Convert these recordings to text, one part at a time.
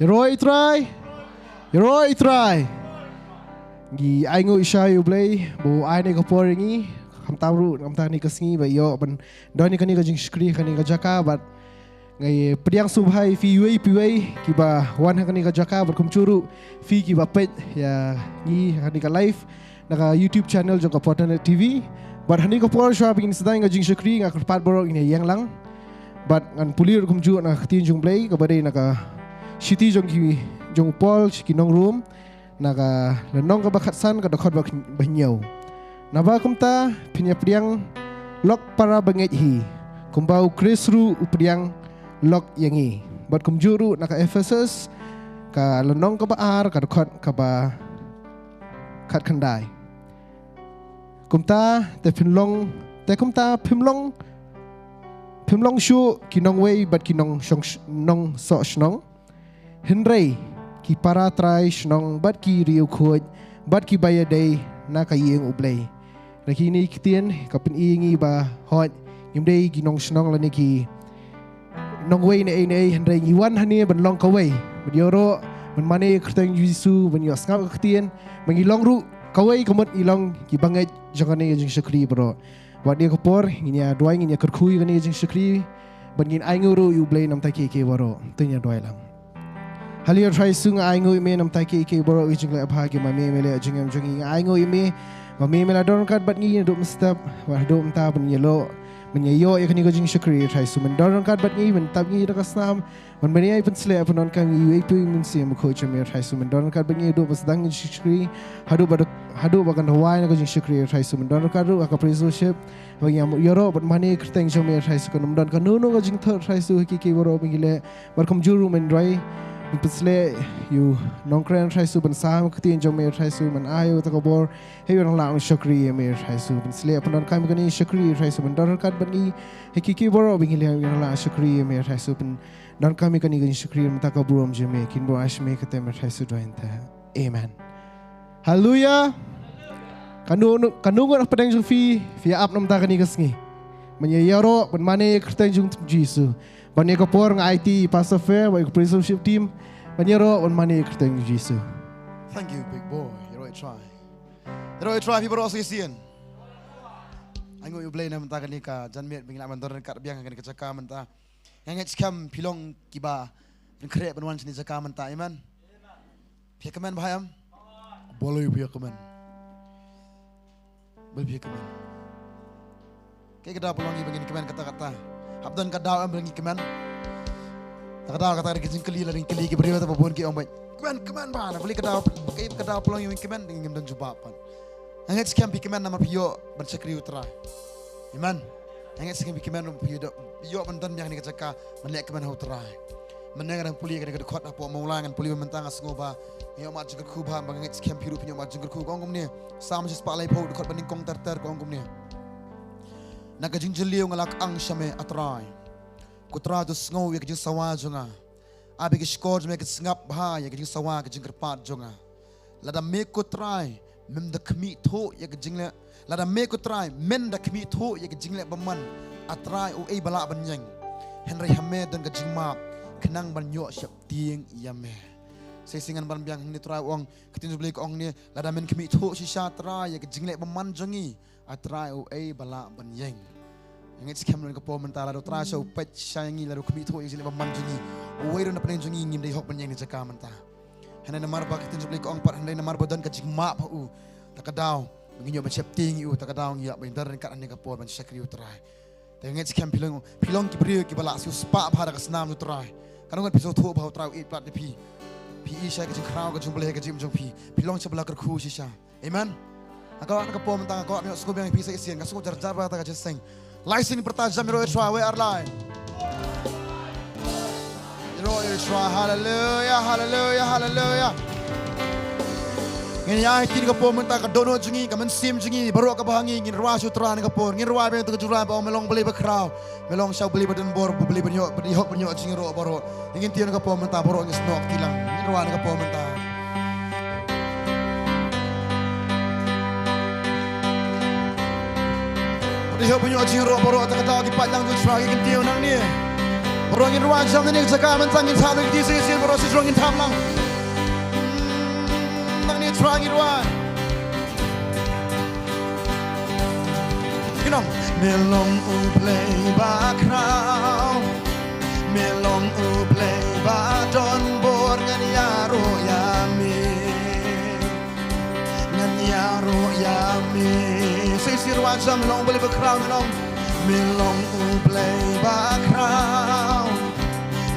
Roy try. Roy try. Gi ai ngồi sai u play bo ai này có por ngi kham tam ru nam ta ni ka sngi ba yo ban do ni kani ka jing skri kani ka jaka bat ngai priang subhai fi wei pi wei ki ba wan kani ka jaka bat kum churu fi ki ba pet ya ngi kani ka live naka YouTube channel jong ka Potternet TV bat hani ka por shwa bingin sedang ka jing skri nga pat borok ini yang lang bat ngan pulir kum ju na tin jong play ka badai naka city jong ki jong pol ki Nongkhryiem naga lenong ka bakatsan ka dokot bak banyaw naba kumta pinya priang lok para banget hi kumbau krisru upriang lok yangi bat kumjuru naka Ephesus ka lenong ka baar ka dokot ka ba kat kandai kumta te pinlong te kumta pimlong shu kinong wei bat kinong shong nong so shnong henrei ki para try snong bat ki riu khoj bat ki bayadei na ka yeng ublei rakini kitien kapin ingi ba hot yumdei ki nong snong lani ki nong wei ne nei henrei ni wan hani ban long ka wei bioro man mane krteng jisu ban yo skap kitien mangi long ru ka wei kamot ilong ki bangai jangane jing shakri bro wat dia kopor nginya duai nginya kerkhui kani jing shakri ban ngin ai nguru ublei nam ta ke bro tunya duai lang Halia try sung ai ngoi me nam tai ke borok ijing le apha ke ma me mele jingam jingi ai ngoi me ma me mela don kat bat ngi dum step wa dum ta ban yelo men yo ya kani ko jing shakri try sum don kat bat ngi men tab ngi da kasnam man bani ai pen sle apon kan yu pu min sim ko chme try sum don kat bat ngi do bas dang shakri hadu bakan hawai na ko jing shakri try sum don kat ru ka prisoship wa yam yoro bat mani krteng jome try sum don kan no ko jing thor try su ki borok bingile barkom juru men dry Pesle you Nongkhryiem try su ban sam ktin jome try su man ayo takobor hey orang lang shakri me try su pesle apon kan kani shakri try su ban dor kat bani hekiki boro bingile orang lang shakri me try su ban don kami kani kani shakri takobor jome kin bo ashme kate me try su doin ta amen haleluya kanu ngot pedang jung fi ap nam ta kani kasngi manyayaro ban mane krteng jung jisu Bani ko por ng IT Pastor Fair, bani ko Principalship team, bani ro on mani krteng Jesu. Thank you, big boy. You right try. You right try. People also see. Ang yung play na menta kanika, janmet bingla mandoran kat biang kanika cakap menta. Yang ngecam pilong kiba, nongkhryiem benwan sini cakap menta, amen. Pihak kemen bahayam. Boleh pihak kemen. Boleh pihak kemen. Kayak kita pelongi begini kemen kata-kata. Habdan kadau am berengi keman. Kadau kata kita keli laring keli ke beriwa tapi pun ki om baik. Keman bana beli kadau pelong yang keman dengan dan jubapan. Angat sekian bi keman nama pio bercakri utara. Iman. Angat sekian bi keman pio bentan yang ni kecaka menlek keman utara. Mendengar dan puli kadang kot apa Mawlong dan puli mentang asngoba. Yo mat jengker kubha bangat sekian piru pinyo mat jengker kubha kongkom ni. Sama je sepak lai pau dekat banding kong ter kongkom ni. Nagajing jeliw ngalak ang syame atray. Kutra tu sngow ya kajing sawa jonga. Abi ke skor me ke ngap bha ya kajing sawa kajing kerpat jonga. Lada me kutray mem da kmi tho ya kajing le. Lada me kutray men da kmi tho ya kajing le baman atray o ei bala banyang. Henry Hamed dan kajing map kenang banyo syap tieng yame. Sesingan ban biang ni tray ong ketin beli ong ni lada men kmi tho si syatra ya kajing le baman jongi. Atray o ei bala banyang. Ngit skam ng kapo mentala do traso pet syangi la do kmito yung sila manjungi uway na panin jungi ngim day hok banyang ni jaka menta hanay na marba kitin jubli ko ang par hanay na marba dan kajig ma pa u takadaw nginyo ba chepting u takadaw ngiya ba indar ka ani kapo ban sakri u tray tay ngit skam pilong ki brio ki bala su spa bhara kasnam u tray kanong piso tho ba tray 8 plat pi isha kajig kraw ka jumble ka jim jong pilong sa bala khu shisha amen akaw ang kapo menta akaw mi sko biang pi sa isien kaso jar ba ta ka jeseng License pertajam Roy Try, we are live. Roy Try, hallelujah, hallelujah, hallelujah. Ngin ya tin ka po menta ka dono jungi ka mensim jungi baru ka bahangi ngin ruwa sutra ni ka po ngin ruwa be to jura ba melong beli ba kraw melong shaw beli ba den bor beli ba nyo beli hok nyo jungi ro baro ngin tin ka po menta baro ngis nok tilang ngin ruwa ni ka po menta Dia punya jing ro boro tak tahu di padang tu try kan dia nang ni. Rongin wajam ni jaka man tangin thalu di sisi borosi rongin thamlang nang ni trangin wa kinong melong u play ba crown melong u play ba don bor ngan yaro yami ngan yaro yami sisi wajam melong beli ba crown nong melong u play ba crown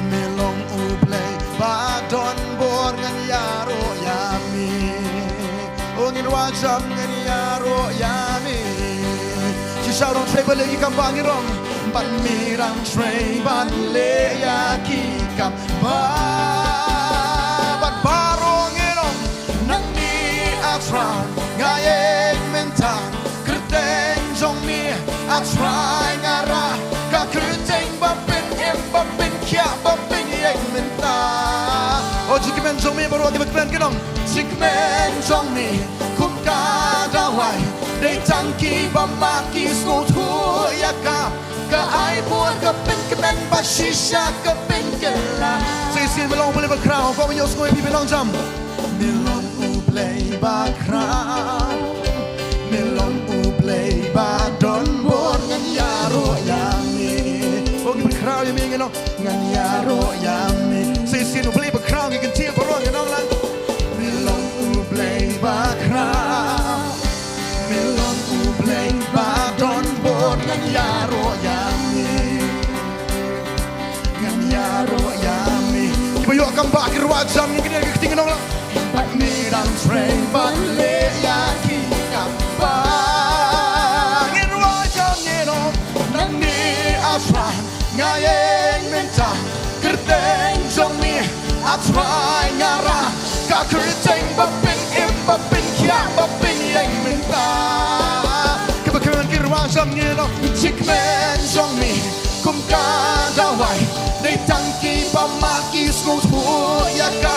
melong u play ba don bor ngan yaro yami ongin wajam ngan yaro yami si sharon trey balegi kampang irong ban mirang trey ban le ya ki kam ba ban barong irong nang ni atran ngayeng mentang kerteng jong mi atrai ngara ka kerteng bapin em bapin kya bapin yeng menta o jikmen jong mi baro di bakmen kinong jikmen jong mi kum ka dawai dei tangki bamaki sno thu yaka ka ai buat ka pen kemen bashisha ka pen kela sisin melong boleh berkrau kau menyos ngoi pi belong jam melong u play bakrau melong u play ba don bor ngan yaro yami o gi berkrau yami ngeno ngan yaro yami sisin u play berkrau gi kentil borong ngeno lang melong u play bakrau melong u play ba don bor ngan yaro yami ngan yaro yami kibayo kamba kirwajam ni kini kiting nong lang bat mirang train ban le ya ki kamba kirwajam ni nong nang ni asra ngayeng menta kerteng jong mi atrai ngara ka kerteng bapin im bapin kya bapin yeng menta kebakan kirwajam ni nong jikmen jong mi kum ka dawai dei tangki pamaki smooth hu yaka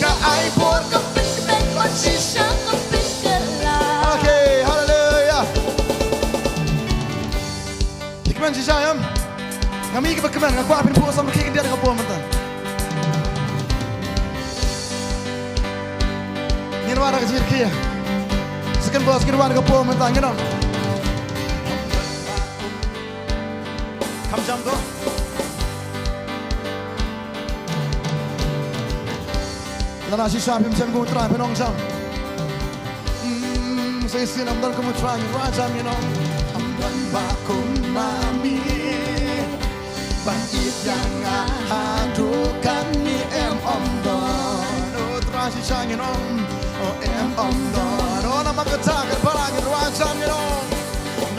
ka ai por ka pin ben bashisha ka pin kala okay hallelujah jikmen jayam ngami ke bakaman ngakwa pin pu sama ki dia ka po mantan ngirwara ka jir kiya sekan bos ngirwara ka po mantan ngino kam jam do lana si shapim chen go try penong jam say sin am dal ko try rajam you know am dan ba kum mami ban it yang adukan ni em om don o try si chang you know o em om don o na magatakan parang rajam you know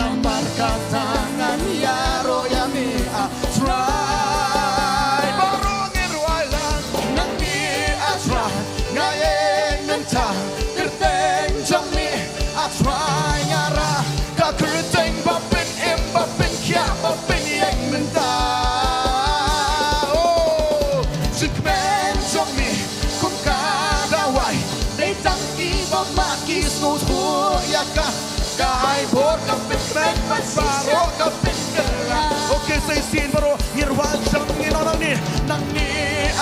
nambar katangan yaro yami a try barongin wailan nang ni a try ngayeng menta kerteng jong mi a try ngara ka kerteng bapin em bapin kya bapin yeng menta oh jikmen jong mi kum ka dawai dei tangki bamaki sno thu yaka ka ai bor ka pin men baro ka pin kala okay say sin baro ngirwan jam nginonang ni nang ni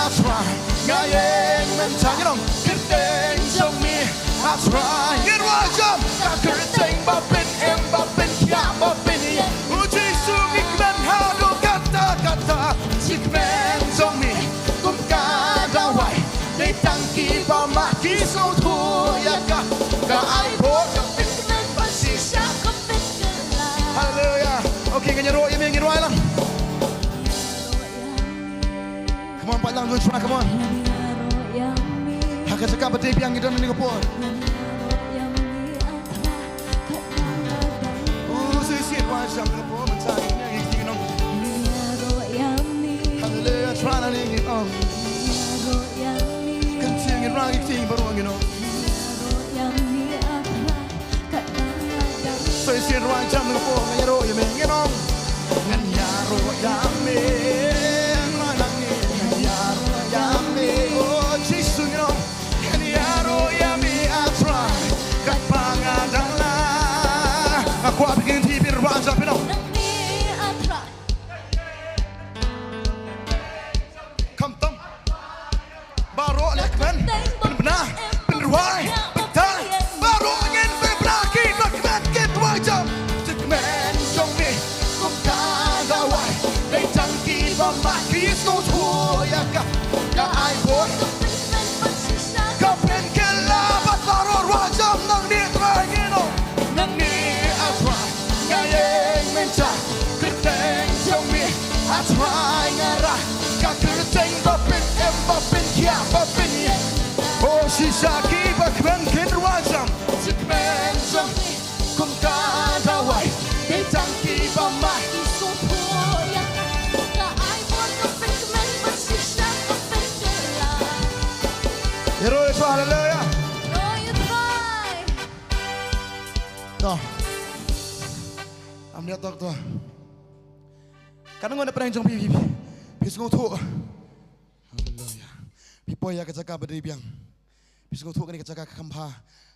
asra ngayeng mentang nong kerteng jong mi asra ngirwan jam ka kerteng bapin em bapin kya bapin ye uji sungi kmen hado kata kata jikmen jong mi kum ka dawai dei tangki pamaki so thu yaka ka ai bor ka pin men bashisha ka pin kala hallelujah okay kanya ro yemi ngirwai lang come on pat lang good try come on haka saka pati piang gidan ni ko oh si wa jam ko matai ni kinong hallelujah try na ni on continue rang ting baru ngino so si wa jam ko ngiro yemi nginong ngan yaro yami nang ni ngan yaro yami oh jisu ngino ngan yaro yami I try kapangadala aku bikin TV rwanja pino magis no tuya ka ai po ka pen kella bataror wajam nang ni tragino nang ni atwa ngayeng menca keteng jomi atwa ngara ka keteng bapin bapin kia bapin ye oh shisaki bakmen kin wajam sikmen jomi kum ka dawai detang ki bamai Hero itu haleluya. Toh. Amnya tok toh. Karena ngone pernah jong pipi. Bis ngotu. Haleluya. Pipo ya kecaka berdiri biang. Bis ngotu kan kecaka kampa.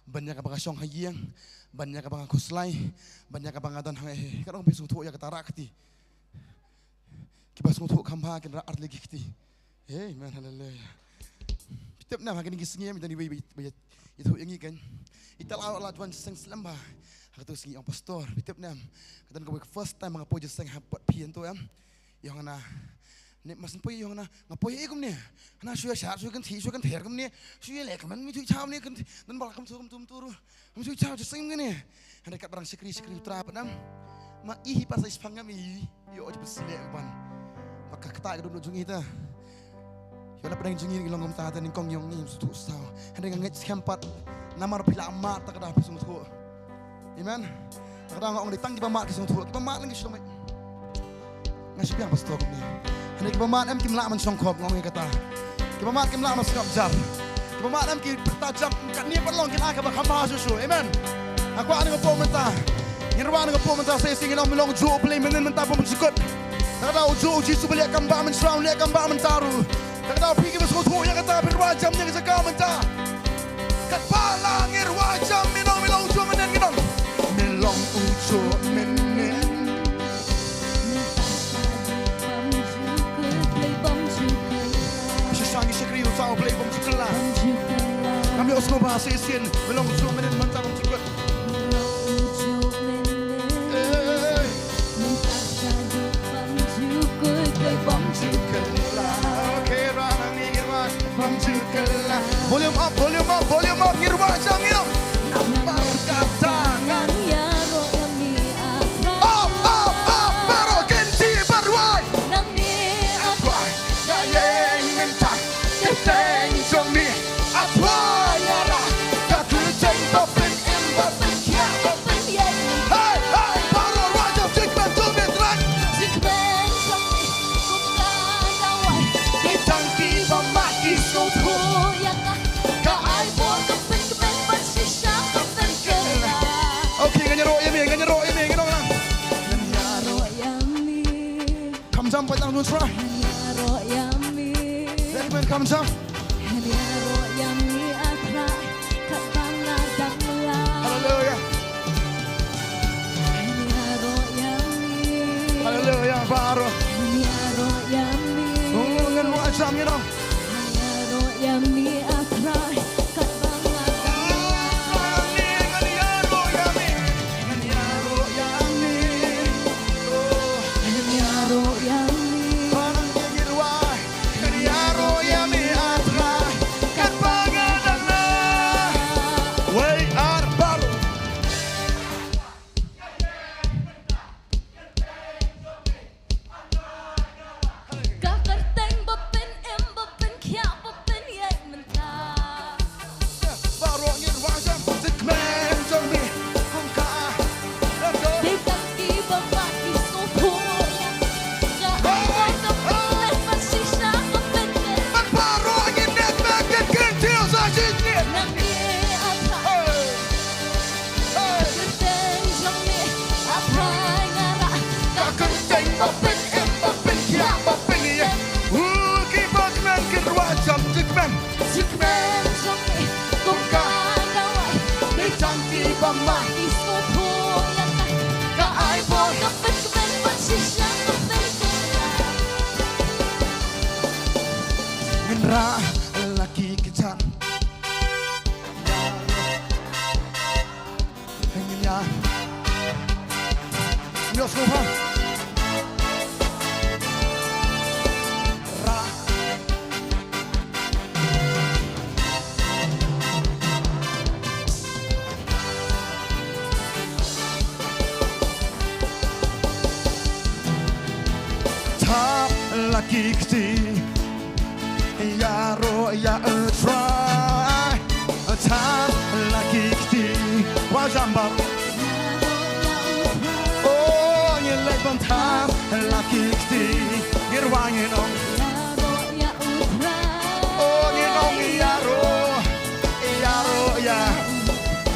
Banyak abang syong hayang. Banyak abang kuslai. Banyak abang adan hang Karena bis ngotu ya ketarak ti. Kibas ngotu kampa kan art lagi ti. Amen haleluya. Tiap nama kini kisahnya minta dibayar itu yang ini kan. Kita lalu Tuhan seng selamba. Aku singi ang pastor. Tiap nama kata kau first time mengapoy seng hapat Phin tu yang na ne masin poy yang na ngapoy ikum ni. Na suya syar suya kan thi suya kan ther kum ni. Suya lek man mi tu chau ni kan dan balak kum turu. Kum tu chau seng kan ni. Hendak kat barang sekri trap nam. Ma ihi pasal ispangam ihi. Yo je besilek ban. Maka ketak duduk jungi ta. Karena pernah jengir ilong ngom tata ni kong yong ni sutu sao. Hendak ngecek sempat namar pila amat tak ada pisung tu. Amen. Tak ada ngong ditang kita mat pisung tu. Kita mat lagi sudah. Ngasih yang pastor ni. Hendak kita mat em kim la man song kop ngong kata. Kita mat kim la man skap jar. Kita mat em kita bertajam kat ni perlong kita agak berkhamba susu. Amen. Aku ada ngopom mentah. Nirwan ngopom mentah saya singin om Mawlong jo play menen mentah pom sukut. Tak ada jo jisu beliak kamba men sram liak kamba men taru. Tak tahu pergi masuk tu yang kata berwajam yang segala mentah. Kat palang irwajam minong ujo menen minong. Minong ujo menen. Sesangi sekriu tahu play bom cukela. Kami osno bahasa isin minong ujo menen mentah bom cukut. Volume up, ngirwajam ngirong. Nampak tangan ya roh yami up, baru ganti berwai. Nami atwai, ngayeng mentah, keteng jomi atwai yara. Kakuteng bapin bapin kia bapin yeng. Hai, baru wajam sikmen jomi terang. Sikmen jomi kumkan dawai. Ditangki pemaki suhu yang Come jump, let's try. Let's come jump. Hallelujah. Hallelujah, baru. Oh, ngan wajam you know. Lelaki kejar pengennya Nyos lupa laki kecil ya ro ya try time laki kecil wajamba oh you let one time laki kecil girwangin on oh you know ya ro ya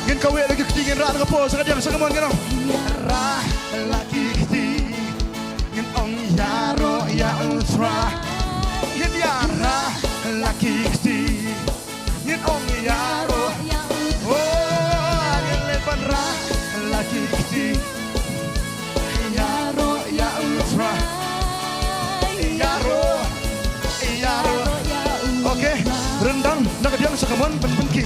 ngin kawe lagi kecil ngin ra ngapo sa kadiang sa kamon ngin ra laki kecil ngin on ya ro ya try ngin ya ra laki kecil ngin on ya ro oh ngin lepan ra laki kecil ya ro ya try ya ro oke rendang nak kadiang sa kamon ben-benki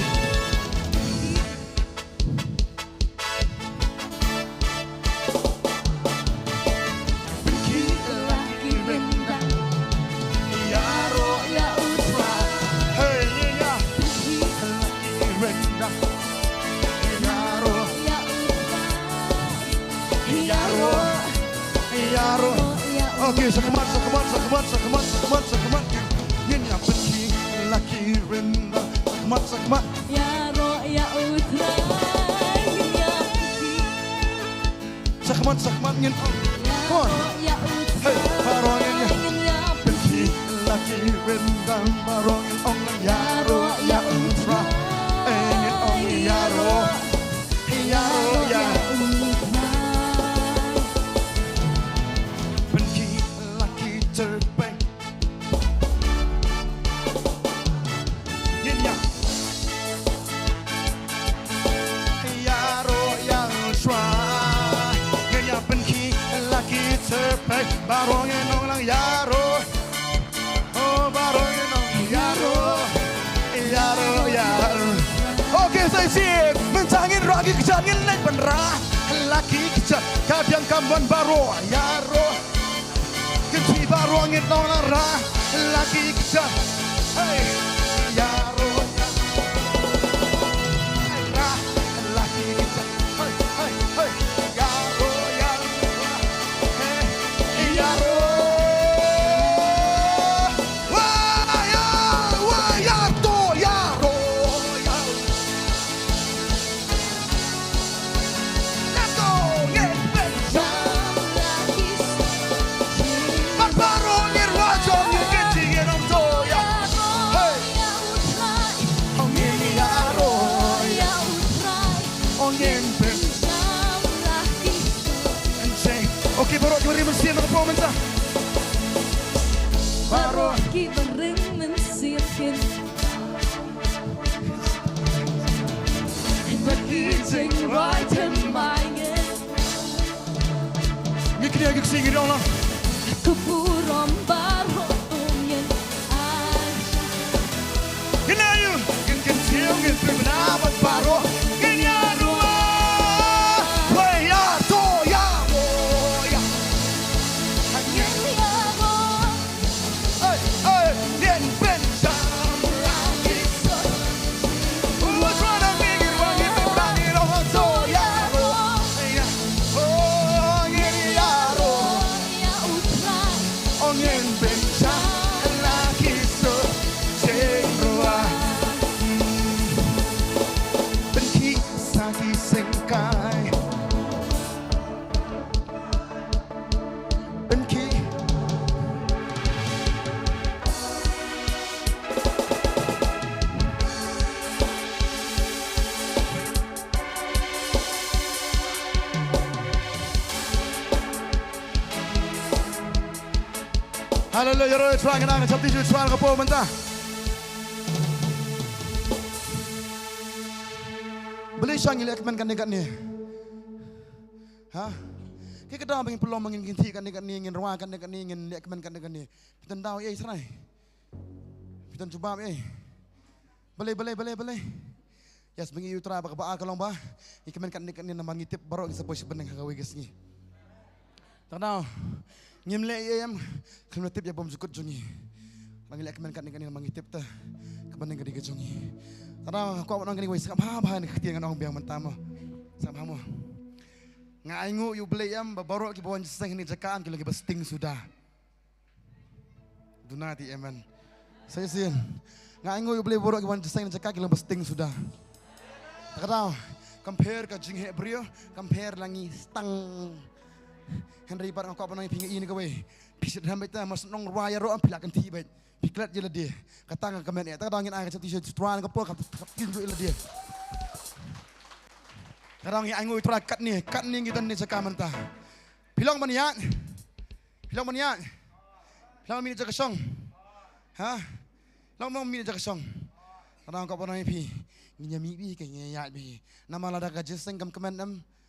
Oke, sekemat. Ini yang benci laki rendah. Sekemat. Ya ro ya utra. Sekemat ngin. Come on. Hey, barongin ya. Benci laki rendah. Barongin ong ya ro ya utra. Ngin ong ya ro ya. Terbaik Yenya Yaro yang try Yenya benki laki terbaik Barongin orang yaro Oh barongin orang yaro Oke saya siap Mentangin ragi kejangin naik benerah Laki kejang Kadang kamuan baro yaro Kecil baru angin nong rah lagi kejam, hey yaro rah lagi kejam, hey yaro hey yaro wah yaro let's go get back. Oke, baru kemarin mesin apa mentah? Baru kemarin mensiapkan. Bagi jeng right and main. Ni kena agak singgi dong lah. Kepuram baru ungin ay. Kena you, kecil, bernamat baru. Haleluya, roh Tuhan kenang sabti Tuhan kepo mentah. Beli sang ilek men kan dekat ni. Ha? Kita dah bagi peluang mengin kinti kan dekat ni, ingin ruang kan dekat ni, ingin lek men kan dekat ni. Kita tahu ye serai. Kita cuba ye. Boleh. Yes, bengi utra ba ka kalong ba? Ikemen kan dekat ni namang ngitip baru kita boleh sebeneng hagawi gesni. Tahu. Ngimle yam kena tip ya bom sukut jungi. Manggil kemen kan dengan mangitip ta. Kemen dengan jungi. Karena aku orang gini wis apa-apa ni ketiangan orang biang mentamo. Sama kamu. Ngaingu you beli yam baru ki bawang seng ni jakaan ki lagi besting sudah. Dunati, amen. Saya sin. Nggak ingat boleh borok kawan jasa yang cakap kita besting sudah. Tak tahu. Compare ke jing Hebrew, compare lagi stang. Henry bar ngakak panai pinggir ini kau. Pisit hambat kita mas nong raya roh ampilakan tiba. Piklat je lah dia. Kata ngak kemen ya. Tak tahu ingin ayat satu setuan kapal kapin tu lah dia. Kadang yang angui terak kat ni kita ni cakap mentah. Pilong maniat, pilong minit jaga song, ha? Long minit jaga song. Kadang kau pernah pi, nginyami pi kayaknya pi. Nama lada kerja sengkam kemen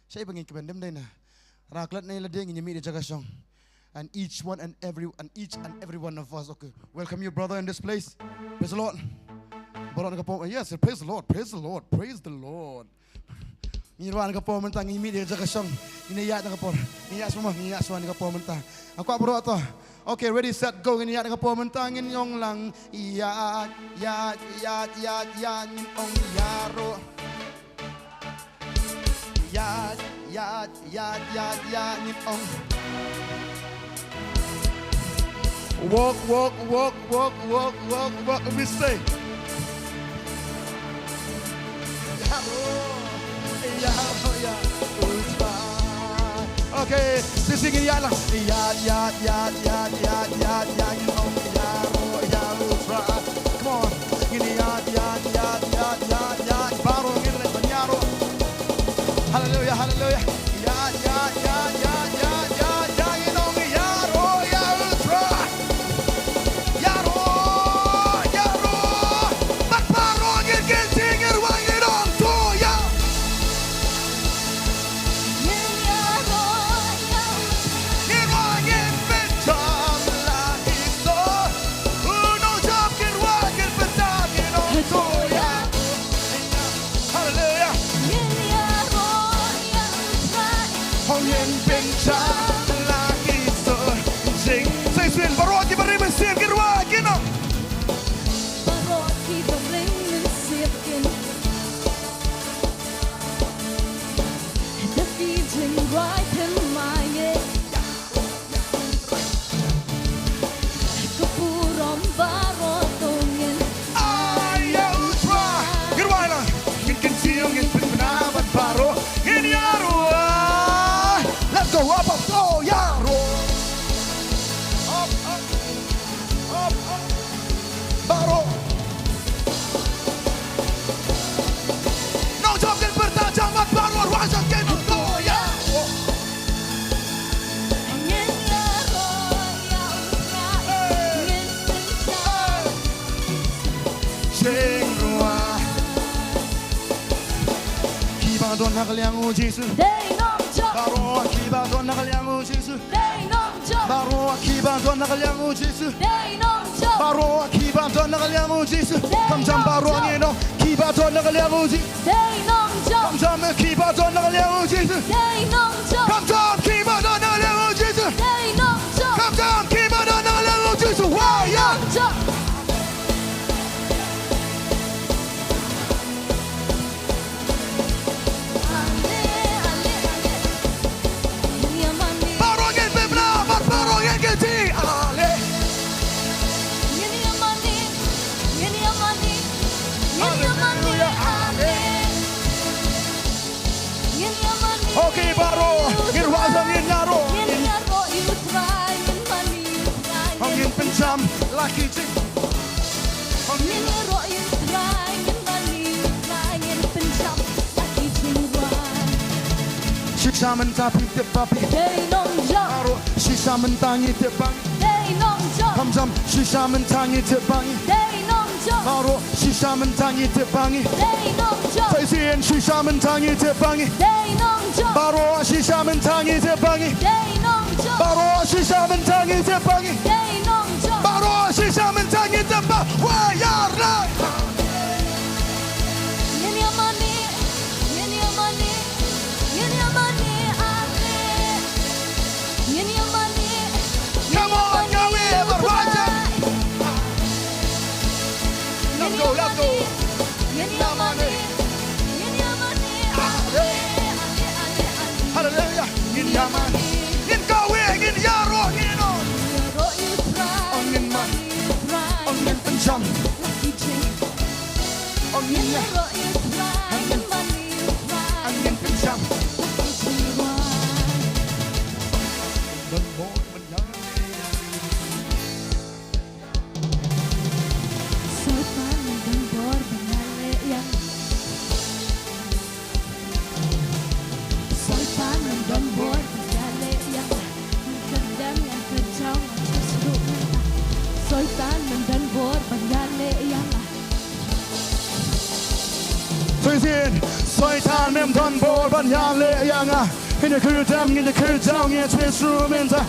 saya pengen kemen dah na. Raklat ni lada nginyami dia jaga song. And each and every one of us, okay. Welcome you, brother, in this place. Praise the Lord. Yes, praise the Lord, praise the Lord, praise the Lord. Ngiruan kapal mentah ngimi dia jaga song. Ini ya kapal. Ini ya semua kapal mentah. Aku bro tu. Okay, ready set go ini ya kapal mentah ngin yong lang. Ya ngin ong yaro. Ya ngin ong. Walk we say. Okay, sisingin ya lang. Come on. Baru ngin banyaro. Hallelujah, hallelujah. Jesus. Baru akibat don nakaliang Jesus. Baru akibat don nakaliang Jesus. Baru akibat don nakaliang Jesus. Kamjam baru angin akibat don nakaliang Jesus. Kamjam akibat don nakaliang Jesus. Kamjam akibat don nakaliang Jesus. Kamjam akibat don nakaliang Jesus. Wah ya. Okay, baru ngirwasang ngiro. Angin pencam laki cik. Angin Sisa mentapik tepapi. Baru sisa mentangi tepang. Kamjam sisa mentangi tepangi. Baru sisa mentangi tepangi. Faisian sisa mentangi tepangi. Baru sisa mentangi tepangi. Baru sisa mentangi tepangi. Baru sisa mentangi tepangi. Wayarlah. Come on, go in, Roger. Let's go. Hallelujah. In Yamani. In Kawing, in Yaro, in on. Ông nhân tân chăm Lucky Jane Ông Nhân nhân ro yêu trai Nhân money yêu trai Anh nhân tân chăm Lucky Jane Đơn bố mình nhớ Soy fan ng bor Banale yang Soy fan ng bor Banale yang Kadang ang kacau Soy fan ng bor Banale yang Tôi xin xoay than em thân bố vẫn nhà lệ yang à Hình như cứ đâm, hình như cứ đau nghe thuê sưu mình ta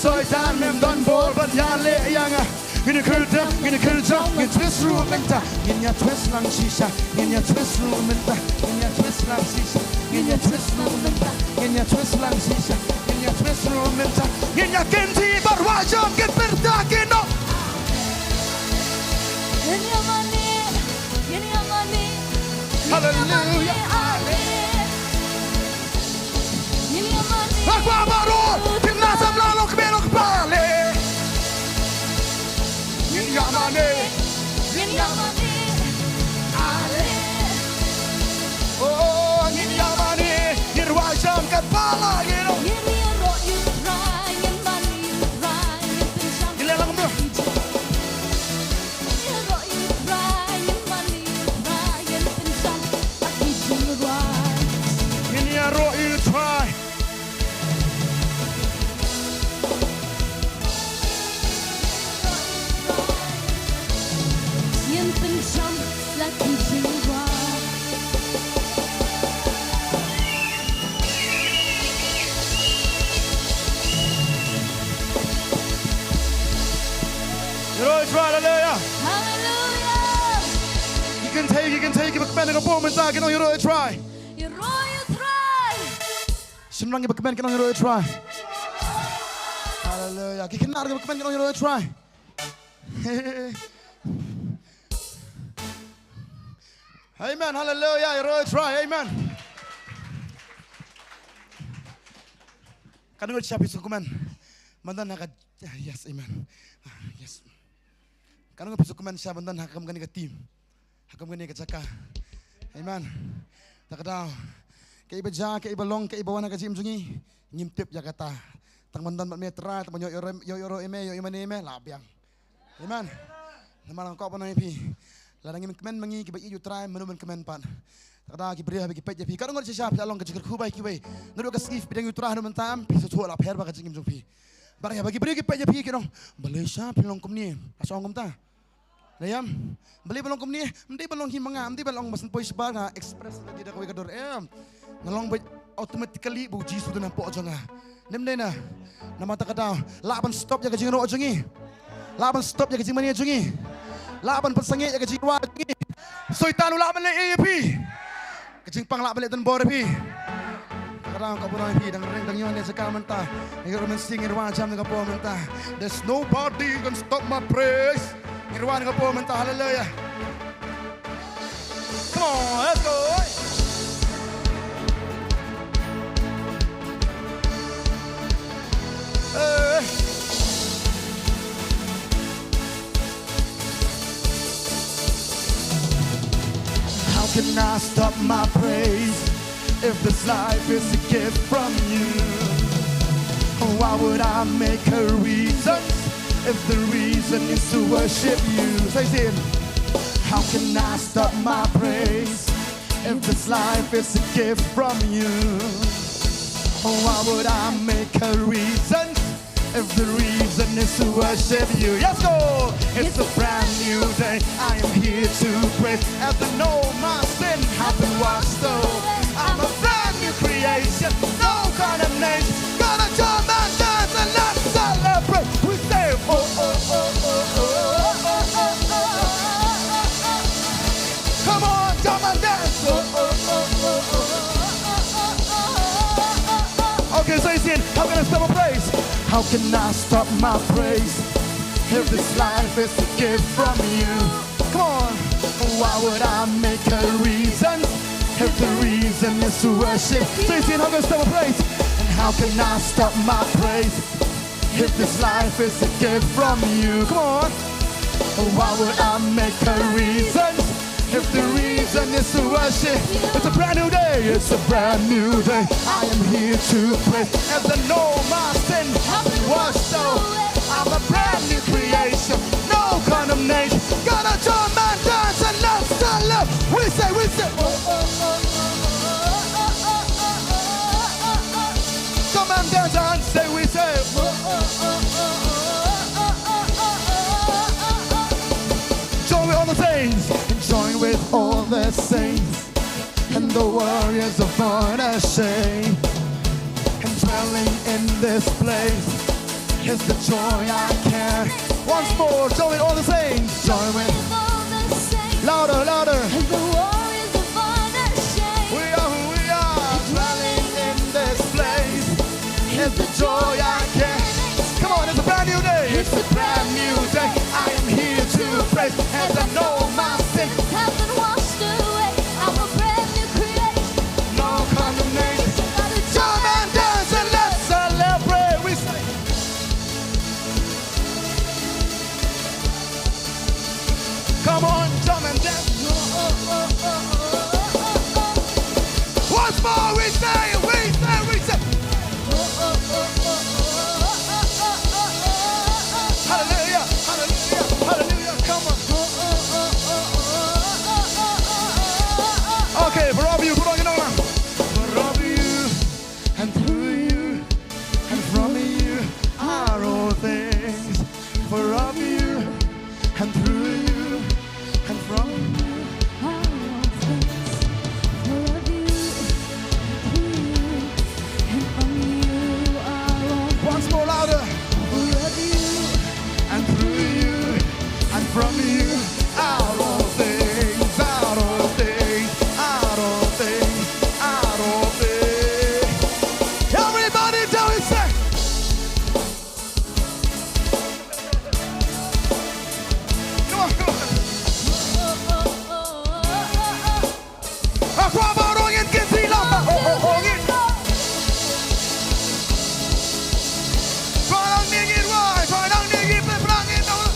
Xoay than em thân bố vẫn nhà lệ yang à Hình như cứ đâm, hình như cứ đau nghe thuê sưu mình ta Nhìn nhà thuê slang shisha, nhìn nhà thuê sưu mình ta Nhìn nhà thuê slang shisha, nhìn nhà thuê sưu mình ta Nhìn nhà thuê slang shisha, nhìn nhà thuê sưu mình ta Nhìn nhà kinh thi bật hoa trong kết berta kino Yan yamani Hallelujah Yan yamani Aqua baru, pinasa melalok belok balik Yin yamane, Yan yamani Ale oh yin yamane, yin wajam kat pala you know. Yan yaro you try Yan money you try Yan pinsang Yin lelang mo. Yaro you try Yan money you try Yan pinsang Lucky Jane right Yin yaro you try. Yan pinsang Lucky Jane right Yaro you try, hallelujah. Hallelujah You can take it, but man, the boom and talk, you know, yaro you try. Yaro you try Shillong you bakman, you know, yaro you try. Hallelujah. You can not bakman, you know, yaro you try. Amen, hallelujah, yaro you try, amen. Kan ngot siap isu kuman. Mantan nak yes, amen. Yes. Kan ngot isu kuman siap mantan hakam gani ke tim. Hakam gani ke caka. Amen. Tak tahu. Ke iba ja, ke iba long, ke iba wana ke jim sungi. Ngimtip Jakarta. Tang mantan mat metra, tang yo yo imane eme labiang. Amen. Nama kau apa pi. Larang ngim kemen mangi ke ba iu try menumen kemen pan. Kada ki beri habis pej pi. Kadang ngor siap along ke jikir kubai kibai. Nuru ke skif bidang utrah nu mentam pi sesuatu lap her ba ke jingim jung pi. Barang bagi beri ki pej pi ki dong. Malaysia pi long kum ni. Asong kum ta. Layam. Beli balong kum ni. Mendai balong hi mangam, mendai balong masan poi sebar nga express lagi dak kawai kador em. Ngalong ba automatically bu jisu tu nampak jonga. Nem na. Nama tak kadang. Laban stop ya ke jingro jongi. Laban stop ya ke jingmani jongi. Laban pesangit ya ke jingwa jongi. Soitan laban le pi. Kecing pang lak balik dan bor pi. Kadang kau pernah pi dan ring dan yon dia cakap mentah. Ingin mensing irwan jam dengan po mentah. There's nobody can stop my praise. Irwan dengan po mentah. Hallelujah. Come on, let's go. How can I stop my praise if this life is a gift from you? Why would I make a reason if the reason is to worship you? Say it. How can I stop my praise if this life is a gift from you? Why would I make a reason if the reason is to worship you? Let's go! It's a brand new day. I am here to praise. As I know my sin has been washed away. I'm a brand new creation. No condemnation. Gonna jump and dance and let's celebrate. We say, oh, oh, oh, oh, oh, oh, oh, oh, oh. Come on, jump and dance. Oh, oh, oh, oh, oh. Okay, so you see, how can I stop my praise? How can I stop my praise if this life is a gift from you? Come on, why would I make a reason if the reason is to worship? So you see, how can I stop my praise? And how can I stop my praise if this life is a gift from you? Come on, Why would I make a reason if the reason is to worship? It's a brand new day, it's a brand new day. I am here to pray as I know my sin has been washed away. I'm a brand new creation, no condemnation. Gonna join my dance and love, love. We say, come and dance and say, we say. Join with all the saints, and join with all the saints, and the warriors of unashamed, and dwelling in this place is the joy I can. Once more, join with all the saints, join with louder, louder. And the warriors of unashamed. We are who we are, dwelling in this place is the joy I can. Come on, it's a brand new day. It's a brand new day. I am here to praise as I know my sin Has been washed away. I'm a brand new creation. no condemnation. Gotta Jump and dance and let's celebrate. We say, come on, jump and dance. Once more, we say, we say, we say. Hallelujah, hallelujah, hallelujah. Come on. Okay, for all of you, put on your own. For all of you, and through you, and from you are all things. For all of you, and through you, and from you. Once more louder. And through you, and from you, out all things, out all things, out all things, out all things. Everybody do it, say. Come on, come on. Come on, ongin, get the love. Ongin. Try to make it right, try to make it bang it down.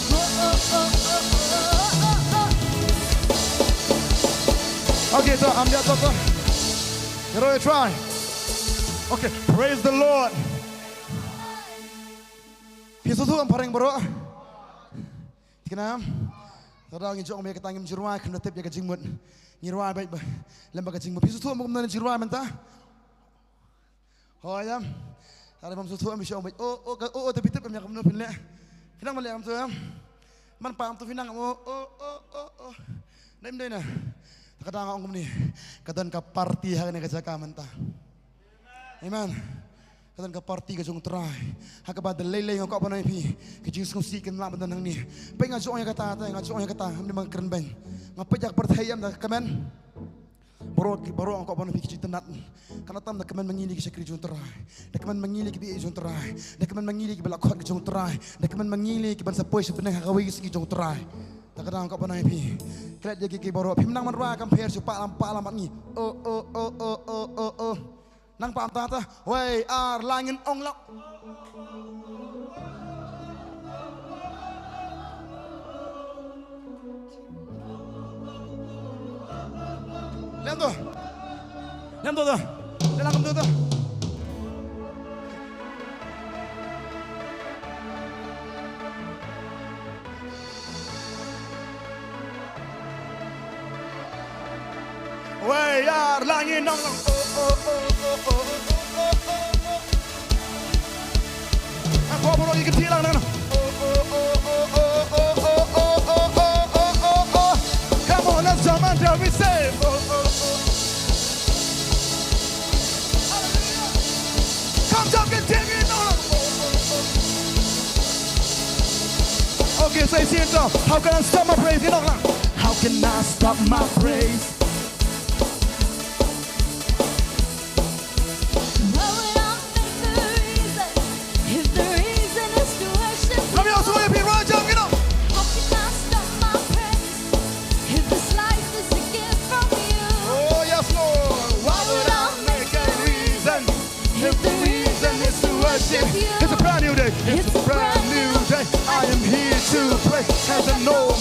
Okay, so I'm just you know, try. Okay, praise the Lord. Pisusu ang pareng bro. Tikanam. Tadang injong may katangim jirwa kan tip ya kajingmut. Jirwa baik ba. Lembag kajingmut. Pisusu ang kumna jirwa menta. Hoyam. Tadi mam susu am bisa om baik. Oh tapi tip am ya kumna pinle. Finang male am tu am. Man pam tu finang oh. Nem deh na. Kadang ang kumni. Kadang ka party hari ni kajaka menta. Amen. Kadang ka party ka jong try. Hakaba de lele ngok apa nai pi. Ke jing sung si ken lam dan nang ni. Pe nga jong ya kata ta nga jong ya kata am ni mang keren bang. Ngapa jak perthayam da kamen. Baro ang ko apa nai pi ki tenat. Kana tam da kamen mangili ki sekri jong try. Da kamen mangili ki bi jong try. Da kamen mangili ki bela khot ki jong try. Da kamen mangili ki ban sa poi se benang hakawi ki jong try. Kadang kau pernah pi, kelet dia gigi baru, pi menang menua compare supaya lampat ni, nang pam tata, way langin onglok. Lihat tu, lihat tu. Way langin onglok. Aku apa lagi kecil lang na. Come on, let's jump and we say. Come jump and take it on. Okay, say it now. How can I stop my praise? How can I stop my praise? It's a brand new day. I am here to pray as I know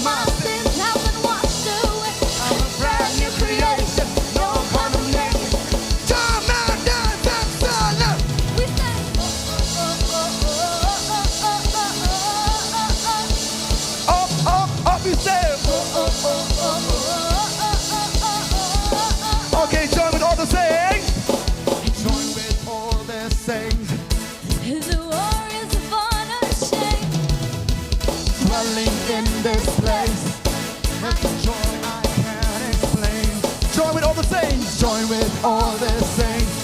in this place. With the joy I can't explain. Join with all the saints. Join with all the saints.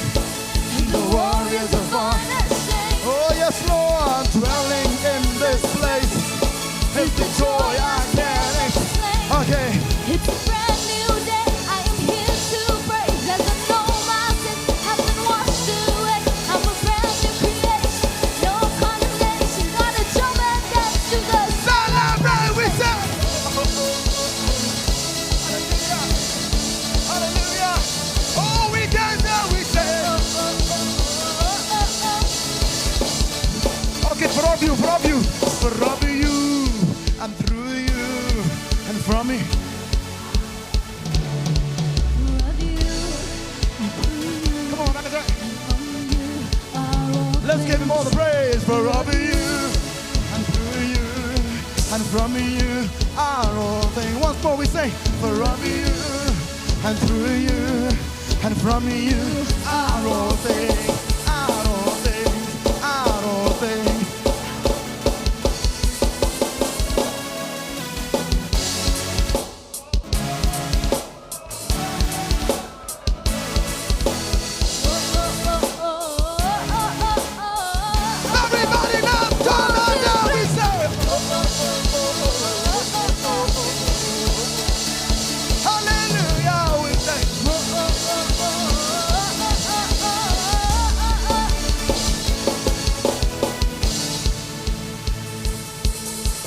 The warriors of our nation. Oh yes, Lord, dwelling in this place. It's the joy I can't explain. Okay. It's a brand new day. I am here to praise. As I know my sins have been washed away. I'm a brand new creation. No condemnation. Gotta jump and dance to the Celebrate, we say. Hallelujah. Oh, we dance and we say. Okay, for all of you, and through you, and from me. Come on, let me let's give him all the praise for of you, and through you, and from you are all things. Once more we say, for of you, and through you, and from you are all things, are all things, are all things. Everybody now, turn on down, we say. Hallelujah, we say.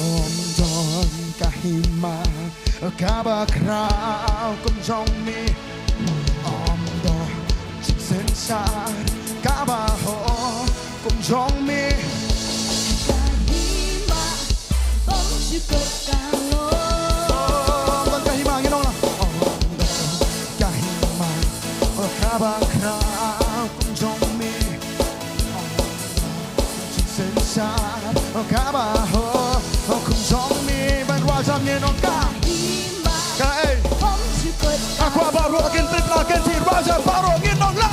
Om Don Kahima Kabakrao Kum Jong Mi Om Don Sen Sar Kabaho Kum Jong Mi Kahima, bông chữ cột càng lô. Om Don Kahima nghe nói là Om Don Kahima Kabakrao Kum Jong Mi Om Don Sen Sar Kabaho Kum Jong Mi Ban Wa Jam nghe nói cả Kahima, Cái bông chữ cột càng Aqua Baro Kin Tit La Kin Tit Raja Baro Kin Nong La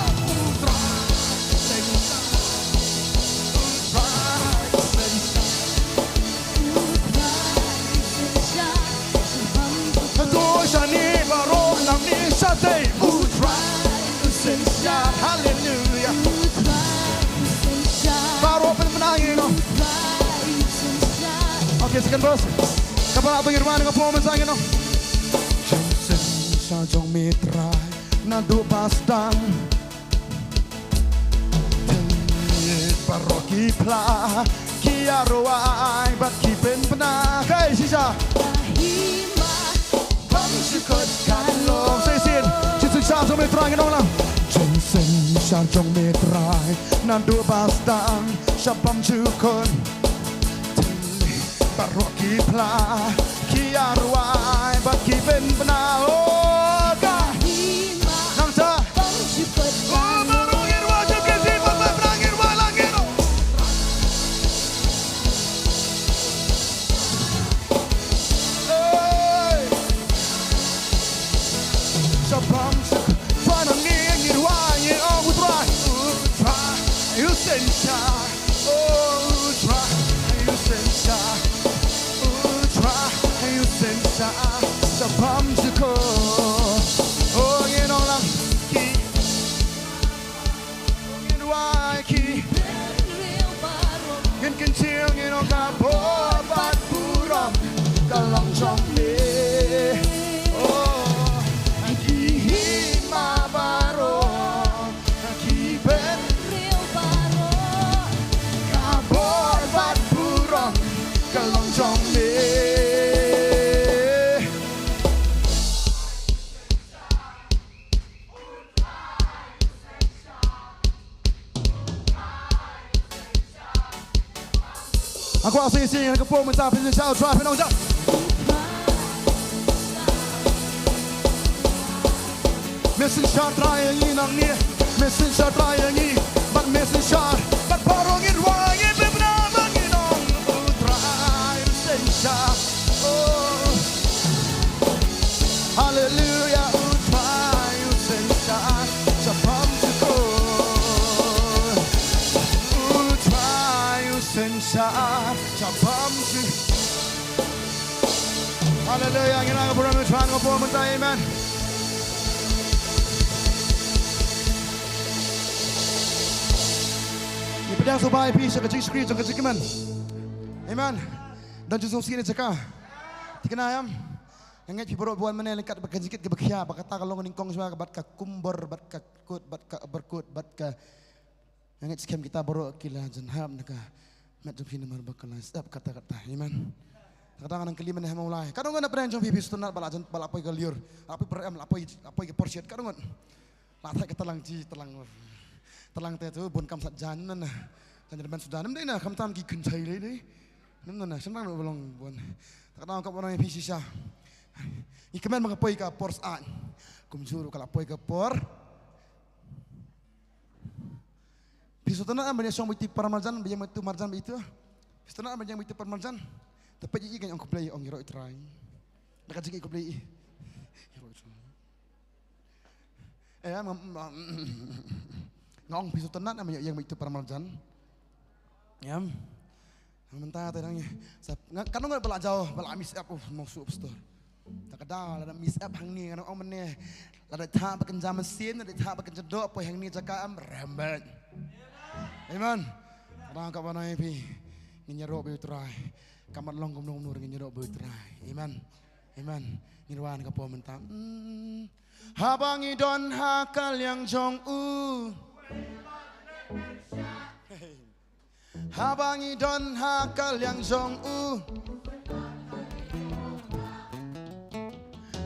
Tôi Shani Baro Lam Ni Shate Hallelujah Baro Pen Menangin Okay, second verse. Kapag atong irman ng performance ang ino. Jensen sa jong mitray na dupastang Tenit paroki pla Kiaroay bat kipin pena Kay sisa Kahima, bông chữ cột càng lô. Long say sin Jensen sa jong mitray ng lang Jensen sa jong mitray na dupastang Shabam chukon Paroki pla Kiaruai But keepin pena Oh Kahima, Nangsa bông chữ cột Oh càng lô. marungin wajib kesi Pagpaprangin walangin Hey Sabam sik Twana ngin Irwai Ngin ong utrai Utrai You sensha Oh utrai You sensha You sensha Sabam siko Oh ngin ong lang Ki Ngin wai ki Real baro, Ngin kintil ngin ong ka Por bat puram Kalong chong me Oh Ki hima baro Ki ben real baro. Kapor bat puram Kalong chong me Aku asing sing ke performance up in the shout drive and on up. Missing shot trying in on near. Missing shot trying in. But missing shot. But borrowing it wrong in the bang in on. Try missing shot. Oh. Hallelujah. Try missing shot. Sabam to go. Try missing shot. Sabam to Haleluya, ginagawa po namin Tuhan ko po mantay, amen. Ipedang subay pisah kecil screen jong kecil keman, amen. Dan justru sini cakap, tiga ayam, yang ngej pibro buat mana lengkap berkejikit ke berkhia, berkata kalau ningkong semua bat ke kumbor, bat ke kut, bat ke berkut, bat ke yang ngej skem kita baru kila jenham neka, macam sini merbakalah setiap kata-kata, amen. Kata-kata yang kelima ni mulai. Kadang kadang pernah jom pipis tunat balajan balapoi ke liur, lapoi ke porsiat. Kadang kadang latai ke telang teh tu bun kam sat janan na, janan ban sudah. Nampak ni kam tam ki kencai ni. Nampak na, senang nak belong bun. Kadang kau orang yang pipis sah. Ikemen mengapoi ke pors an, kumjuru kalau apoi ke por. Pipis tunat banyak song biti paramarjan, banyak itu marjan itu. Pipis tunat banyak itu paramarjan. Tapi jika yang aku play, orang hero try. Dekat jika aku play, hero try. Ngong pisau tenat namanya yang itu paramarjan. Ya, mentah terangnya. Kadang nggak bela jauh, bela miss up, mau suap store. Tak ada, ada miss up hang ni, kadang orang mana, ada tak bekerja mesin, ada tak bekerja dok, apa hang ni cakap rembat. Amen. Kadang kau mana ini, nyerok hero try. Kamar long gomong nur ngirok berterai, amen, amen. Nirwan kapo mentang. Habangi don hakal yang jong Habangi don hakal yang jong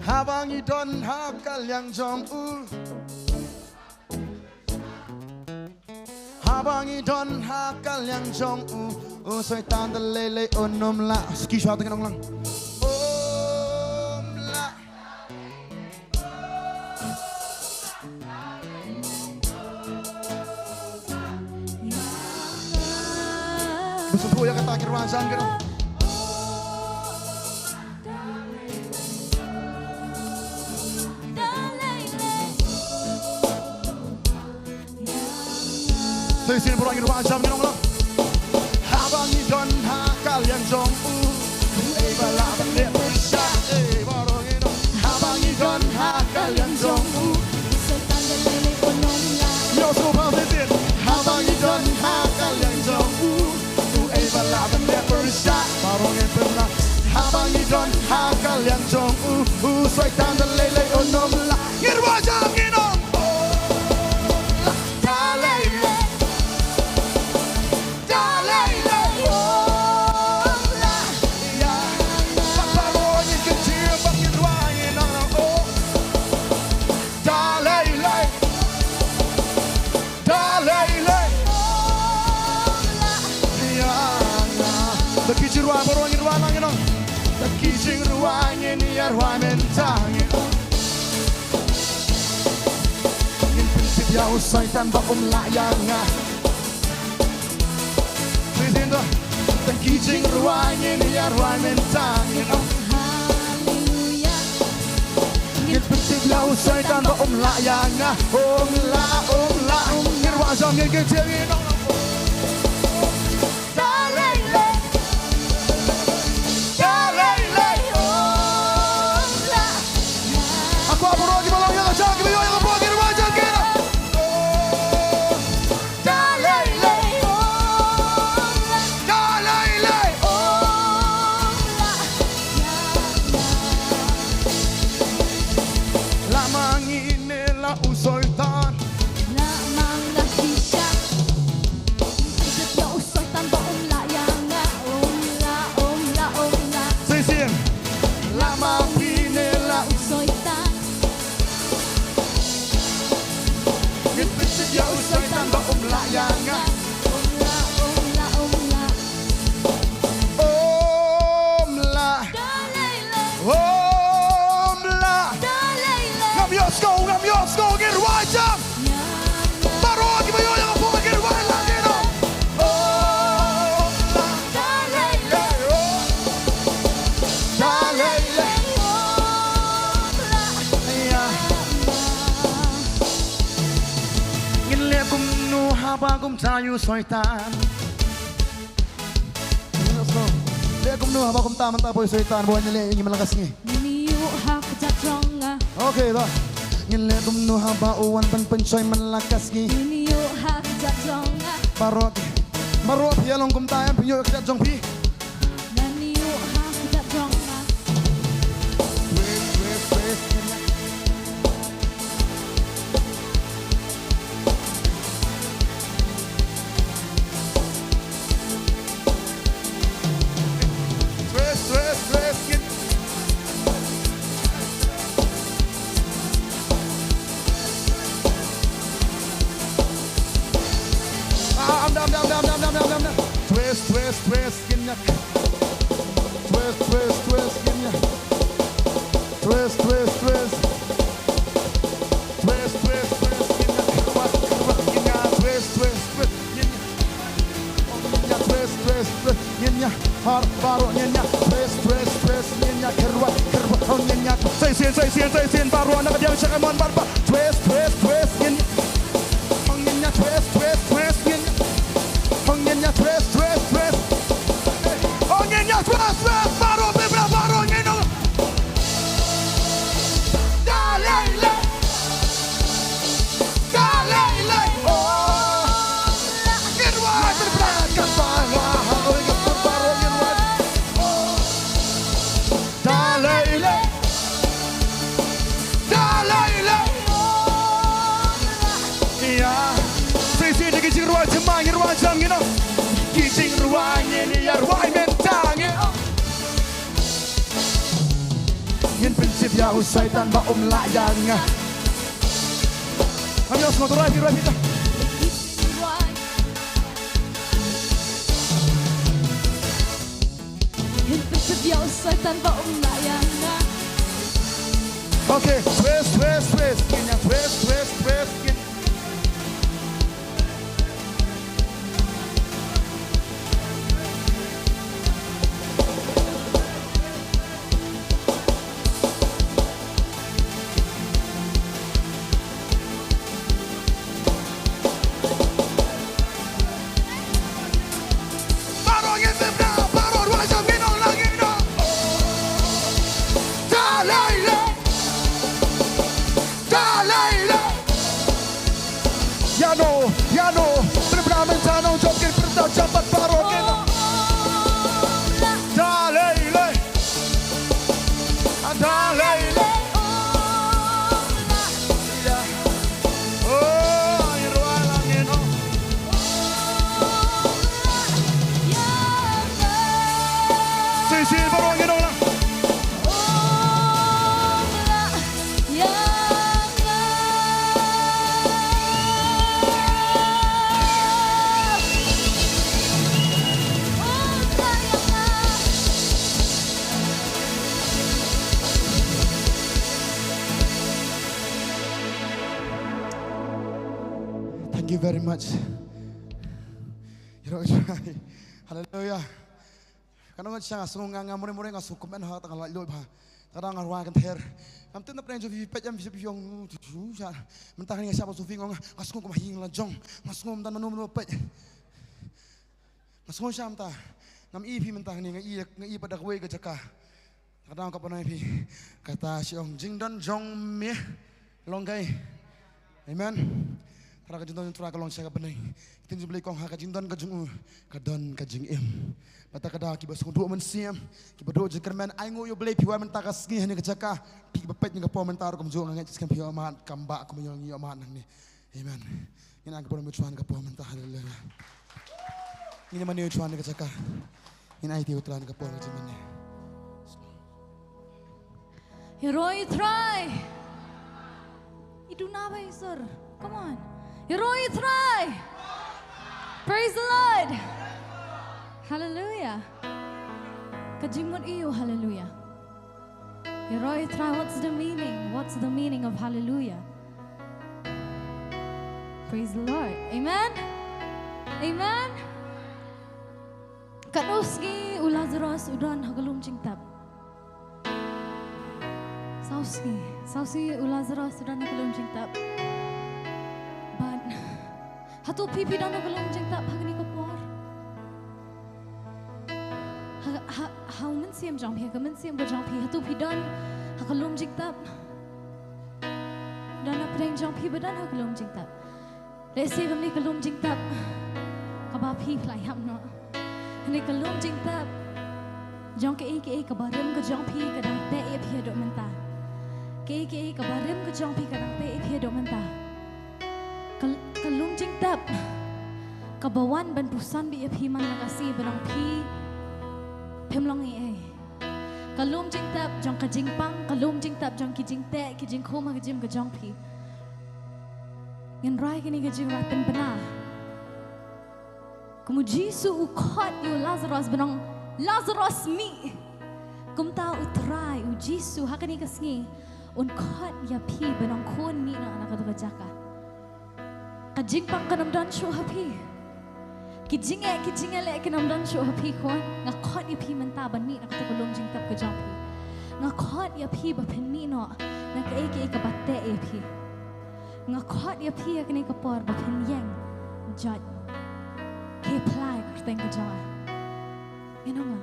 Habangi don hakal yang jong Habangi don hakal yang jong Soy tan lele onom la ski shot dengan orang om la Besupu yang kata kirwan san kira Soy sini pura kirwan san kira orang Habangi don hakal yang jong balap dia bersyak baru ini Habangi don hakal yang jong Yo sobat sesin Habangi don hakal yang jong balap dia bersyak baru ini pernah Habangi don hakal yang jong soy tanda lele onom la ngirwajang inom Ruang berwangi ruang langit dong, terkijing ruangnya ni arwah mentangnya. Ingin prinsip ya usai tanpa layangnya. Prinsip tu, terkijing ruangnya ni arwah mentangnya. Haleluya. Ingin prinsip ya usai tanpa layangnya. La, ingin ruang yang kecil ini dong. Bagum tayo soitan. kum nu haba kum ta manta boy soitan boy nyele ngi malakas ngi. Nini yu hak jatronga. Okay dah. Nyele kum nu haba uwan pen pencoy malakas ngi. Nini yu hak jatronga. Marok ya long kum ta em pinyo kat jong pi. Nani yu hak jatronga. Twist. Twist, ginyak. Twist, ginyak. Twist, ginyak. Twist, ginyak. Har baru ginyak. Twist, ginyak. Kerwat, ginyak. Saya sin baru anak dia cakap mon barba. Twist, ginyak. Ginyak, twist, ginyak. Ginyak, twist. Twist, baru bibra baru ngino. Dalele. Oh. Kirwa bibra kapala. Oi baru ngino. Oh. Dalele. Ya. Sisi digi jirwa jemang irwa jam ngino. Kijing ruang ini ya ruang mentang. Yin prinsip ya usai tanpa layang. Kami harus ngotor lagi kita. Yin prinsip ya usai tanpa layang. Okay, twist, ginyak, twist, ginyak. Yano, benar-benar mencanong jokin pertau jabat barokin. Dalele. Oh, irwai langin. Sisi barongin orang. Thank you very much. Hallelujah. Kanang siya sungang mure ngasukumen ha tanggal loy ba. Kadang arwa kan ter. Am tin na pren jo vi pet jam vi yung siya. Mentah ni siapa sufi ngong ngasung ko mahing la jong. Ngasung dan manum pet. Ngasung siya amta. Ngam ipi mentah ni ngai pada kwe ke jaka. Kadang ka panai pi. Kata siong jingdon jong me longgai. Amen. Tara kajindan tura kalong siya kapanay. Itin jubli kong ha kajindan kajung kadon kajing im. Bata kada kiba sundu man siam. Kiba do jekerman ay ngo yo blay piwa man takas ngi hani kajaka. Pi bapet nga po man taro kom jo nga jiskan piwa man kamba kom yo ngi man ni. Amen. Ngina ka po mo chuan ka po man ta hallelujah. Ngina man yo chuan ka jaka. Ngina ay ti utran ka po nga jiman ni. Heroi try. Itu na ba sir? Come on. Heroi try. Praise the Lord. Hallelujah. Kajimut iyo hallelujah. Heroi try. What's the meaning? What's the meaning of hallelujah? Praise the Lord. Amen. Amen. Kanuski ulazaros udan hagalum cingtap. Sausi ulazaros udan hagalum cingtap. But hatu pipi dan hagalum cingtap hagni kapor. sim jong pi kamen sim ko jong pi hatu pi don hakalum jing tap don ap reng jong pi badan hakalum jing tap le se kam ni kalum jing tap ka ba pi fly ham no ni kalum jing tap jong ke ka ba rem ko jong pi ka dang te e pi do menta ke ka ba rem ko jong pi ka dang te e pi do menta kalum jing tap kabawan ban pusan bi pi man nakasi banang pi Mawlong kalum jing tap jong ka jing pang kalum jing tap jong ki jing te ki jing khoma ka jim ka jong pi ngan rai kini ka jing raten bana kumu jisu u khot yu Lazarus banang Lazarus mi kum ta utrai u jisu hakani ka sngi un khot ya pi banang khon mi na anak ka jaka ka jing pang kanam dan shu ha pi kijinge le kinam dan shu ha pi khon nga khot ya pi man ta ban mi na ka kulum jing tap ka jong pi nga khot ya pi ba pen mi no na ka ka batte e pi nga khot ya pi ya kini ka por ba pen yang jot ke plai ka teng ka jong ino nga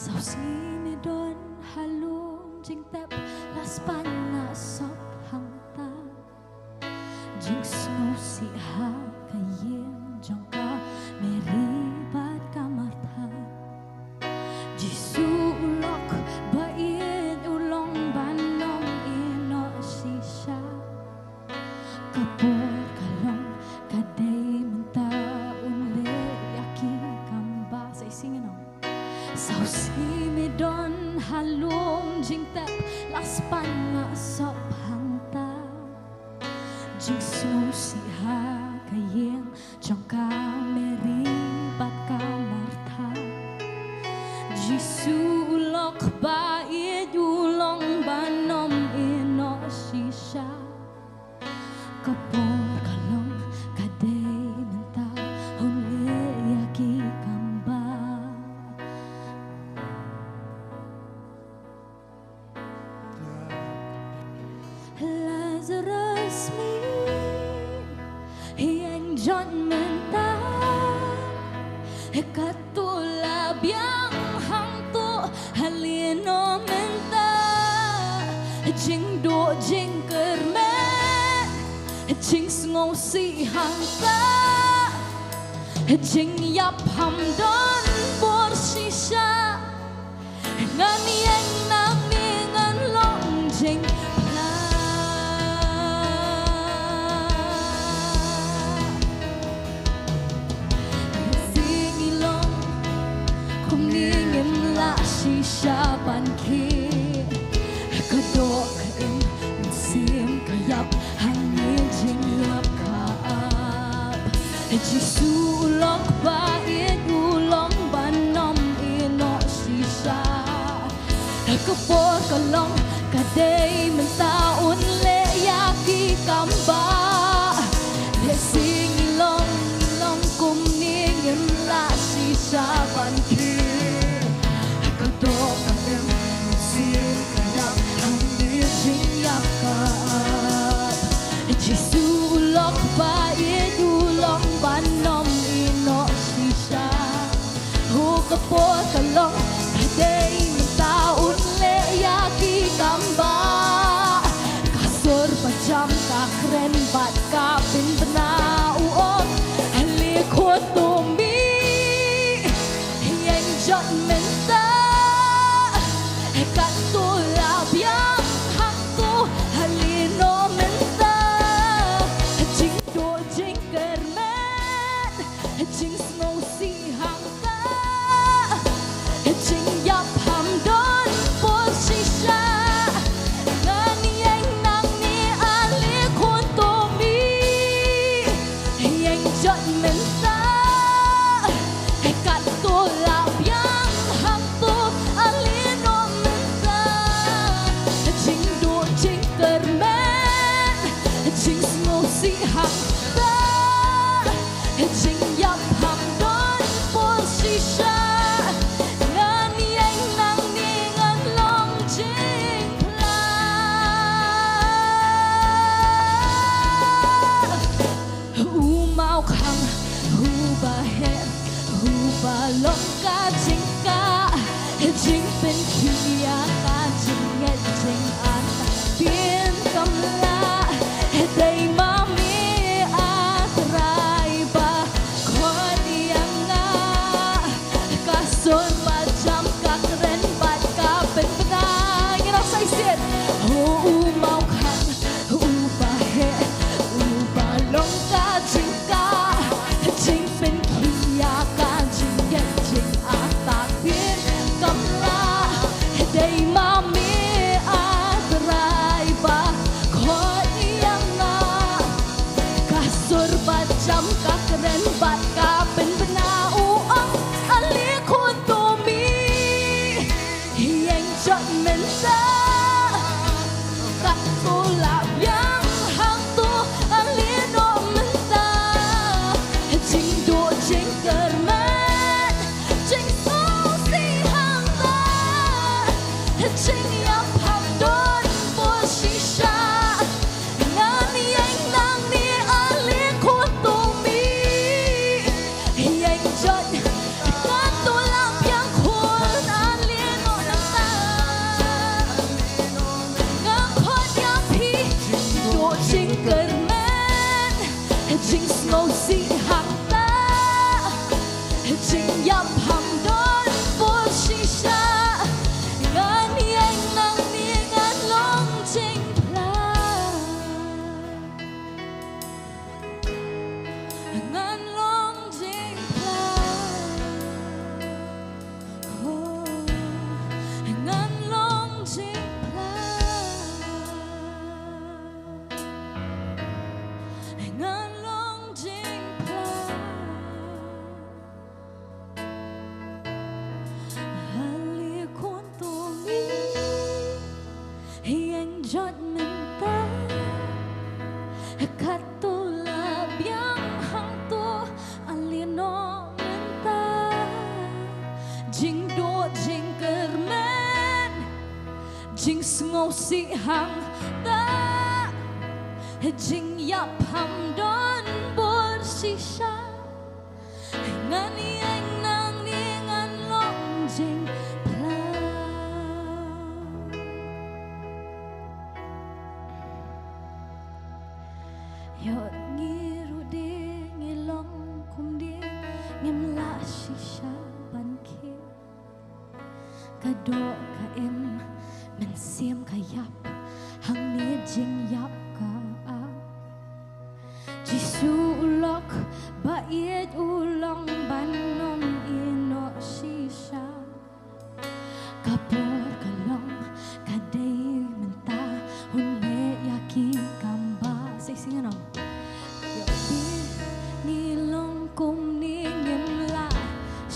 so si me don halum jing tap las pan na sop hang ta jing snow si ha ka yen jong ka meri bat kamartha jisu ulok ba in ulong banom ino shisha kapor kalong kadai menta unle yaki kamba say singing on so si me don halong jing tap las pan na sop hang ta jing snow si ha kayeng jong ka meri bat kamartha jisu ulok ba ulong banom ino shisha kapor kalong kadai menta hunle yaki kamba Lazarus me hiang John menta katula biang hang tu halino menta jing do jing kermen jing sngo si hang ta jing yap ham don por shisha ngan yang nam mi ngan long jing shisha ban ki ka do em sim ka yap hang ni jing yap ka ap jisu lok ba in ulong banom ino shisha ka por ka long ka dei men taun le yaki kamba le sing long long kum ni ngem la shisha ban ki jisu lok ba ulong banom ino shisha hu ka po ka long kadai taun le yaki kamba kasur pajam ka kren ba chính nhập học đón bố sĩ xa ngàn ni anh nàng ni an liên khuôn tù mi anh chọn ngàn tu làm yang khuôn an liên nọ nâng ta ngàn khuôn yang phi độ chính cần men chính ngô sĩ hàng ta chính nhập học đón bố sĩ xa ngàn ni anh nàng ni ngàn long chính ngàn long chính ngàn long chính ngàn long chính hali khuôn tổ mi anh chọn mình ta cắt tu là biang hang tu alieno mình ta jing do jing kermen jing ngô si hang ta jing yap ham don bor si sa ngàn ni anh nang ni ngàn long jing yot ngi ru de ngi long kum de ngem la shisha ban ke ka do ka em men siam ka yap hang ni jing yap ka a jisu ulok ba yet ulong ban nom ino shisha ka por ka long ka dei men ta hun me yaki kamba say sing ano ni long kum ni ngem la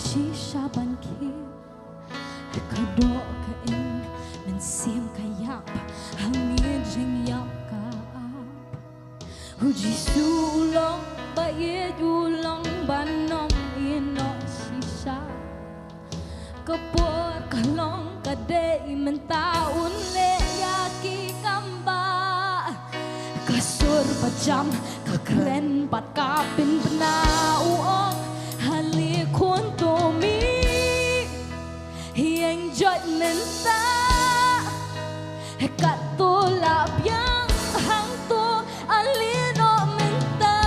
shisha ban ki ka do ka em men sim ka yap hang ni jing yap ka ap hu jisu long ba ye du long ban nom ino shisha ka por ka long ka de men ta un le yaki kamba kasur pajam kakren pat kapin penauong hali khuôn tổ mi anh chọn mình ta cắt tu là biang hang tu alieno mình ta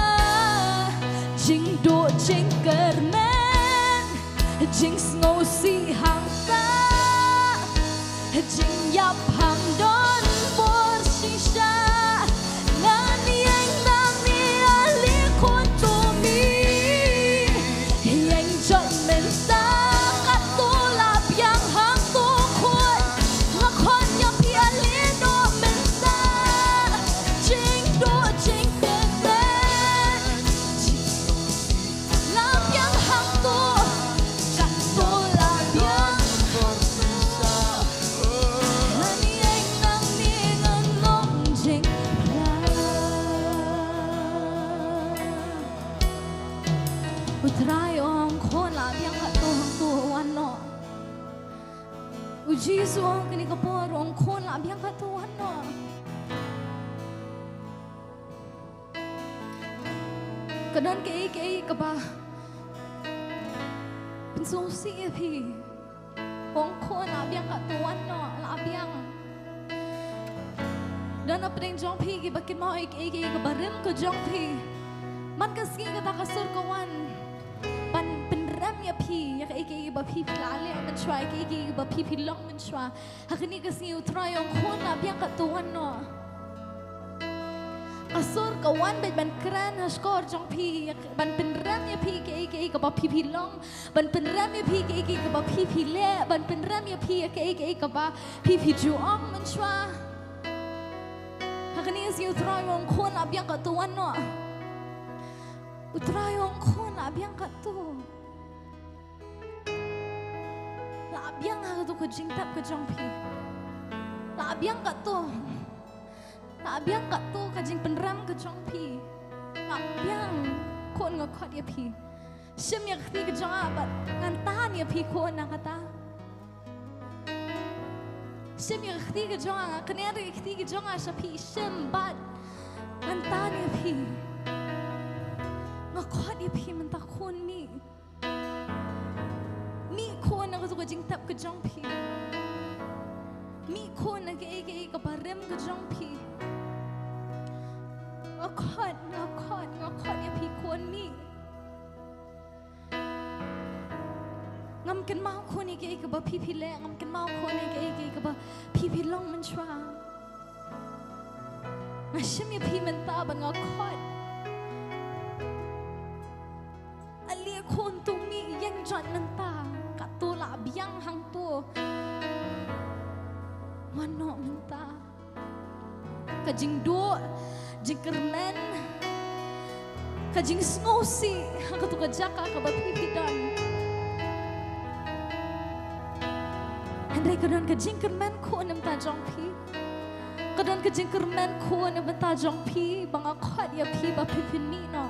chính độ chính kermen chính ngô si hang ta chính yap hang don bor si sa ngàn ni anh nang ni ali khuôn tổ mi anh chọn mình ta cắt tu là biang hang tu khuôn ngọc khuôn nhập hi alieno mình ta chính độ chính kermen là biang hang tu cắt tu là biang ngàn ni anh nang ni ngàn long chính utrai ong khôn la biang khat tu hang tu wan no uji suang kini kapor ong khôn la biang khat tu wan no kadan ke ka baเป็นโซซี่พี่ong khôn la biang khat tu wan no la biang dan apa yang jong pi ki bakin mau ik ka barim ka jong pi man ka ski ka ta ka sur ka wan pan penram ya pi ya ka ba pi lale man try ka ba pi long man try hakini ka ski utray ong khôn la biang ka tu wan no asur ka wan ban kran ha skor jong pi ban penram ya pi ka ba pi long ban penram ya pi ka ba pi le ban penram ya pi ka ba pi juong man try hakini ski utray ong khôn la biang ka tu wan no utray ong khôn la biang ka tu la biang ha tu ko jing tap ka jong pi la biang ka tu la biang ka tu ka jing penram ka jong pi la biang khôn nga khot ya pi sim ya pi ka jong abat ngan ta ni pi khôn na ka ta Shem yang ketiga jonga, kenapa ketiga jonga sapi shem bad, mentah ni pi, ngakot ni pi mentah kon mi kon nak tu kajing tap ke jong pi, mi kon nak ke barem ke jong pi, ngakot ni pi kon mi. Ngam kan mau kon ni ke ba pi le, ngam kan mau kon ni ke ba pi long man chwa. Masih mi pi mentah ban ngakot. Ali kon tu mi yang jat mentah, kat tu la biang hang tu. Mano mentah. Kajing do, jing kermen, kajing sngosi, hang tu kajaka ka ba pi dan. Andai kadang kejingkerman ko nam ta jong pi, kadang kejingkerman ko nam ta jong pi, bang akot ya pi ba pipin mi no.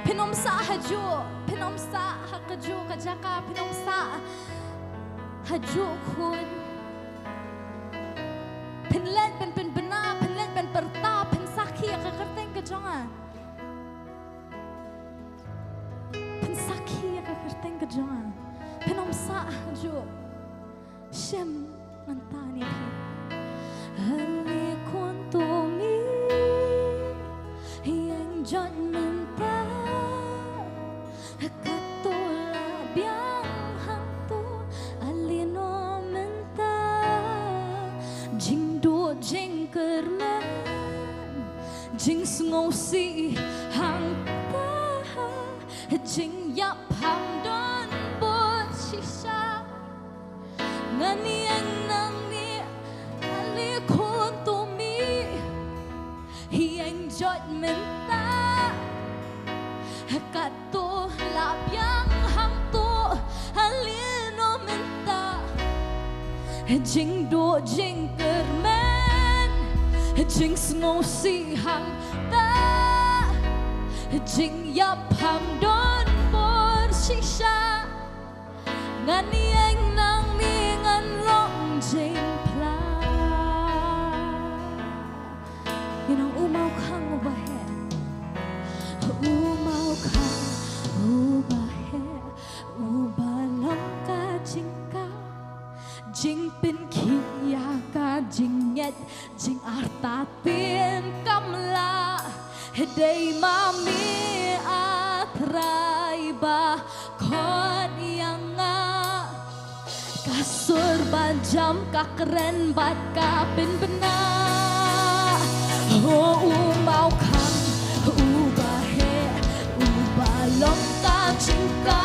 Pinom sa hakajo kajaka pinom sa hajo kun. Pinlen pen bena, pinlen pen perta, pen saki ya kakerteng kejonga. Pen saki ya kakerteng kejonga. Pinom sa jo shem mantani pi hale kon to mi yang jon menta katola biang hang to alino menta jing do jing kerman jing sngosi hang ta jing yap hang don shisha ngani ang nang ni ali kon to mi hiang jot menta kato labyang hang to ali no menta jing do jing kerman jing sngosi hang ta jing yap hang don bor shisha ngani ang nang mi ngan long jing pla. You know umau kang ubahe, umau kang ubahe, ubalong ka jingka, jing pin kia ka jing yet, jing artatin kamla, day mami atrai ba kon yang kasur bajam kakeren bat kapin bena oh umau kang ubahe ubalong ka jingka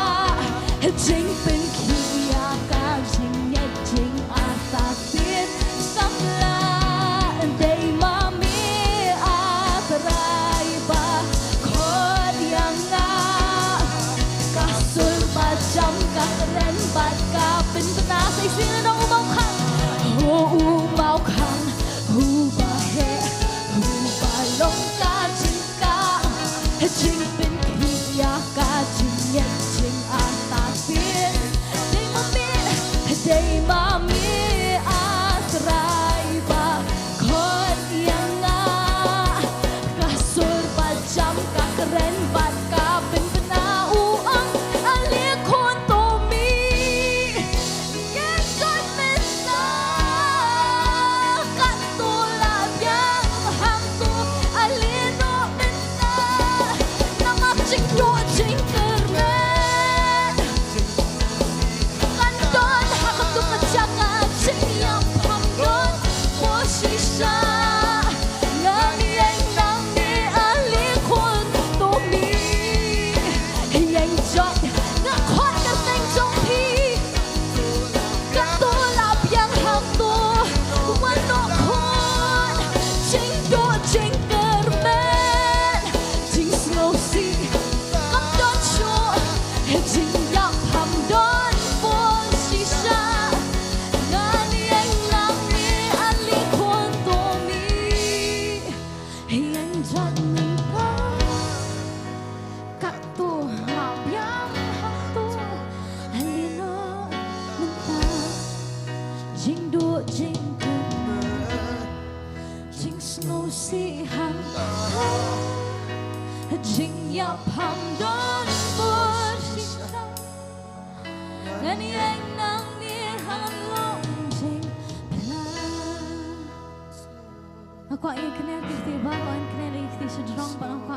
jing pin kia ka jing yet jing atatin samla day mami atrai ba kon yang kasur bajam kakeren bat kapin bena say sila ng umau kang oh umau kang ubahe ubalong ka jingka jing pin kia ka jing yet jing atatin Jing do jing Jing snow si ham Jing yap ham don for shita Ngan yang nang ni han long jing Aku ingin kenal kita baru ingin kenal kita sejauh pada aku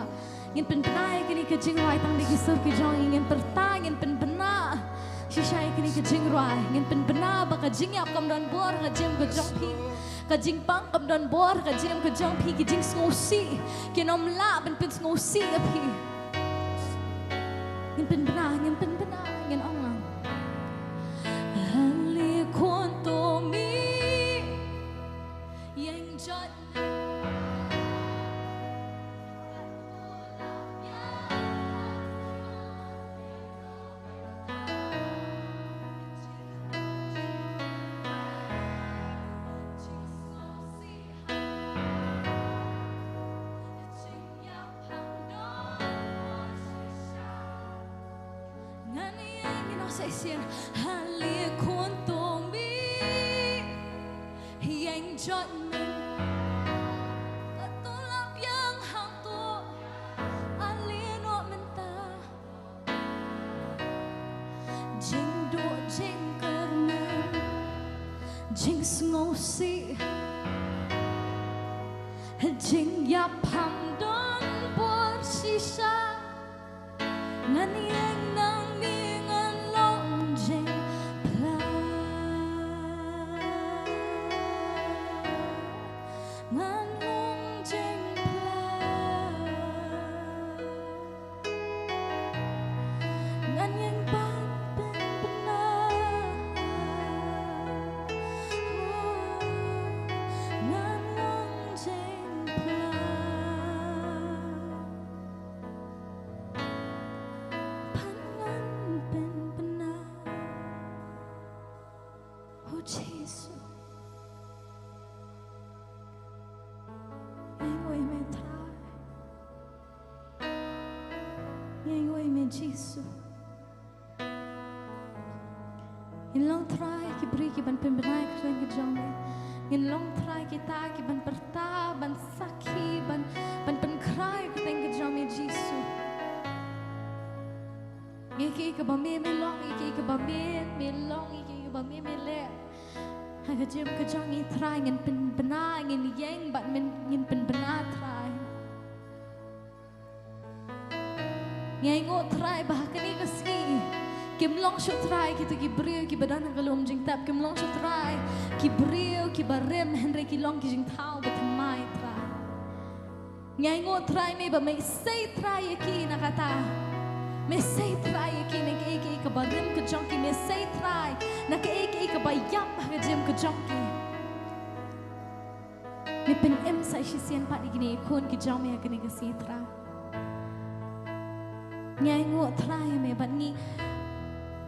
ingin penpena ingin ke jing rai tang di kisah kijong ingin pertang ingin penpena sisa ingin ke jing rai ingin penpena baka jing yap kam dan bor ke jing ke jong pi ke jing pang kam dan bor ke jing ke jong pi ke jing ngosi ke nom la pen ngosi ke pi ingin penpena ingin orang hali konto mi yang jat Session hali konto mi yang jatmen katulap yang hangto alino menta jing do jing kermen jing ngosi jing yap hamdon por sisa ngan yang nang Jesus. In long try ki bri ki ban pembenai kren ki jong. In long try ki ta ki ban perta ban saki ban penkrai ki teng ki jong Jesus. Ye ki ka ba me long ye ki ka ba me long ye ki ka ba me le. Ha ka jem ka jong i try ngin pembenai ngin yang ban ngin pembenai try. Ngay ngot try bahkan ni kasi kim long shot try kita ki brio ki badan kalom jing tap kim long shot try ki brio ki barem henry ki long ki jing thau but mai try ngay ngot try me ba may say try ki nakata me say try ki ne ki ka barem ka jong ki me say try na ki ka ba yam ka jem ka jong ki me pen em sa shisian pa ni kon ki jong me ka ni kasi try Nyai ngot try me but ni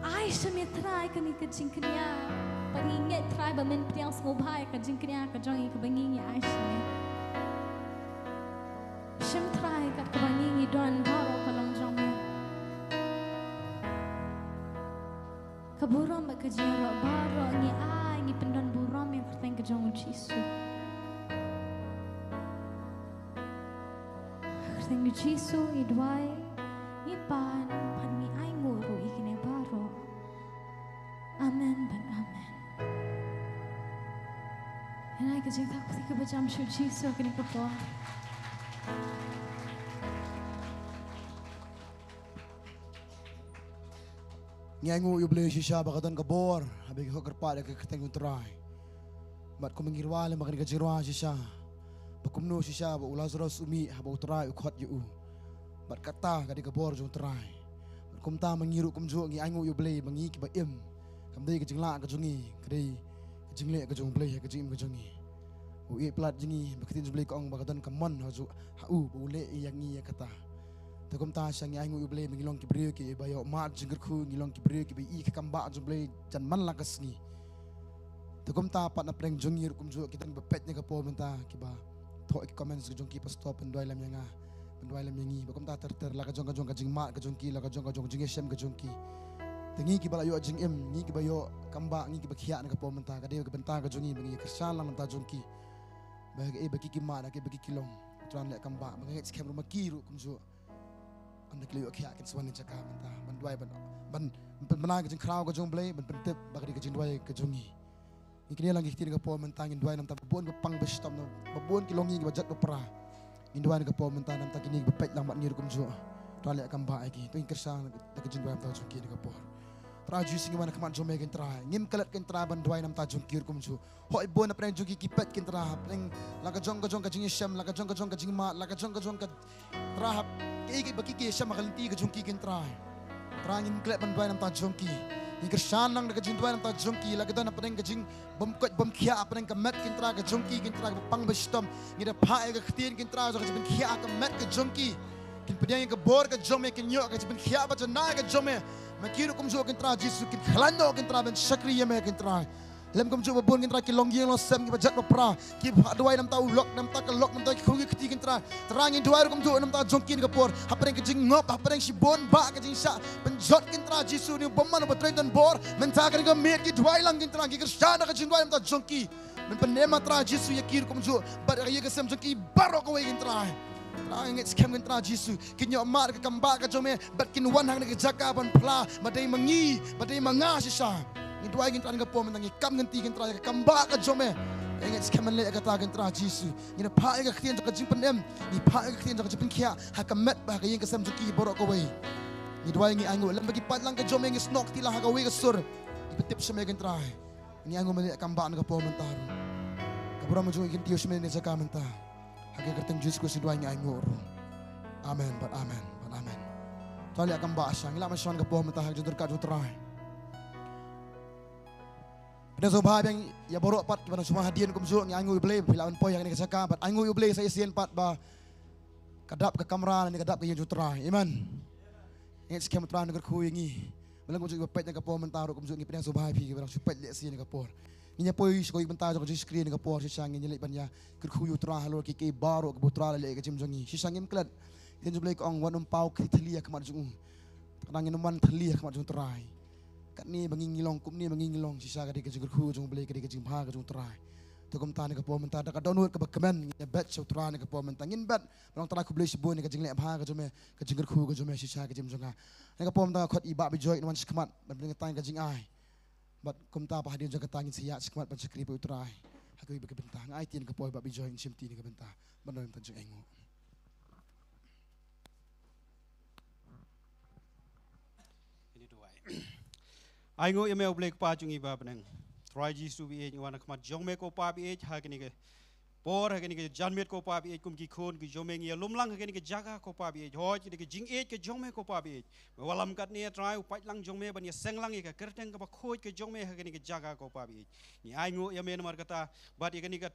ai me try ka ni ka jingknya but ni nget try ba men priang smobai ka jingknya ka jongi ka bangi ni ai shem try ka bangi ni don baro ka long jong me ka buram ba ka jero baro ni ai ni pendon buram me ka teng ka jong chisu ka teng ni chisu i dwai Ipan pani ay ngoro ikine baro. Amen ban amen. And I kajing tak kuti kabajam shu Jesus kini kapo. Nyangu yuble shisha bakatan kabor habis ko kerpa ke keteng utrai. Mat ko mengirwale makan kajirwa shisha. Bakumno shisha ba ulazros umi haba utrai ukhat yu. Bat kata kadi kabor jong terai. Kum ta mengiru kum jo ngi aingu yu blei mangi ki ba im. Kam dei ke jingla ka jongi, kadi ke jingle ka jong blei ka jim ka jongi. U e plat jingi ba kitin blei ka ong ba kadan kamon ha ju ha u bu le yang ngi kata. Ta kum ta sang ngi aingu yu blei mengilong ki brio ki ba yo ma jingger khu ngilong ki brio ki ba i ka kamba jong blei jan man la kasni. Ta kum ta pat na preng jongi kum jo kitan ba pet nya ka po menta ki ba. Tho ki comments jong ki pa stop ndoi lam yang Penduai lam yangi, bakom ta ter la kajong kajing mat kajong ki la kajong jing shem kajong ki. Tengi ki balayo ajing ngi ki bayo kamba ngi ki bakhia na kapo menta ka de ka benta ka jungi bangi kersan lang ta jungki. Bagi bagi ki ma na ki bagi kilong. Tran le kamba bangi skem rumah kiru kumjo. Anda kliyo khia kin swan chaka menta ban duai ban bana ka jing kraw ka jung blai ban pentep bagri ka jing duai ka jungi. Ngi lang ki ka po menta ngin duai nam ta bon ka pang bestam na babon ki longi ki bajat pra. Ngin duai ka po menta nam ta kini ka pet lang mat ngir kumjo. Tran le kamba ai ki tu kersan ka jing duai nam ta jungki ka po. Traju singi mana kamat jome kin tra ngim kalat kin tra ban duai nam ta jung kir kumju hoi bon apren jugi kipet kin tra apren laga jong ka jing sham laga jong ka jing ma laga jong ka tra hap ki baki ki sham galanti ka jung ki kin tra ngim kalat ban duai nam ta jung ki ni kersan nang ka jing duai nam ta jung ki laga don apren ka jing bom khia apren ka met kin tra ka jung ki kin tra pang bestom ni da pha ka khtin kin tra ka jing khia ka met ka jung ki kin pedang ka bor ka jome kin yo ka jing khia ba jana ka jome Makiru kumjo kintra Jisu kin khlando kintra ben Nongkhryiem kintra lem kumjo babon kintra ki longyeng lo sem ki bajat pra ki duai nam ta ulok nam ta kalok nam ta khugi khti kintra terangin duai kumjo nam ta jongkin ka por hapreng ki jing ngop hapreng si bon ba ka jing sa penjot kintra Jisu ni bomman ba train bor menta ka met ki duai lang kintra ki kerjana ka jing duai nam ta jongki men penema tra Jisu yakir kumjo bar ya ka sem jongki barok away kintra Ang scam kintra Jisu kinyo mar ka kamba ka jome bat kin wan hang ka jaka ban pla badai mangi badai manga sisa ni duai kintra ka pom nang kam nganti kintra ka kamba ka jome ang scam le ka ta kintra Jisu ni na pha ka khien ka jing panem ni pha ka khien ka jing khia ha ka met ba ka yin ka sam juki borok ka wei ni duai ngi ango lam bagi pat lang ka jome ngi snok ti la ha ka wei ka sur ni petip sa me kintra ni ango mali kamba ka pom mentaro ka bura mo jong kintiyo sa me ni jaka menta Hagi kerteng Yesus Kristus doa ngai ngur. Amen, but amen, but amen. Tali akan bahasa, ngila masyan ke pohon mentah jujur kat jutrai. Pada sobha yang ya borok pat kepada semua hadian kumzul ngai ngur blay pilawan poy yang ni kesaka, but ngur blay saya sien pat ba kadap ke kamera ni kadap ke jutrai. Amen. Ngai skem tran negor khu ngi. Belang kumzul pet yang ke pohon mentah kumzul ngi pada sobha pi kepada supet lek sien ke pohon. Niya poy skoi benta jo jis screen ka por sisang ni lek banya kurkhuyu tra halor ki baro ka butra le ka jimjongi sisang im klat tin jo blek ong wanum pau ki Thylli ka mat jung kadang in man Thylli ka mat jung trai kat ni bangi ngilong kum ni bangi ngilong sisa ka de ka kurkhu jung blek ka de ka jim ha ka jung trai to kom ta ni ka por menta da ka download ka bakmen ni bet so tra ni ka por menta ngin bet long tra ku blek sibon ni ka jing le ha ka jome ka jing kurkhu ka jome sisa ka jimjonga ni ka por menta khot iba bi joy man skmat ban tan ka jing ai But kumta pa hadin jo katangin siya sikmat pan sakri pa utray. Hagoy ba kabenta nga itin ka poy ba bi join simti ni kabenta. Manon tan jeng engo. Ini doai. Aingo yame oblek pa jung iba beneng. Try Jisu bi wana kmat jong me ko pa bi hagini ke por hagini ke janmet ko pa bi kum ki khon ki jomeng ya lumlang hagini ke jaga ko pa bi hoj ni ke jing ke jong me ko pa bi walam kat ni try upai lang jong me ban ya senglang ke kerteng ka ba khoj ke jong me hagini ke jaga ko pa bi ni aingo yame mar kata bat hagini ke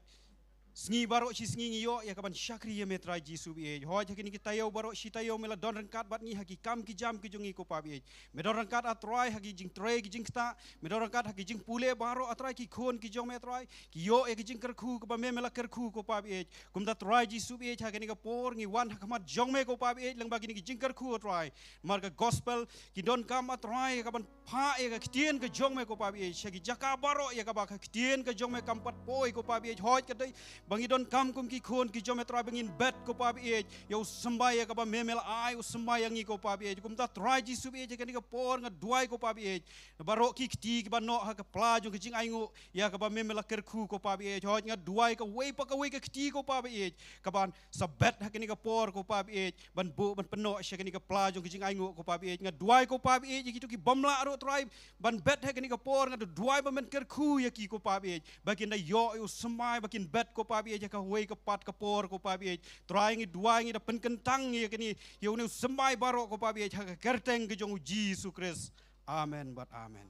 Sngi baro si sngi yo ya kaban Nongkhryiem try Jisu bi hoj hagini ke tayo baro si tayo mela don rangkat bat ni hagi kam ki jam ki jongi ko pa bi me don rangkat atrai hagi jing tray ki jing sta me don rangkat hagi jing pule baro atrai ki khon ki jong me try ki yo e ki jing kerkhu ko ba me mela kerkhu ko pa bi kum da try Jisu bi hagini ke por ngi wan hakamat jong me ko pa bi lang bagini ki jing kerkhu try mar ka gospel ki don kam atrai kaban pha e ka ktien ka jong me ko pa bi hagi jaka baro ya ka ba ka ktien ka jong me kampat poi ko pa bi hoj ka dai bangi don kam kum ki khon ki jome tra bangin bet ko pa bi yo sembaya ka ba memel ai sembaya ngi ko pa bi kum ta try Jisu bi je ka por nga duai ko pa bi baro ki kti ki ba no ha ka pla jo ki jing ai ngo ya ka ba memel kerkhu ko pa bi hoj nga duai ka wei pa ka wei ka kti ko pa bi ka ban sa bet ha ka por ko pa bi ban bu ban peno she ka pla jo ki jing ai ngo ko pa bi nga duai ko pa bi ki tu ki bomla ro try ban bet ha ka por nga duai ba men kerkhu ya ki ko pa bi bakin da yo semai bakin bet ko pa bi ka wei ka pat ka por ko pa bi try ngi duai ngi da pen kentang ya kini yo ne semai baro ko pa bi ka kerteng ke jong Jisu Kristus amen but amen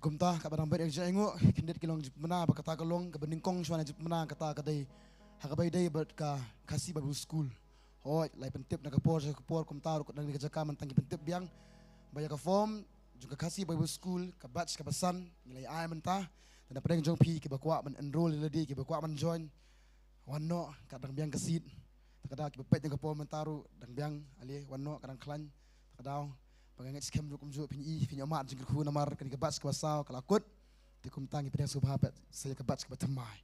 Kumta ka barang bet yang engo kindet kilong mana ba kata kalong ka beningkong suana mana kata ka dai ha ka bai dai bet ka kasi babu school hoi lai pentip na ka por kumta ko nang ni ka jaka man tangi pentip biang baya ka form juga kasih Bible school ke batch ke pesan nilai ai mentah dan apa yang jong pi ke bakwa men enroll ledi ke bakwa men join wano kadang biang kesit kadang kita pet yang kepo mentaru dan biang ali wano kadang klan kadang pengen skem du kumju pin omat jing ku namar kan kebat kwasau kalakut tikum tangi pedang subhabat saya kebat kebatamai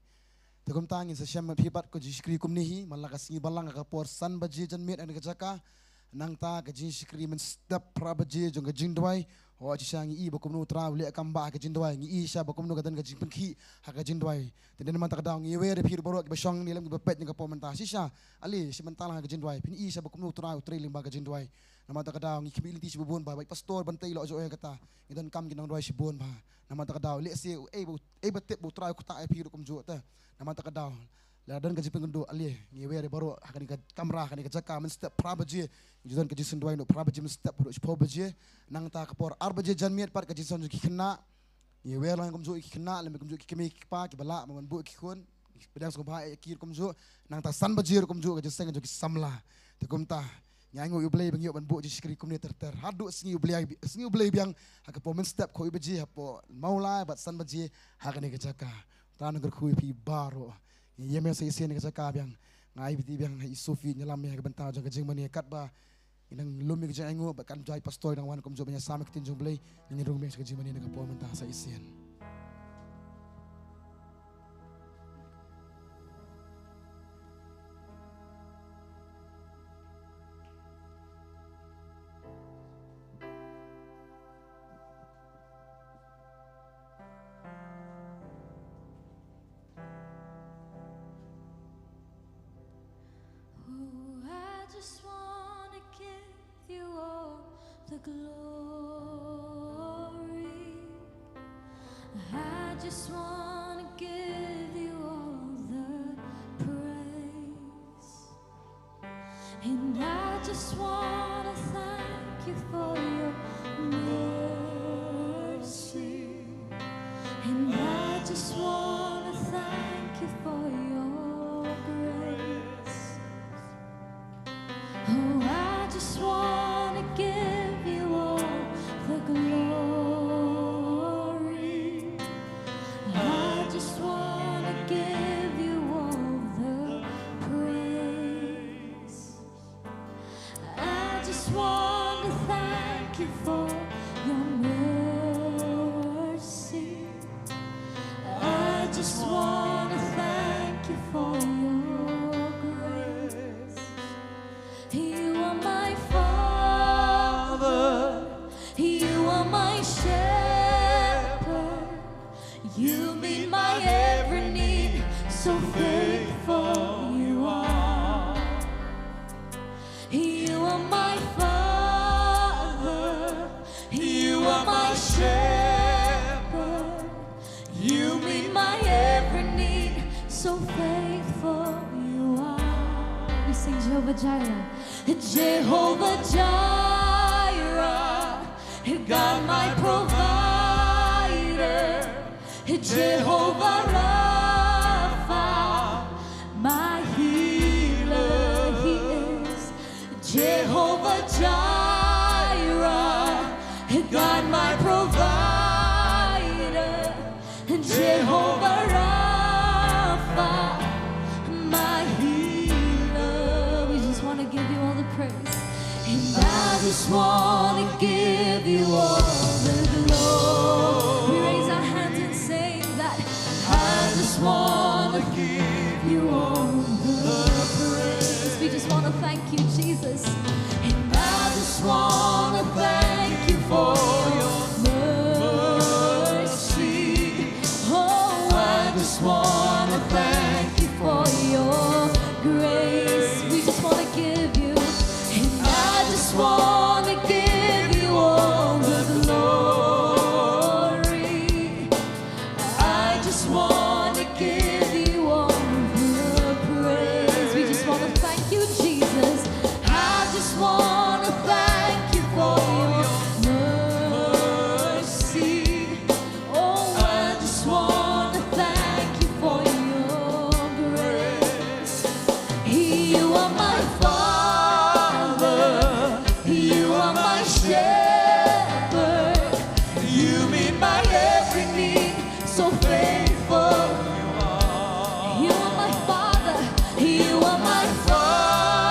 tikum tangi sesiam pipat ko jiskri kumnihi malakas ngi balang ka porsan baji jan mit an kejaka nang ta ka jiskri men step prabaji jong ka jingdwai ho jisangi I bakum nu tra le kamba ka jingdwai ngi isha bakum nu gadan ka jingpenki ha ka jingdwai tenen man tak daw ngi wer pir borok ka besong ni lam ka pet nga pomenta sisa ali semental ha ka jingdwai pin isha bakum nu tra utri lim ba ka jingdwai nama tak daw ngi kibiliti si bubun ba pastor bantai lo jo kata ngidan kam ginang dwai si bun ba nama tak daw le se e betep bu tra ku ta pir kum jo ta nama tak daw dan kaji pengundu alih ni weri baru akan ikat kamera akan ikat jaka men step prabaji judan kaji sendwai no prabaji men step pro prabaji nang ta kapor arbaji janmiat pat kaji son ki kena ni weri lang kumju ki kena lem kumju ki kemi pa ki bala man bu ki khun pedang so ba ki kumju nang ta san baji kumju kaji seng ki samla te kumta nyango yu blay bangyo ban bu ji skri kumni ter hadu singi yu blay biang akapo men step ko ibaji hapo maula bat san baji akan ikat jaka tan ngar khu pi baro ye me sai sen ka ka byang ngai bi byang i sofi nyalam me ka banta jang ka jing mani kat ba inang lumi ka jang ngo ba kan jai pastor nang wan kom jo banya samek tin jong blai ni rung me ka jing mani ka po manta sai sen Just wanna give you all the glory. I just wanna give you all the praise. And I just wanna thank you for your mercy. And I just wanna thank you for your grace. Oh, I just wanna give you all the glory. I just wanna give you all the praise. I just wanna thank you for your mercy. I just wanna thank you for your grace. You are my Father, you are my shepherd, you meet my every need, so faithful you are. You are my Father, you are my shepherd, you meet my every need, so faithful you are. We sing Jehovah Jireh. Jehovah Jireh, God my provider. Jehovah Rapha, my healer he is. Jehovah Jireh, God my provider. Jehovah Rapha, my healer. We just want to give you all the praise. And I just want to give you all the glory. We raise our hands and say that. I just want to give you all the praise. We just want to thank you, Jesus. And I just want to thank you for your mercy. Oh, I just want to thank you for your grace. We just want to give you, and I just want to give you all the glory. I just want to give you all the praise. We just want to thank you, Jesus. I just want to thank you for your mercy. Oh, I just want to thank you for your grace. You are my Father, you are my shepherd, you meet my every need, so faithful you are. You are my Father, you are my Father.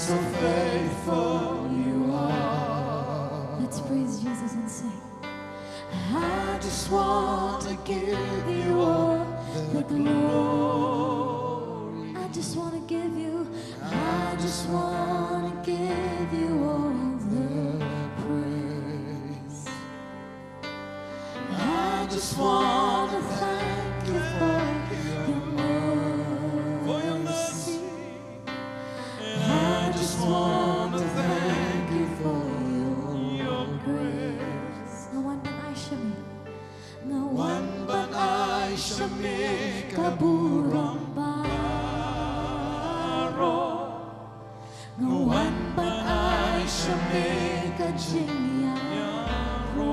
so faithful you are. Let's praise Jesus and sing. I just want to give you all the glory. I just want to give you. I just want to give you all the praise. I just want to thank you for your mercy. I just want to thank you for your grace. No one but I shall me. No One but I shall make a burong baro. No one but I shall make a jinyaro.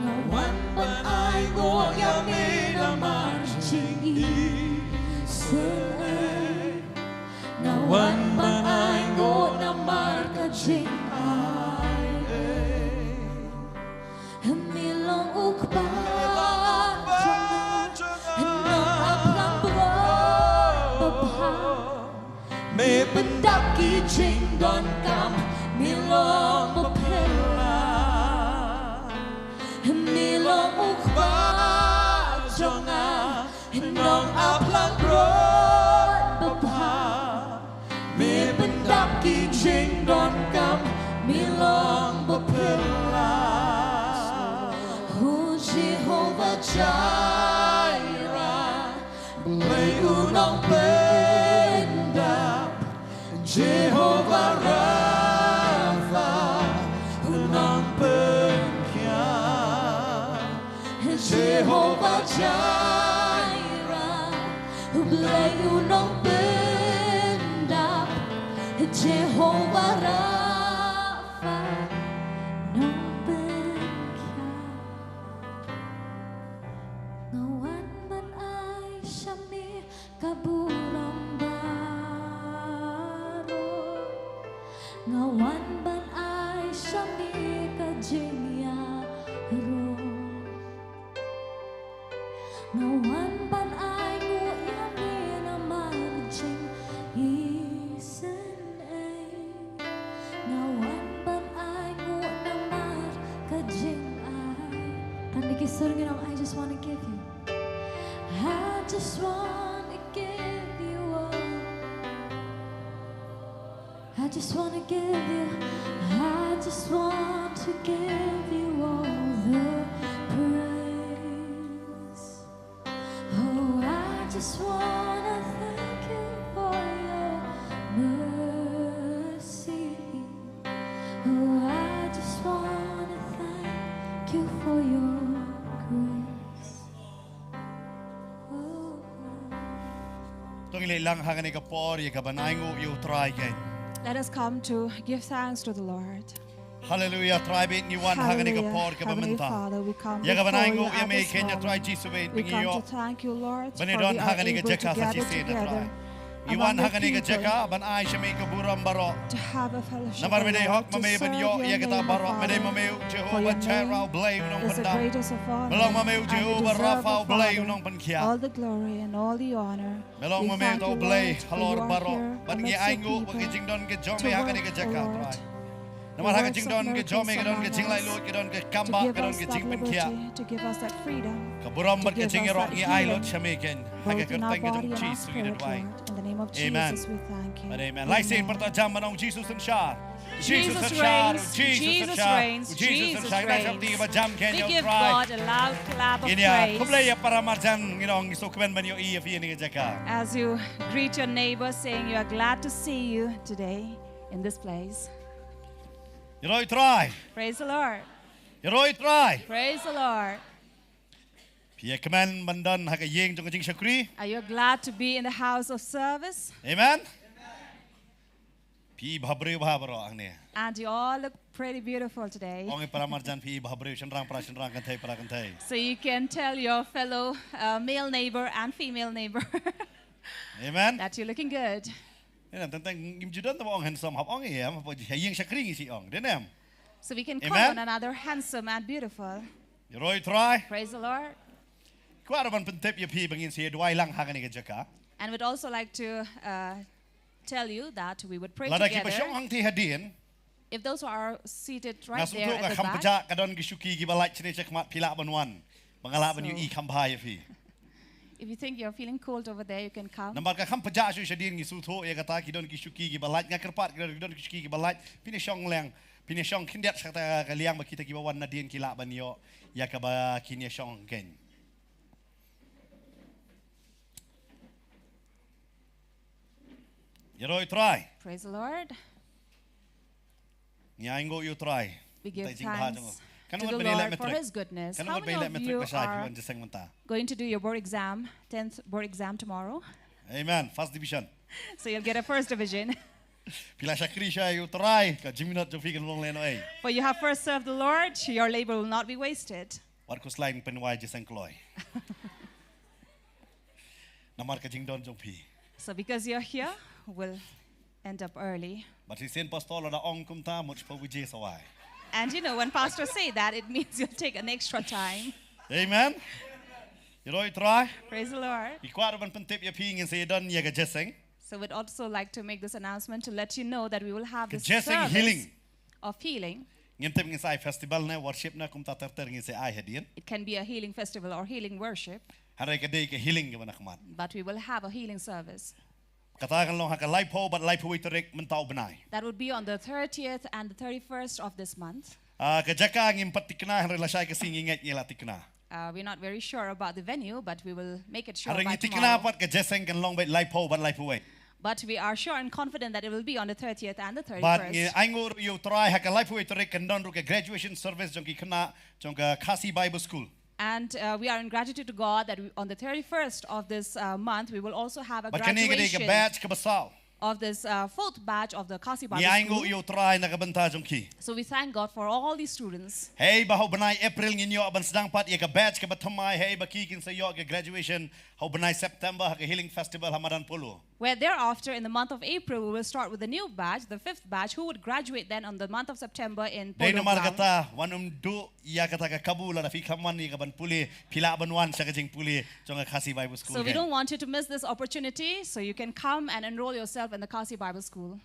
No one but I go yamin a marching say. No one but I go na marka jing Milong ukba Nong aplang babha May pendaki jing don kam milong bapela. Milong ukba Jonga nong aplang babha. May pendaki jing don kam milong bapela. Oh Jehovah Jireh, blay unong pendap. Jehovah Rapha, unong pengkya. Jehovah Jireh Blay unong bendap Jehovah Rapha Nong bengkya. Ngawan man ay siyami kaburang baro. Ngawan man ay siyami kajinyaro. Ngawan ban ay nguyamin ang marching isen ay. Ngawan ban ay ngunamar kajing ay. Pandikisurngin ang I just wanna give you. I just wanna give you all. I just wanna give you. I just want to give you all the praise. Oh, I just wanna thank you for your mercy. Oh, I just wanna thank you for your grace. Oh, Tong ilang hangan ka por ye ka banango you try again. Let us come to give thanks to the Lord. Hallelujah, try bit ni one hangan ka por ka Heavenly bamenta. Father, we come Ya ka before you banango ya at may this Kenya try moment. Jesus we We come bingiyo. to thank you, Lord, for we Banidon are hangan able ka to jeka sa gather sisi na together try. among Iwan the hangan ka people jeka ban ay siya may kaburang baro. to have a fellowship, Namar O mede Lord, hok to mamay serve banyo your ya kita name, O baro mede Father. mamay For Jehovah your Jireh name blay unong is the pandam. greatest of honor, Melong mamay and you Jehovah deserve, Rapha O blay Father, unong pankia. all the glory and all the honor. Melong We mamay thank to you, blay Lord, for halor you are baro. here Ban amidst gi your aingo people pagijing don ke to jome hakan work, ka O jeka Lord. try. The Namar hakan works jing of don ke miracles jome ke don ke among jing lai us, lut ke don ke to kamba give ke don us ke that jing pankia. liberty, to give us that freedom, Kaburam to bat ke give jing us rok that ni ai lot healing, shamiken. both Hakan in ka our tang ke body don and our Jesus we spirit, way. Lord. In the name of Amen. Jesus, we thank you. Amen. Lai sin pertajam manong Jesus and shar. Jesus shar. reigns, Jesus Jesus shar. reigns, Jesus Jesus shar. Lai sham reigns. ti ba jam ken We yo give try. God a loud clap of Ini ya. praise. Kumlay ya para marjan ngirong isukben man yo iya fi ni jaka. As you greet your neighbor, saying you are glad to see you today in this place. Yoroi try. Praise the Lord. Yoroi try. Praise the Lord. Pia keman bandan haka yeng jong jing syakri. Are you glad to be in the house of service? Amen. Pi bhabre bhabro ang ne. And you all look pretty beautiful today. Ong para marjan pi bhabre shenrang kan thai. So you can tell your fellow male neighbor and female neighbor Amen. that you're looking good. Nên tentang im judan ta ong handsome hap ong ya apa yeng syakri ngisi ong. Denem. So we can call Amen. one another handsome and beautiful. Yoroi try. Praise the Lord. Kuara ban pentep ya pi bangin si dwai lang haka ni jaka. And we'd also like to tell you that we would pray Lada ki together. pasyong hang ti hadin. If those who are seated Nga right there suto at ka the kham back, pajak kadon ki syuki ki balai chine chek mat pila banwan. Bangala ban yu So- I kham bhai fi. if you think you're feeling cold over there, you can come. Nambar ka kham pajak syu shadin ki suto ya kata ki don ki syuki ki balai nga kerpat ki don ki syuki ki balai pine syong leng pine syong kindet kata ka liang ba kita ki bawan nadin ki la ban yo ya ka ba kinya syong ken. Yeroi try. Praise the Lord. Nya ingo you try. We give Tai jing bha jong. thanks Kan to wat the bele Lord let for metric. His goodness. Kan How wat many bele of metric you ba sai are wan jeseng menta. going to do your board exam, 10th board exam tomorrow? Amen. First division. So you'll get a first division. Pila sakri sya you try ka jiminat jo fikan long len oi. For you have first served the Lord, your labor will not be wasted. Wat ko slain pen wai jeseng kloy. Namar ka jing don jong pi. So because you're here, we'll end up early. But si sen pastor da ong kum ta much pa wije sawai. And you know, when pastors say that, it means you'll take an extra time. Amen. You know you try. Praise the Lord. I kwar ban pen tip ya pi ngin se don ya ga jeseng. So we'd also like to make this announcement to let you know that we will have this Jeseng service healing. of healing. Ngin tip ngin sai festival na worship na kum ta ter ngin se ai hadin. It can be a healing festival or healing worship, Harai ka day ka healing ga banakman. but we will have a healing service. Katakan long ha ka life ho but life ho iterek mentau benai. That would be on the 30th and the 31st of this month. Ka jaka ngin patikna harai la sai ka singinget ngila tikna. We're not very sure about the venue, but we will make it sure Harai by ngi tikna tomorrow. pat ka jeseng kan long bet life ho but life away. But we are sure and confident that it will be on the 30th and the But 31st. aingo you try ha ka life ho iterek kan don ru ka graduation service jong ki kana jong ka Khasi Bible School. And we are in gratitude to God that on the 31st of this month, we will also have a But kani ka day ka graduation batch ka basaw. of this fourth batch of the Khasi Ni Bible aingo School. you try na ka banta jong ki. So we thank God for all these students. Hey ba ho benai April ngin yo ban sedang pat ya ka batch ka batamai hey ba ki kin sa yo ka graduation ho benai September ha ka healing festival hamadan polo. Where thereafter, in the month of April, we will start with the new batch, the fifth batch, who would graduate then on the month of September in Day Polo namar Ground. kata wanum do ya kata ka kabula da fi kaman ni ka ban puli pila ban wan sa ka jing puli jong ka Khasi Bible School. So we ken. don't want you to miss this opportunity, so you can come and enroll yourself in the Khasi Bible School.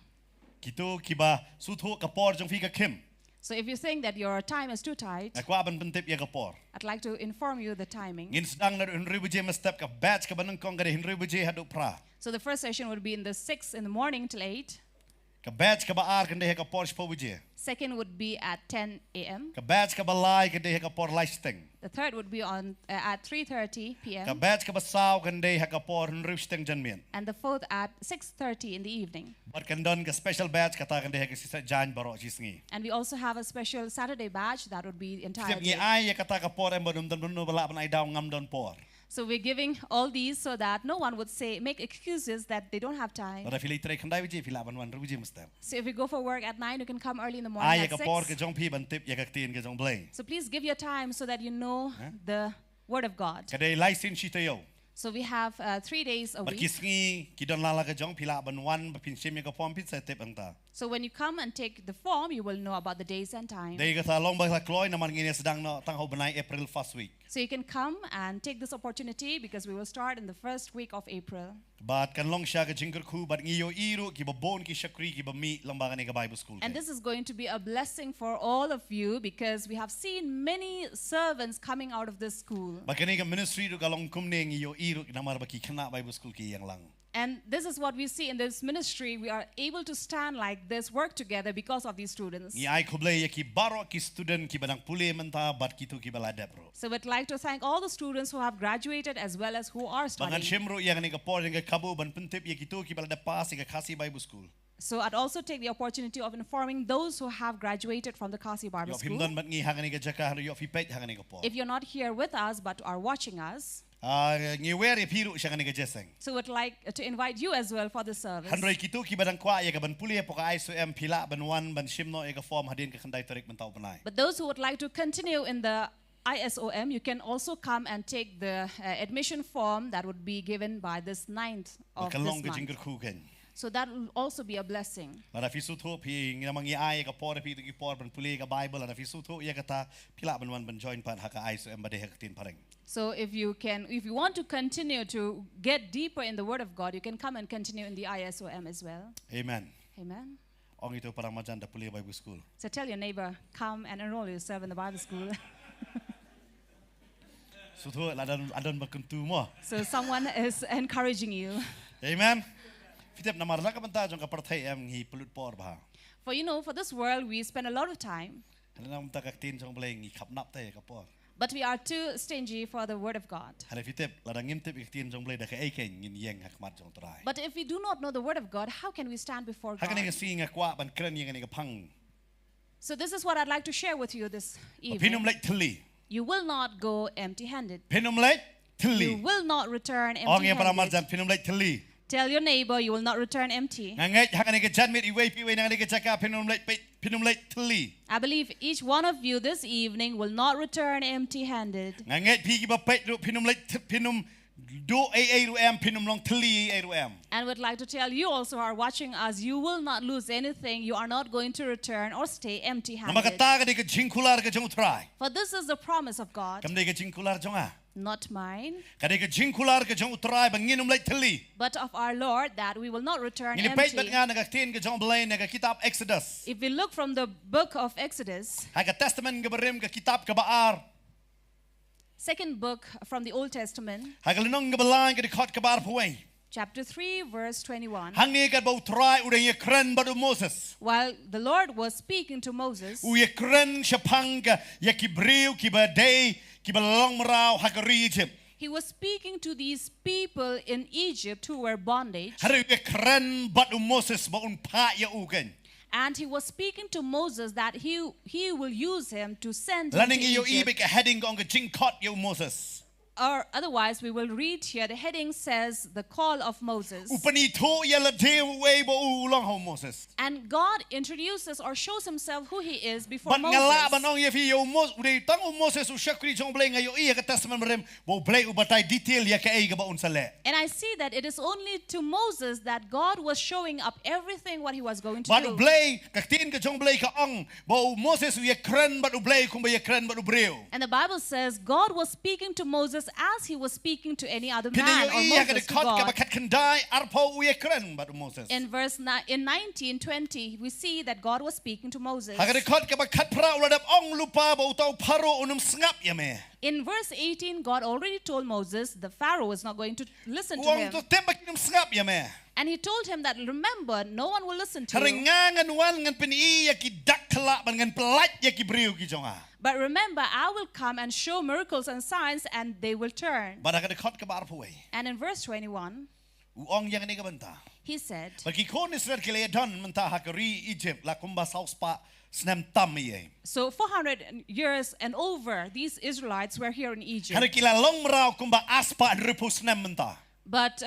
Kito kiba sutho ka por jong fi ka kim. So if you think that your time is too tight, Ako ban pentip ya ka por. I'd like to inform you the timing. Ngin sedang na Henry buje mestep ka batch ka banang kong ka Henry buje hadu pra. So the first session would be in the 6 in the morning till 8. Ka batch ka baar kan de ka por po buje. Second would be at 10 a.m. Ka batch ka balai kan de ka por listing. The third would be on at 3:30 Ka p.m. batch ka basaw kan de ka por Henry sting janmian. and the fourth at 6:30 in the evening. But kan don ka special batch kata kan de ka sisa jan baro jisngi. And we also have a special Saturday batch that would be Sip entirely. ngi ay ya kata ka por em badum dan no bala ban ay daw ngam don por. So we're giving all these so that no one would make excuses that they don't have time. Ora fili tre khandai buje fila ban wan buje mestep. So if you go for work at 9, you can come early in the morning Ay ya at ka por 6. ka jong pi ban tip ya ka tin ka jong blay. So please give your time so that you know the Word of God. Ka de license shi yo. So we have 3 days a But week. kisngi ki don lala ka jong pila ban wan ba pin sim ya ka pom pit sa tip anta. So when you come and take the form, you will know about the days and time. Dei ka long ba ka kloy naman ngini sedang no tang ho banai April first week. So you can come and take this opportunity because we will start in the first week of April. But kan long siya ka jingker ku but ngiyo iro ki ba bon ki shakri ki ba mi lang ba ka ni ka Bible school. And this is going to be a blessing for all of you because we have seen many servants coming out of this school. Ba kani ka ministry do ka long kum ne ngiyo iro ki namar ba ki kana Bible school ki yang lang. And this is what we see in this ministry. We are able to stand like this, work together because of these students. Ni ay kublay ya ki baro ki student ki banang puli menta but ki tu ki bala debro. So we'd like to thank all the students who have graduated as well as who are Bangan studying. shimro ya ka ni ka por yang ka kabu ban pentip ya ki tu ki bala de pas ka Khasi Bible school. So I'd also take the opportunity of informing those who have graduated from the Khasi Bible Yo School. himdon bat ngi hangani ka jaka yo fi pet hangani ka por. If you're not here with us but are watching us, Ngi weri piru siya ka ni ka jeseng. so we'd like to invite you as well for the service. Handroy kitu ki badang kwa ya ka ban puli po ka ISO M pila ban wan ban shimno ya ka form hadin ka khandai tarik mentau panai. But those who would like to continue in the ISOM, you can also come and take the admission form that would be given by this 9th of Kan long this ka month. jingker ku ken. So that will also be a blessing. Lara fisu tho pi ngamangi ai ka por pi ki por ban puli ka Bible lara fisu tho ya kata pila ban wan ban join pan haka ai so embade hektin pareng. So if you want to continue to get deeper in the Word of God, you can come and continue in the ISOM as well. Amen. Amen. Ong itu parang majan da puli Bible school. So tell your neighbor, come and enroll yourself in the Bible school. So tho adon bakuntu mo. So someone is encouraging you. Amen. Fitep namar la ka banta jong ka parthai em hi pulut por ba. For for this world, we spend a lot of time, Nam ta ka tin jong bleng hi khap nap te ka por. but we are too stingy for the Word of God. Hale fitep la dangim tep tin jong bleng da ka ai ken ngin yeng hak mat jong trai. But if we do not know the Word of God, how can we stand before Haka ni ka God? singa kwa ban kren yeng ni ka phang. So this is what I'd like to share with you this Pinum evening. lek Thylli. You will not go empty-handed. Pinum lek You Thylli. will not return Ong yang para empty-handed. marjan pinum lek Thylli. Tell your neighbor you will not return empty. Ngangai haka ni ka janmit iwei pi wei nang ni ka jaka pinum lek Thylli. I believe each one of you this evening will not return empty-handed. Ngangai pi ki ba pet ru pinum lek pinum do ai ru em pinum long Thylli ai ru em. And would like to tell you also who are watching us, you will not lose anything. You are not going to return or stay Nama empty-handed. kata ka di ka jingkular ka jong try. For this is the promise of God, Kam di ka jingkular jong ah. not mine, Ka di ka jingkular ka jong try banginum lek Thylli. but of our Lord, that we will not return Ngini pet bet empty. nga nagaktin ka jong belay na ka kitab Exodus. If we look from the book of Exodus, Haka testament ka berim ka kitab ka baar. second book from the Old Testament, Haka linong ka belang ka di kot ka baar puway. chapter 3, verse 21. Hang ni ka bau try udah ye kren badu Moses. While the Lord was speaking to Moses, U ye kren syapang ka ye kibriu ki ba day ki ba long marau haka ri Egypt. he was speaking to these people in Egypt who were bondage, Hari ye kren badu Moses ba un pa ye uken. and he was speaking to Moses that he will use him to send him to Laning iyo Egypt. ibig ka heading ko ang ka jingkot yo Moses. Or otherwise, we will read here, the heading says, the call of Moses. Upani to ye la de way ba ulong ho Moses. And God introduces or shows himself who he is before But ngala Moses. banong ye fi yo Moses udah tang Moses u syakri jong blay ngayo iya ka testament merem bo blay u batay detail ya ka ay ka ba unsale. And I see that it is only to Moses that God was showing up everything what he was going to But u do. blay ka tin ka jong blay ka ong bo Moses u ye kren but u blay kung ba ye kren but u breu. And the Bible says God was speaking to Moses as he was speaking to any other man Pinayo or iya ka de Moses to kot ka God. bakat kendai arpo u ye kren but u Moses. In 19:20, we see that God was speaking to Moses. Haka de kot ka bakat pra uladap ong lupa bo utaw paro unum sngap ya me. In verse 18, God already told Moses the Pharaoh is not going to listen to Uang him. to tembak unum sngap ya me. And he told him that, remember, no one will listen to you. Haringangan wan ngan pini ya ki dakla ban ngan pelat ya ki breu ki jonga. But remember, I will come and show miracles and signs, and they will turn. But haka de kot ka ba arpo way. And in verse 21, Uong yang ni ka banta. he said, Bagi kon Israel kile don menta hakari Egypt la kumba saus pa snem tam ye. so 400 years and over, these Israelites were here in Egypt. Hari kila long merau kumba aspa rupu snem menta. But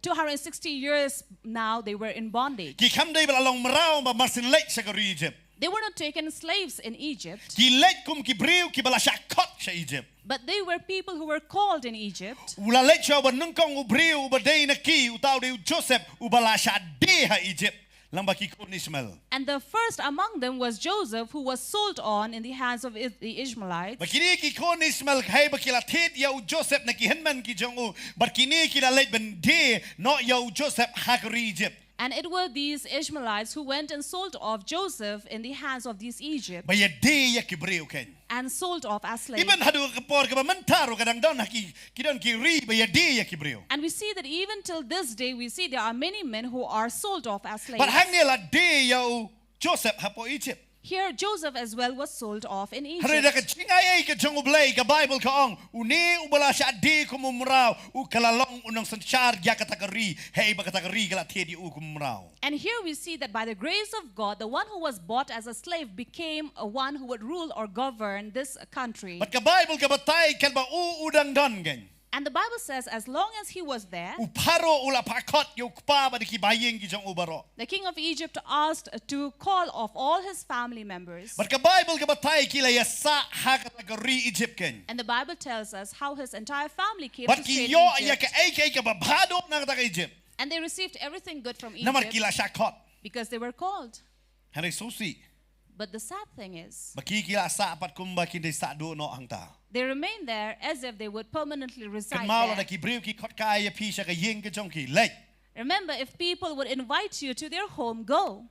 260 years now, they were in bondage. Ki kam dai bala long merau ba marsin lek sakari Egypt. They were not taken slaves in Egypt, Ki lek kum ki breu ki bala shakot sa Egypt. but they were people who were called in Egypt. Ula lek siya ba nungkong u breu u ba day na ki utaw de Joseph u bala siya de ha Egypt. Lang ba ki kon Ismail. And the first among them was Joseph, who was sold on in the hands of the Ishmaelites. Ba kini ki kon Ismail hay ba kila tet ya u Joseph na ki henman ki jong u. Ba kini kila lek ben de no ya u Joseph hakari Egypt. And it were these Ishmaelites who went and sold off Joseph in the hands of these Egypt Ba ya de ya ki breu ken. and sold off as slaves. Iban hadu kapor ka mentaro kadang don haki kidon ki ri ba ya de ya ki breu. And we see that even till this day, we see there are many men who are sold off as slaves. But hang la de ya u Joseph hapo Egypt. Here, Joseph as well was sold off in Hari da ka Egypt. chingay ka jong ublay ka Bible ka ong uni ubala siya de kumumraw u kalalong unang sanchar ya katakari hey ba katakari kala tedi u kumumraw. And here we see that by the grace of God, the one who was bought as a slave became a one who would rule or govern this country. But ka Bible ka batay kalba u udang don gen. And the Bible says, as long as he was there, U paro ula pakot yu kpa ba di ki baying ki jong ubaro. the king of Egypt asked to call off all his family members. But ka Bible ka batay kila ya sa ha katakari Egypt ken. And the Bible tells us how his entire family came But to stay ki in yo ya Egypt. ka ay ka babado na kataka Egypt. And they received everything good from Namar Egypt kila syakot. because they were called. Hari susi. But the sad thing is, Baki kila sa apat kumba kindi sa do no hangta. they remained there as if they would permanently reside Kan mau la there. ki briu ki kot kaya pi sya ka yeng ke jong ki leit. Remember, if people would invite you to their home, go.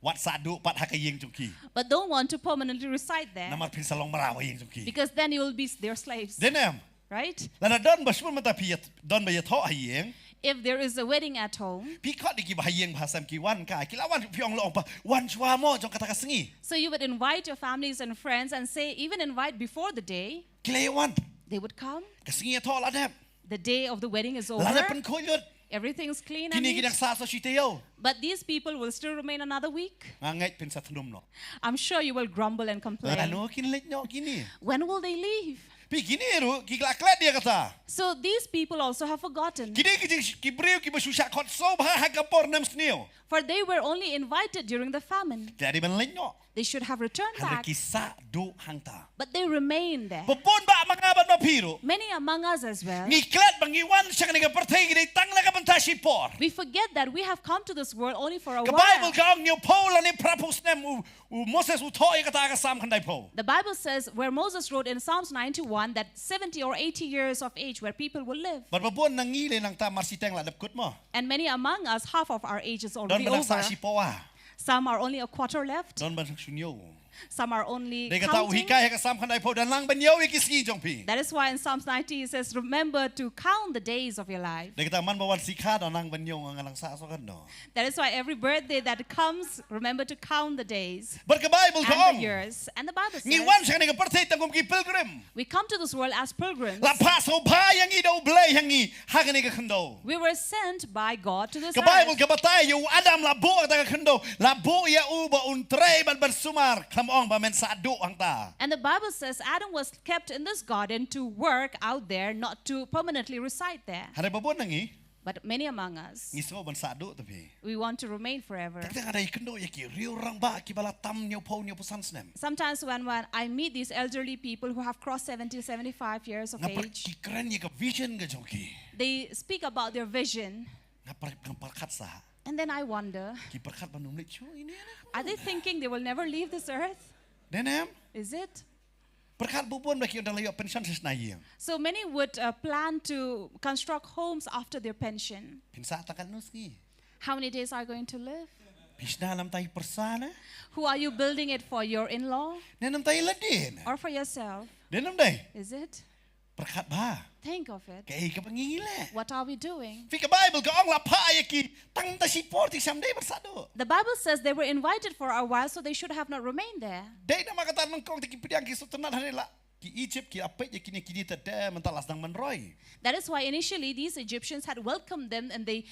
Wat sa do pat ha ka yeng jong ki. But don't want to permanently reside there Namar pin salong marawa yeng jong ki. because then you will be their slaves, Denem. right? Lana don basmun mata pi don ba ya tho ha yeng. If there is a wedding at home, Pi kot di ki ba yeng bahasam ki wan ka. Kila wan pi ong lo pa wan chwa mo jong kata ka sengi. so you would invite your families and friends and say, even invite before the day, Kila ye wan. they would come. Ka sengi tho la dem. The day of the wedding is La over. pen khoyut. Everything's clean and Kini neat. ki sa so siteo. But these people will still remain another week. Ngai pin sa thnum no. I'm sure you will grumble and complain. Lano kin leit no kini. When will they leave? Pi kini ru ki kla klat dia kata. So these people also have forgotten. Kini ki briu ki basu syak kot so ba ha ka por nem sneo. For they were only invited during the famine. Jadi ben leit no. They should have returned Hari back. ki sa do hangta. But they remained there. Popon ba mangaban ma piru. Many among us as well. Ni klat bang iwan syak ni ka pertei ki tang la ka pentasi por. We forget that we have come to this world only for a Ka while. Bible ka ong niu Paul ni prapus nem u Moses u thoi kata ka sam khandai po. The Bible says where Moses wrote in Psalms 91 that 70 or 80 years of age where people will live. But popon nangile nang ta marsiteng la dap kut mo. And many among us, half of our age is Don already benang sa over. si po ah. Some are only a quarter left. Don benang sunyo. Some are only They kata counting. uhikai ka sam khandai po dan lang ben yo ki ski jong pi. That is why in Psalms 90 it says, remember to count the days of your life. They kata man bawan sikha dan lang ben yo ang lang sa so kan no. That is why every birthday that comes, remember to count the days But ka Bible ka and the ong. years. And the Bible Ni says, wan syak ni ka pertei tang kum ki pilgrim. we come to this world as pilgrims. La pa so ba yang i do blai yang i ha ka ni ka khando. We were sent by God to this Ka Bible earth. ka batay yo Adam la bo ta ka khando. La bo ya u ba un trei ban ban sumar klam ong ba men sa do ang ta. And the Bible says Adam was kept in this garden to work out there, not to permanently reside there. Hari babon nangi But many among us, ni so ban sa do tapi. we want to remain forever. Tak ada ikendo ya ki riu rang ba ki bala tam nyo po nyo pusan snem. Sometimes when I meet these elderly people who have crossed 70, 75 years of Ngapar age, ki keren ya ka vision ka jongki. they speak about their vision. Ngapar kat sa. And then I wonder, Ki perkat banum lek chu ini na. are they thinking they will never leave this earth? Denem. Is it? Perkat bubon ba ki on layo pension ses na yang. So many would plan to construct homes after their pension. Pinsa takan nus ni. How many days are you going to live? Pisna nam tay persana. Who are you building it for? Your in-law Nenam tay ladin. or for yourself? Denam day. Is it? Perkat ba. Think of it. Kay ka pangingile. What are we doing? Fika Bible ka ong la pa ya ki tang ta si porti samday bersado. The Bible says they were invited for a while, so they should have not remained there. Day na makatan ng kong tiki pidang ki sutunan hari la. Ki Egypt ki apet ya kini kini tade mentalas dang manroy. That is why initially these Egyptians had welcomed them and they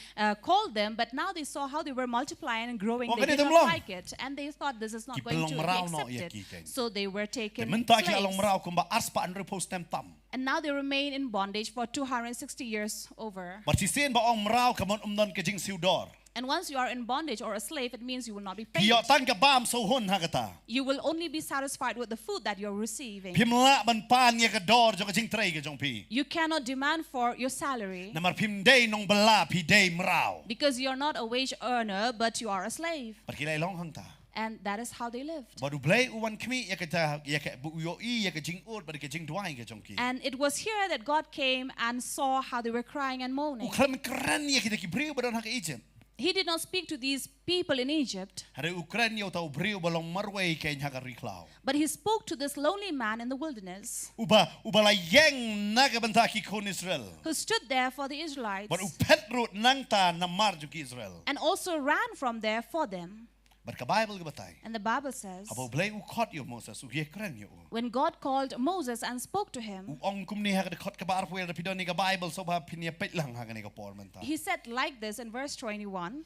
called them, but now they saw how they were multiplying and growing. Oh, They did ganito not lang. like it, and they thought this is not Ki going to pelong be maraw no iya accepted. ki ken. So they were taken Menta ki along slaves. maraw kumba ars pa andro post tem tam. And now they remain in bondage for 260 years over. But si sen ba ong maraw kamon umnon ka jing siudor. And once you are in bondage or a slave, it means you will not be paid. Piyo tan ka bam so hun ha kata. You will only be satisfied with the food that you're receiving. Pimla ban pan ya ka dor jo ka jing trei ka jong pi. You cannot demand for your salary Namar pim day nong bala pi day maraw. because you're not a wage earner, but you are a slave. But kilay long hang ta. And that is how they lived. Baru blay uwan kmi ya ka bu yo i ya ka jing ut ba ka jing duai ka jong ki. And it was here that God came and saw how they were crying and moaning. Ukram keren ya kita ki briu ba don ha ka Egypt. He did not speak to these people in Egypt, Hari Ukraine yo tau briu ba long marway kay nya ka riklaw. but he spoke to this lonely man in the wilderness Uba la yeng na ka banta ki kon Israel. who stood there for the Israelites But upet root nang ta na mar jo ki Israel. and also ran from there for them. But ka Bible ka batay. And the Bible says, Abo blay u khot yo Moses u ye kren yo. when God called Moses and spoke to him, U ong kum ni ha ka khot ka bar puel da pidon ni ka Bible so ba pinya pet lang ha ka ni ka por man ta. he said like this in verse 21.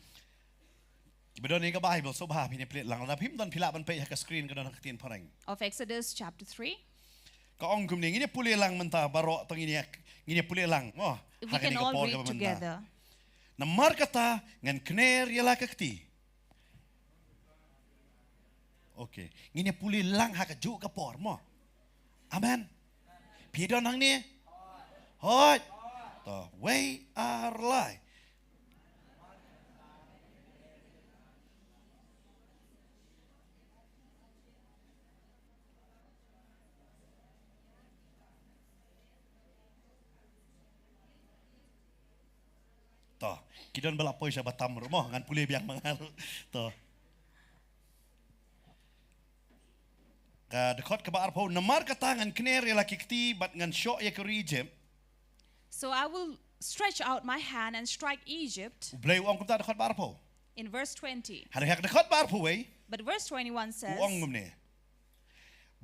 Ki pidon ni ka Bible so ba pinya pet lang da pim don pila ban pe ha ka screen ka don ha ka tin parang. Of Exodus chapter 3. Ka ong kum ni ngini puli lang man ta baro tong ngini puli lang. Oh, If ha we ka ni can ka all por read ka man ta. together. Na mar kata ngan kner yala kakti. Okay. Ngini puli lang ha ka ju ka por mo. Amen. Pidon hang ni. Hoi. To we are lie. Toh, kita belapoi sa batam rumah ngan pulih biang mangar. Toh. Dekat ke barpo namar kata ngan kner laki kti bat ngan syok ya ke Egypt. So I will stretch out my hand and strike Egypt. Blay uang kumta dekat barpo. In verse 20. Hari hak dekat barpo we. But verse 21 says, Uang ngumne.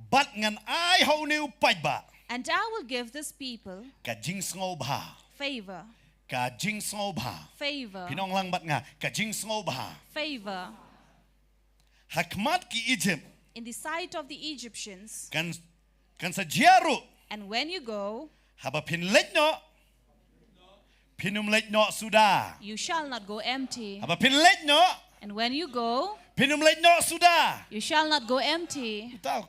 Bat ngan ai hau ne upai ba. and I will give this people Ka jing sngo ba. favor, Ka jing sngo ba. favor, Pinong lang bat nga ka jing sngo ba. favor Hakmat ki Egypt in the sight of the Egyptians. kan sa jiaru And when you go, haba pinlet no. Pinum let no sudah. you shall not go empty. Haba pinlet no. And when you go, Pinum let no sudah. you shall not go empty. Tahu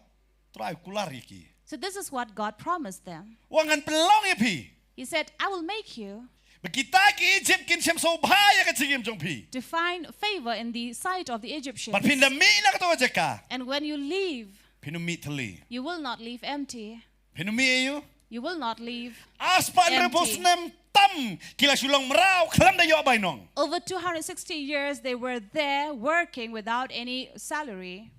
try kular iki. So this is what God promised them. Wangan pelong ya pi. He said, I will make you Bekita ki Egypt kin sem so bahaya ka cingim jong pi. to find favor in the sight of the Egyptians. But pinda mi na ka to jaka. And when you leave, Pinum mi tali. you will not leave empty. Pinum mi ayu. You will not leave. Aspan Empty. repos nem tam kila Shillong merau kelam da yo bay nong. Over 260 years, they were there working without any salary.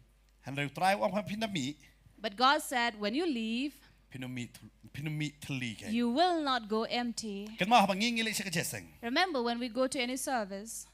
Handai try wang pinda mi. But God said, when you leave, Pinum mi tali kay. you will not go empty. Kan ma habang ngingili sa kajeseng. Remember, when we go to any service,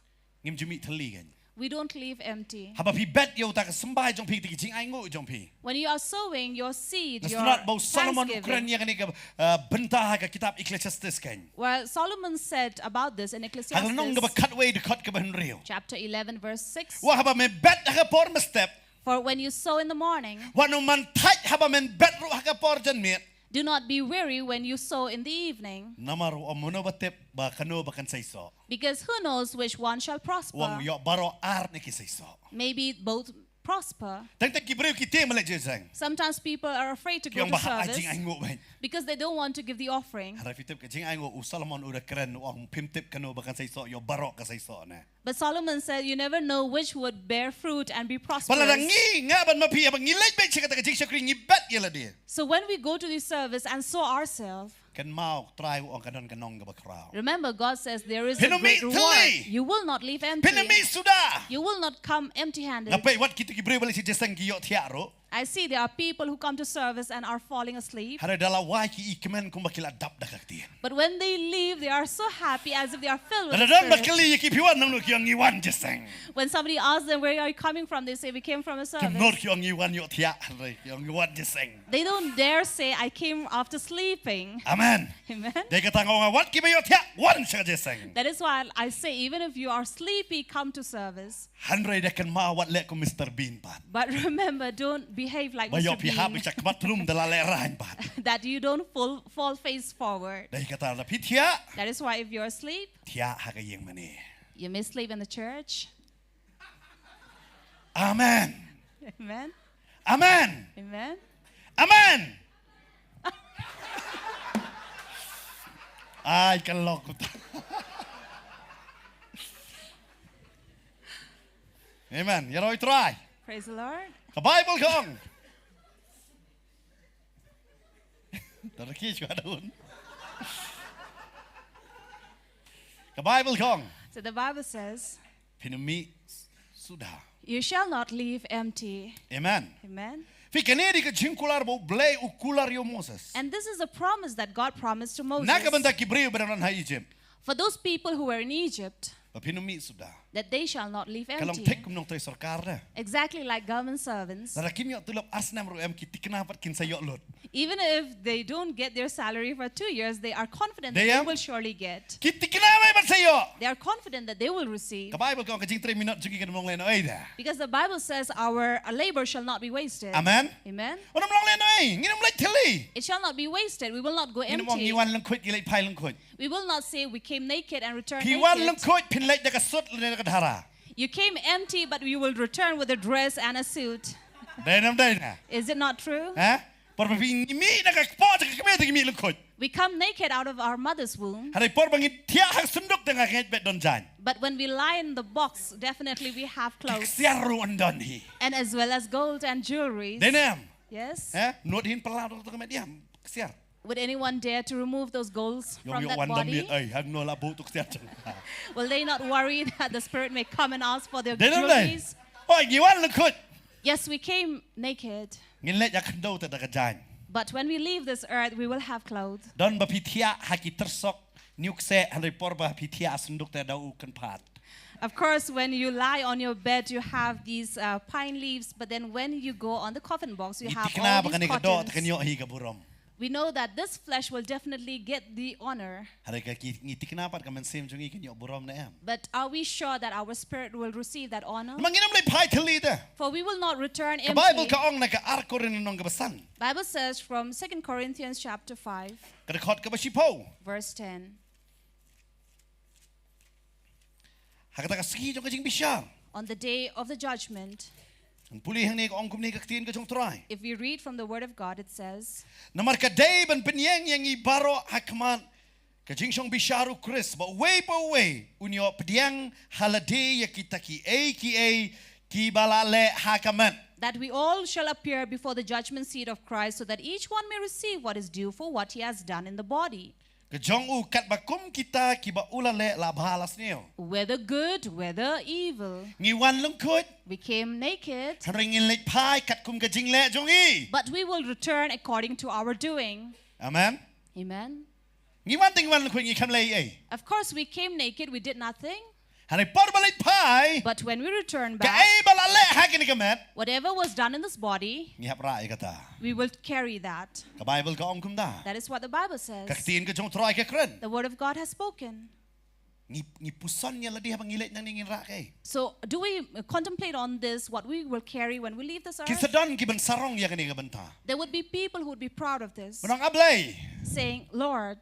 Ngim jumi tali kan. we don't leave empty. Haba pi bet yo ta ka sembah jong pi ti jing ai ngo jong pi. When you are sowing your seed, your Nasrat bau Solomon Ukraine thanksgiving, ya kani ka bentah ka kitab Ecclesiastes kan. well, Solomon said about this in Hal nong ka Ecclesiastes cut way dekat ka ban rio. chapter 11, verse 6. Wa haba me bet ka por step. For when you sow in the morning, Wa no man tight haba men bet ru ka por jan me. do not be weary when you sow in the evening, Namar o mono batep ba kano ba kan saiso. because who knows which one shall prosper? Wang yo baro ar ne ki saiso. Maybe both prosper. Tang tak ki breu ki te male jesang. Sometimes people are afraid to go Kyong to ba ha service jing ai ngo ban. because they don't want to give the offering. Hara fitep ka jing ai ngo u Solomon ura keren wang pimtep kano ba kan saiso yo baro ka saiso na. But Solomon said, you never know which would bear fruit and be Pala prosperous. ngi nga ban mapi abang ngilaj bet chika ta jing sakri ngi bet yela dia. So when we go to this service and sow ourselves, Kan mau try wang kanon kanong ga ba krao. remember God says there is a Pinumi great reward. Thylli. You will not leave empty. Pinami sudah. You will not come empty-handed. Ngapai wat kita ki breu balik si jesang ki yo tiaro. I see there are people who come to service and are falling asleep. Hara dala wai ki ikemen kum bakila dap da kakti. But when they leave, they are so happy as if they are filled with Hara dam spirit. bakali ki piwan nang ki ang iwan jesang. When somebody asks them, where are you coming from? They say, we came from a Kim nor service. ki ang iwan yo tia hara ki ang iwan jesang. They don't dare say, I came after sleeping. Amen. Amen. Dai kata nga wat ki ba yo tia wan sa jesang. That is why I say, even if you are sleepy, come to service. Handrai da kan ma wat le ko Mr Bean pat. But remember, don't behave like Ba yo Mr. pi ha Bean, bi chak matrum dala lerahan pat. that you don't fall face forward. Dai kata na pitia That is why if you're asleep, tia ha ka yeng mani. you may sleep in the church. Amen. Amen. Amen. Amen. Amen. Ay, kaloko ta. Amen. Yaroi try. Praise the Lord. Ka Bible kong. Tarki siya doon. Ka Bible kong. So the Bible says, Pinumi sudah. you shall not leave empty. Amen. Amen. Fi kaneri ka jinkular bo blay ukular yo Moses. And this is a promise that God promised to Moses. Nakabanda kibriyo benaran ha Egypt. For those people who were in Egypt, Pa pinumi sudah. that they shall not leave Kalong empty. tek kum nong toy sarkar na. Exactly like government servants. Narakim yo tulop asnam ro em kiti kinapat kinsa yo lot. Even if they don't get their salary for 2 years, they are confident that They they am? will surely get. Kiti kinamay bat sayo. They are confident that they will receive. Ka Bible kong kajing 3 minutes jugi kan mong leno ay da. Because the Bible says our labor shall not be wasted. Amen. Amen. Wala mong leno ay. Nginom like Thylli. It shall not be wasted. We will not go Nginom mong empty. iwan lang kwit gilay pai lang kwit. We will not say we came naked and returned Piwan lang naked. kwit pinlay da ka sut lang ka dhara. You came empty, but we will return with a dress and a suit. Dayanam day na. Is it not true? Ha? Por pa imi na ka po sa kakami ta gimi lang kwit. We come naked out of our mother's womb, Haray por bang tiya hang sundok da nga ngit bet don jan. but when we lie in the box, definitely we have clothes Siyaru andon hi. and as well as gold and jewelry. Dayanam. Yes. Ha? Nuot hin palado to kami diam. Siyar. Would anyone dare to remove those goals Yong from yo that wan dam miet body? ai hang no la bu tuk tia chung. Will they not worry that the Spirit may come and ask for their They don't know. jewelries? Oi gi wan le khut. Yes, we came naked. Ngin le yak ndo ta da ka jan. But when we leave this earth, we will have clothes. Don ba pithia ha ki tersok niuk se han ri por ba pithia sunduk ta dau kan phat. Of course, when you lie on your bed, you have these pine leaves. But then when you go on the coffin box, you have Itikna all ba these kani ka do ta cottons. kanyo hi ka burom. We know that this flesh will definitely get the honor. Hari ka ki ngitikna pat ka man sem jungi kanyo burom na em. But are we sure that our spirit will receive that honor? Manginam le phai thali da. For we will not return Ka Bible empty. ka ong na ka ar ko rin nong ka basan. Bible says from 2 Corinthians chapter 5, Ka khot ka ba sipo. verse 10. Hakata ka ski jong ka jing bisyar. On the day of the judgment, Ang puli hang ni ka ong kum ni ka tin ka jong try. if we read from the word of God, it says, Namar ka day ban penyeng yang i baro hakman ka jing shong bisharu Chris ba way unyo pediang halade ya kita ki bala le hakaman. that we all shall appear before the judgment seat of Christ, so that each one may receive what is due for what he has done in the body, Ka jong u kat bakum kita ki ba ula le la bahalas niyo. whether good, whether evil. Ngi wan lungkut We came naked, ringin le pai kat kum ka jing le jong i. but we will return according to our doing. Amen. Amen. Ngi wan ting wan lungkut ngi kam le ai. Of course, we came naked, we did nothing. Hani por balik pai But when we return ka back, ai bala le hakini ka met. whatever was done in this body, Ngi hap rai kata. we will carry that. Ka Bible ka ong kum da. That is what the Bible says. Ka tin ka jong try ka kren. The word of God has spoken. Ngi puson niya ladi habang ngilit nang ningin ra kay. So, do we contemplate on this, what we will carry when we leave this earth? Kisadon ki ban sarong ya kani ka banta. There would be people who would be proud of this, Manong ablay. saying, Lord,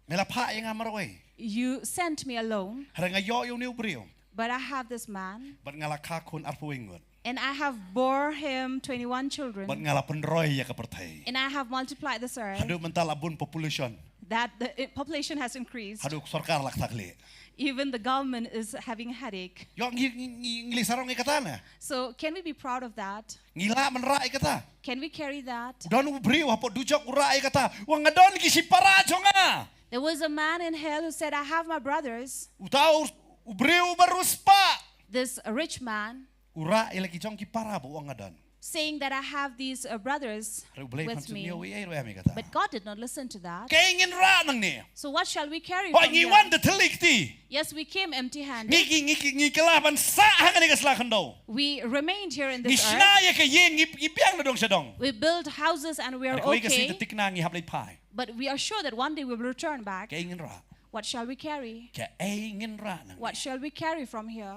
Mela pa yang amaroy. you sent me alone, Harang ayo yung niu brio. but I have this man, Bat ngala ka kun arpuingot. and I have bore him 21 Bat children, ngala penroy ya kapertay. and I have multiplied this earth, Hadu mental abun population. that the population has increased. Hadu sarkar lak takli. Even the government is having a headache. Yo ngili sarong ikatana. So, can we be proud of that? Ngila man ra ikata. Can we carry that? Don brio hapo dujok ura ikata. Wang ngadon ki si para jonga. There was a man in hell who said, I have my brothers. Utau brio baruspa. This rich man Ura ilaki jong ki para bu wang ngadon. saying that I have these brothers Haru blay with pansun me. niyo wi ay roya mi kata. But God did not listen to that. Kaingin ra nang ni. So what shall we carry Hoy from here? ngiwan de telikti. Yes, we came empty-handed. Ngiki kelaban sa hakani kaslakan do. We remained here in this earth. Ngisna ya ka yen ngipiang na dong sa dong. We built houses and we are Koi kasi okay. tikna ngi hablay pai. But we are sure that one day we will return back. Kaingin ra. What shall we carry? Kaingin ra nang. What shall we carry from here?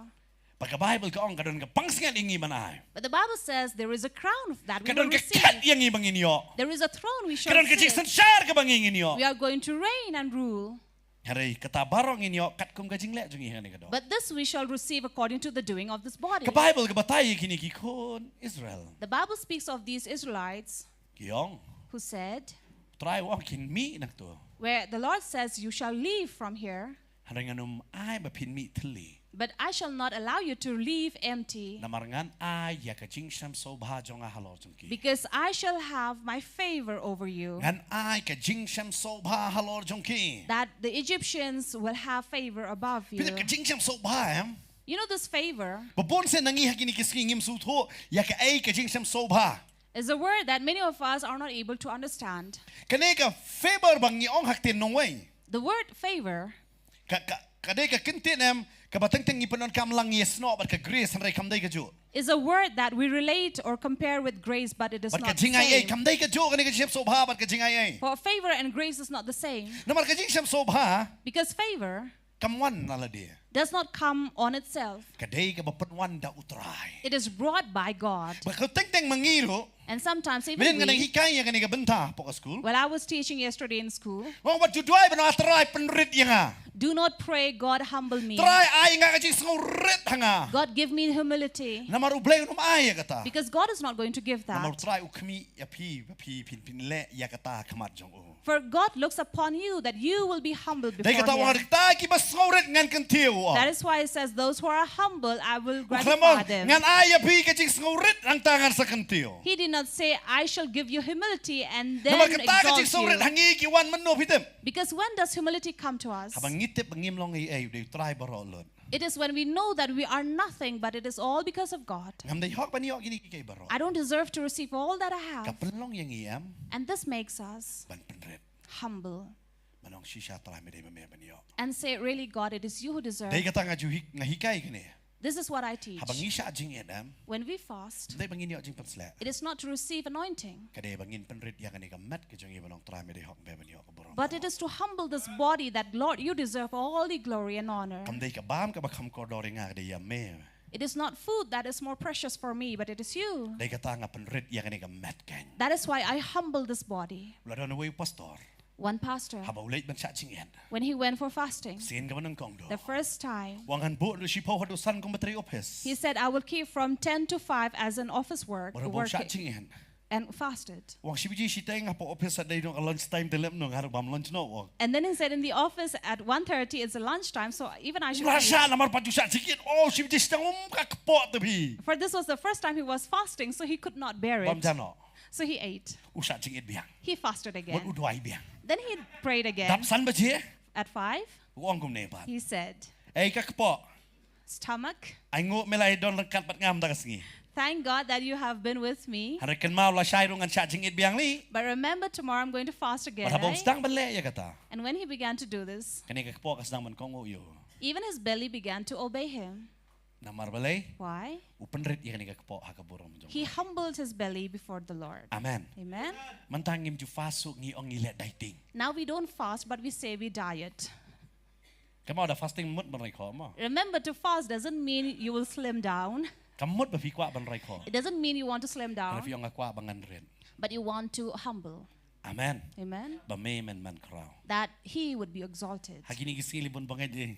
Pagka Bible ka ong kadon ka pangsingan ingi manay. But the Bible says there is a crown that we will Kadon ka receive. kat yang ibang inyo. There is a throne we shall Kadon ka jik sit. sansar ka bang inyo. We are going to reign and rule. Hari kata barong inyo kat kum ka jingle jung ihan ni kadon. But this we shall receive according to the doing of this body. Ka Bible ka batay kini kikon Israel. The Bible speaks of these Israelites Kiyong who said, try walking me nak to. where the Lord says, you shall leave from here, Hari nganum ay bapin mi Thylli. but I shall not allow you to leave empty, Namarangan ay ya ka jing sam so bha jong halor jong ki. because I shall have my favor over you, Ngan ay ka jing sam so bha halor jong ki. that the Egyptians will have favor above you. Pila ka jing sam so bha em. You know this favor Babon se nangi hakini kiski ngim su tho ya ka ay ka jing sam so bha. is a word that many of us are not able to understand. Kane ka favor bang niong haktin nong way. The word favor Kadai ka kintin em ka batang ipanon kam lang yes no but ka grace hanray kam dai ka ju. is a word that we relate or compare with grace, but it is But ka not the jingay ay same. kam dai ka ju kani ka jim so bha but ka jingay ay. For favor and grace is not the same, Namar ka jing sam so bha because favor kamwan naladi. does not come on itself. Kadai ka bapanwan da utray. It is brought by God. Ba ka teng mangiro. And sometimes even Bilin nga nang we, hikay kani ka benta po ka school. well, I was teaching yesterday in school, Oh what you drive no atray penrit ya nga. do not pray, God humble me. Try ay nga ka jing so rit hanga. God give me humility. Namar ublay num ay kata. Because God is not going to give Namar that. try ukmi ya pi pin le ya kata kamat jong o. For God looks upon you that you will be humble Dai before kata wang Him. ta ki bas ngauret ngan kan tiu. That is why it says, those who are humble, I will gratify Uklamong them. ngan aya pi ka jing ngauret ang tangan sa kan tiu. He did not say, I shall give you humility and Naman then kata ka jing exalt ngauret you. hangi ki wan mano pitem. Because when does humility come to us? Habang ngitip ngimlong ay they try barolon. It is when we know that we are nothing, but it is all because of God. Ngam dai hok paniok gini kay baro. I don't deserve to receive all that I have. Kapelong yang iam And this makes us ban penret. humble Manong shisha try me dai me paniok. and say, really, God, it is you who deserve. Dai kata ngahikay kini. This is what I teach. Habang isya jing edam, When we fast, dai bangin yo jing pansla. it is not to receive anointing, Kadai bangin penret ya kani kamat ke jong ibanong try me dai hok me paniok ka baro. but it is to humble this body that, Lord, you deserve all the glory and honor. Kam dai ka bam ka bakam ko dori nga kadai ya me. It is not food that is more precious for me, but it is you. Dai kata nga penret ya kani kamat kan. That is why I humble this body. Wala na way pastor. One pastor, Habang ulit man siya jing en. when he went for fasting, Sin ka man ng kongdo. the first time, Wangan bu si po hadusan kong bateri office. he said, I will keep from 10 to 5 as an office work Marabo siya jing en. and fasted. Wang si biji si tayong po office at day nung lunch time dilip nung harap bam lunch no. Wang. And then he said, in the office at 1:30, it's a lunchtime, so even I should eat. Rasya namar padu siya jing oh si biji sitang kakpo tabi. For this was the first time he was fasting, so he could not bear Bam it. jano. So he ate. Usya jing biang. He fasted Wag again. udway biang. Then he prayed again. Dapsan ba siya? At 5, Wang kum nepat. he said, Eh kakpo. stomach, Ay ngo melay don lengkat pat ngam dagas ngi. thank God that you have been with me. Harakan mau la syai rungan siya jing biang li. But remember, tomorrow I'm going to fast again. Marabo eh?" stang bale ya kata. And when he began to do this, Kani kakpo kasdang man kong uyo. even his belly began to obey him. Namar balay. Why? Upenrit ya kani kakpo hakaburong jong. He humbled his belly before the Lord. Amen. Amen. Mantangim ju fasuk ngi ong ilet dieting. Now we don't fast, but we say we diet. Kamu ada fasting mut banrai ko mo. Remember, to fast doesn't mean you will slim down. Kamut ba fi kwa banrai ko. It doesn't mean you want to slim Kana down, fi ong akwa bangan rin. but you want to humble. Amen. Amen. Ba me men man kraw. That he would be exalted. Hagini gisili bun bangay di.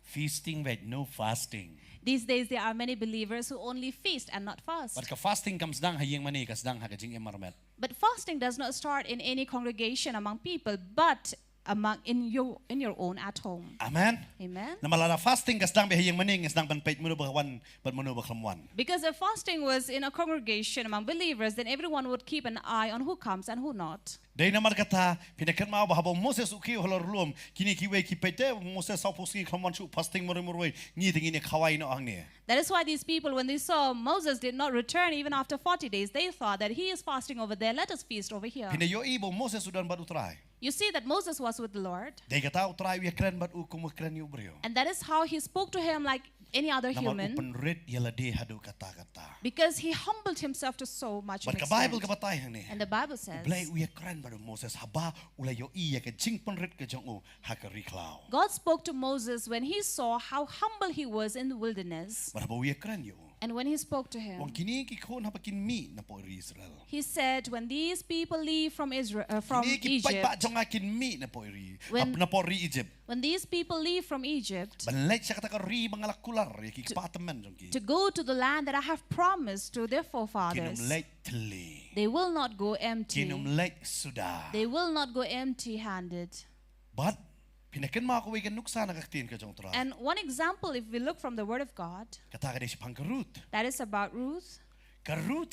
Feasting but no fasting. These days, there are many believers who only feast and not fast. But ka fasting comes dang hayeng mani kas dang hagajing emarmet. But fasting does not start in any congregation among people, but in your own at home. Amen. Amen. Na malala fasting kas dang be hayeng mani kas dang ban pait muno bakawan ban muno baklamwan. Because if fasting was in a congregation among believers, then everyone would keep an eye on who comes and who not. Day naman kata pinakan mau bahabo Moses uki holor lum kini kiwe kipete Moses sa pusi klamwan su fasting murmuroi ni tingini kawai no ang ni. That is why these people, when they saw Moses did not return even after 40 days, they thought that he is fasting over there. Let us feast over here. Pinayo ibo Moses sudan bad utray. You see that Moses was with the Lord, Day kata utray wi kren bad ukum kren yu brio. and that is how he spoke to him like any other Naman human, upenrit yala de hadu kata. because he humbled himself to so much But an ka Bible extent. ka batay hani. And the Bible says, Blay uya kren bad Moses haba ulayo iya ka jing penrit ka jong u hakariklaw. God spoke to Moses when he saw how humble he was in the wilderness. But haba uya kren yu. And when he spoke to Wang him, kini kikon hapakin mi na po Israel. he said, when these people leave from Kini kipay pa Egypt, jong akin mi na po ri When- na po ri Egypt. when these people leave from Egypt Banlay siya kata ka ri mga lakular ya kikpataman jong ki. to go to the land that I have promised to their forefathers, Kinum late Thylli. they will not go empty. Kinum late Suda. They will not go empty-handed. But pinakan mo ako wigan nuksa nakaktin ka jong tra. And one example, if we look from the Word of God, Kata ka di si pangkarut. that is about Ruth. Karut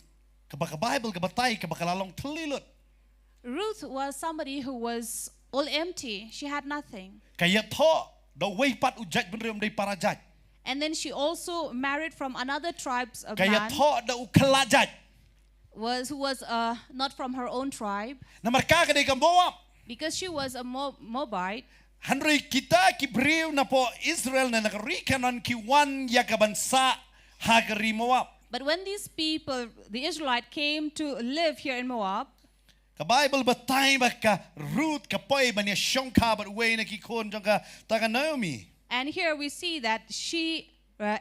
kabaka Bible kabatay kabakalalong Thylilot. Ruth was somebody who was all empty. She had nothing. Kaya to daw way pat ujat benrem day parajat. And then she also married from another tribe's of Kaya man to daw kalajat. who was not from her own tribe, Na marka ka day Moab. because she was a Moabite. Hanroy kita kibriw na po Israel na nakarikanan kiwan yakabansa hagari Moab. But when these people, the Israelite, came to live here in Moab, Ka Bible batay ba ka Ruth kapoy ba niya siyong kabat way na kikon jong ka taga Naomi. and here we see that she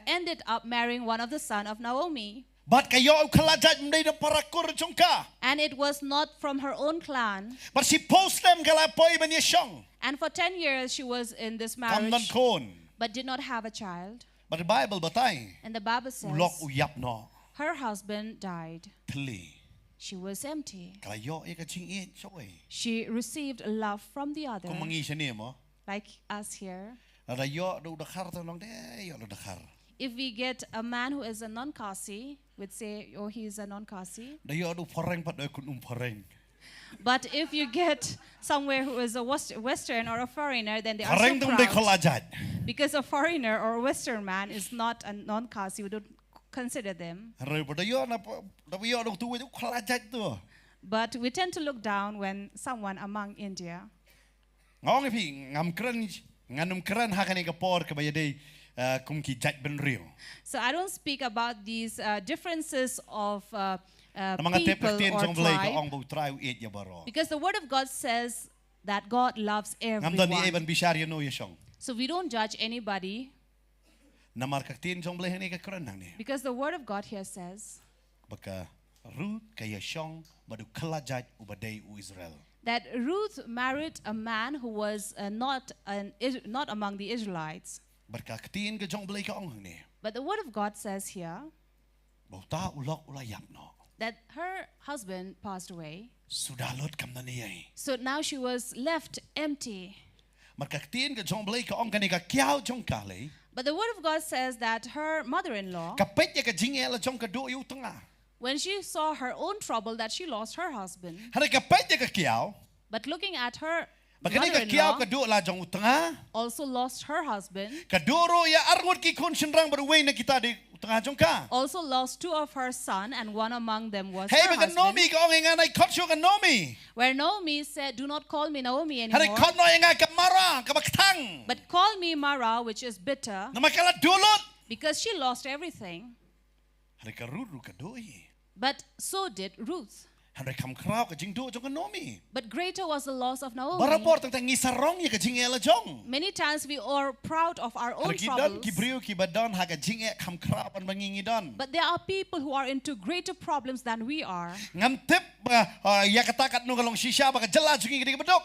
ended up marrying one of the son of Naomi. But kayo kalajat mday na parakur jong ka. And it was not from her own clan. But si post them kalapoy ba niya siyong. And for 10 years she was in this Kamnan marriage, kon. but did not have a child. But the Bible batay. And the Bible says Ulok uyap no. her husband died. Thylli. She was empty. Kalau yo ia kacing ia coy. She received love from the other, Kau mengi sini mo. like us here. Ada yo do dakar tu nong deh yo do dakar. If we get a man who is a non-Kasi, we'd say, oh, he's a non-Kasi. Dah yo do poreng pat do kun poreng. But if you get somewhere who is a Western or a foreigner, then they are Poreng so tu deh proud. kolajat. Because a foreigner or a Western man is not a non-Kasi, we don't consider them. Hari pada yo na yo do tu itu kolajat tu. But we tend to look down when someone among India. Ngong pi nganum keren hakani kapor kebayadei kum ki jat ben real. So I don't speak about these differences of Namanga te people pertien or jong blai ka tribe, ong bu try eat ya baro. because the Word of God says that God loves Ngam dan ni everyone. even bishar ya no ya shong. So we don't judge anybody, Namar ka tien jong blai ni ka keren nang ni. because the Word of God here says Baka Ruth kaya shong badu kolajat ubadei u Israel. that Ruth married a man who was not among the Israelites. Berka ketien ke jong blai ka ong ni. But the Word of God says here Bau ta ulok ulayak no. that her husband passed away. Sudah lot kam na niya. So now she was left empty. Marka ketien ke jong blai ka ong kani ka kiao jong kali. But the Word of God says that her mother-in-law, Kapet ya ka jingel la jong ka do yu tengah. when she saw her own trouble that she lost her husband, Hari kapet ya ka kiao. but looking at her Bakani ka kiao mother-in-law ka do la jong u tengah. also lost her husband, Kadoro ya arngot ki kun sinrang berway na kita di tengah jong ka. also lost two of her son, and one among them was Hey her baka husband. Nomi ka ong nga na kot syo ka Nomi. Where Naomi said, do not call me Naomi Hari anymore, kot no nga ka Mara ka baktang. but call me Mara, which is bitter, Na makala dulot. because she lost everything. Hari ka Ruth ka doi. But so did Ruth. Hari kam krao ka jing do jong ka Nomi. But greater was the loss of Naomi. Barapor tentang ngisarong ya ka jing la jong. Many times we are proud of our own Hari ki don troubles. ki brio ki badon ha ka jing kam krao pan bangingi don. But there are people who are into greater problems than we are. Ngam tip ya katakat no kalong shisha baka jela jungi ka badok.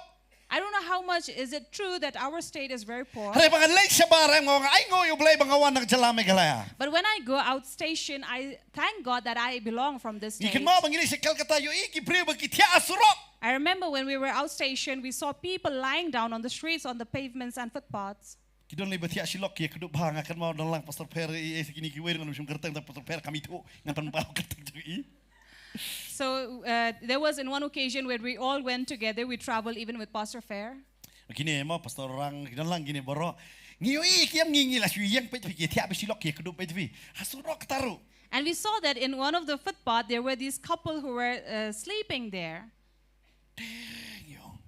I don't know how much is it true that our state is very poor. Hari baka late sa barang mo ay ngo yu blay bangawan ng jela me galaya. But when I go out station, I thank God that I belong from this state. Ikin mo bangini sa Calcutta yu iki brio baki tia asurok. I remember when we were out station, we saw people lying down on the streets, on the pavements and footpaths. Kidon lay batia silok ya keduk bang akan mau dalang pastor per sekini ki dengan musim kerteng ta pastor per kami tu ngapan pau kerteng tu i. So there was in one occasion where we all went together. We traveled even with Pastor Fair. Kini mo pastor orang kidon lang gini boro. Ngiyo i kiam ngingi la suyang pe ki tia be silok ya keduk pe tu. Asurok taru. And we saw that in one of the footpath, there were these couple who were sleeping there. Yo.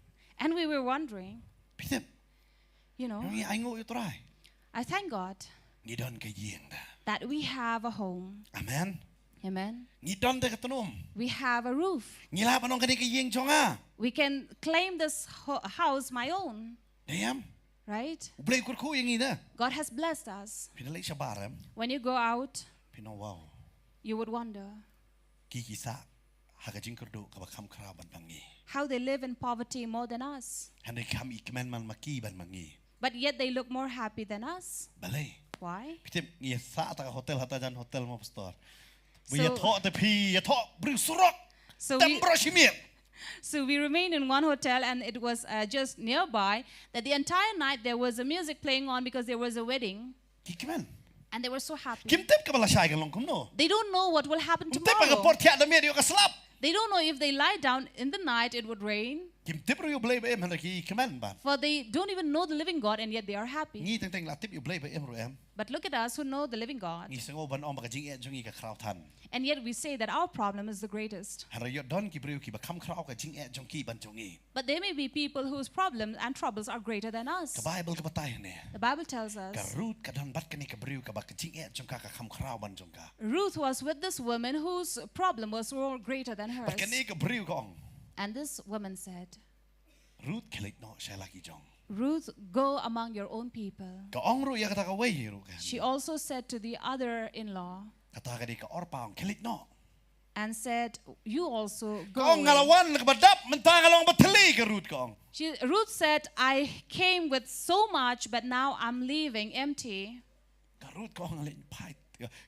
And we were wondering, Pitep. you know, Ngi ay ngo yu try. I thank God Ngidon ka yeng da. that we have a home. Amen. Amen. Ngidon de katunum. We have a roof. Ngila panong kani ka yeng jonga. We can claim this house my own, Diam. right? Ublay kurku yang ida. God has blessed us. Pinalay sa barem. When you go out, Pino wow. you would wonder Kikisa. Hagajing kurdo kabakam karaban bangi. how they live in poverty more than us. Handai kami ikmen man makiban mangi. But yet they look more happy than us. Balay. Why? Pitip ngi sa ta hotel hatajan hotel mo pastor. So- Bu ya thok te pi ya thok bring surok. So Tam we, bro shimip. so we remained in one hotel, and it was just nearby that the entire night there was a music playing on because there was a wedding, Kikmen. and they were so happy. Kim tip ka bala shay kan long kum no. They don't know what will happen Kim tip ka tomorrow. port tiak da medio ka slap. They don't know if they lie down in the night, it would rain. Kim tip ru yu blay ba em handai ki kemen ban. For they don't even know the living God, and yet they are happy. Ngi teng teng la tip yu blay ba em ru em. But look at us who know the living God, Ngi sengo ban om bakajing e jungi ka kraw tan. and yet we say that our problem is the greatest. Harayot don ki brio ki ba kam kraw ka jing e jong ki ban jongi. But there may be people whose problems and troubles are greater than us. Ka Bible ka batay ne. The Bible tells Ka us Ruth ka don bat ka ni ka brio ka ba ka jing e jong ka kam kraw ban jong ka. Ruth was with this woman whose problem was more greater than hers. Bat ka ni ka brio ka ong. And this woman said, Ruth kelit no siya lagi jong. Ruth, go among your own people. Ka ong ru ya kata ka way ru ka. She also said to the other-in-law Kata ka di ka orpa ong kelit no. and said, you also Ka go ong away. ngalawan ka badap mentang along bateli ka Ruth ka ong. Ruth said, I came with so much, but now I'm leaving empty. Ka Ruth ka ong ngalit pait.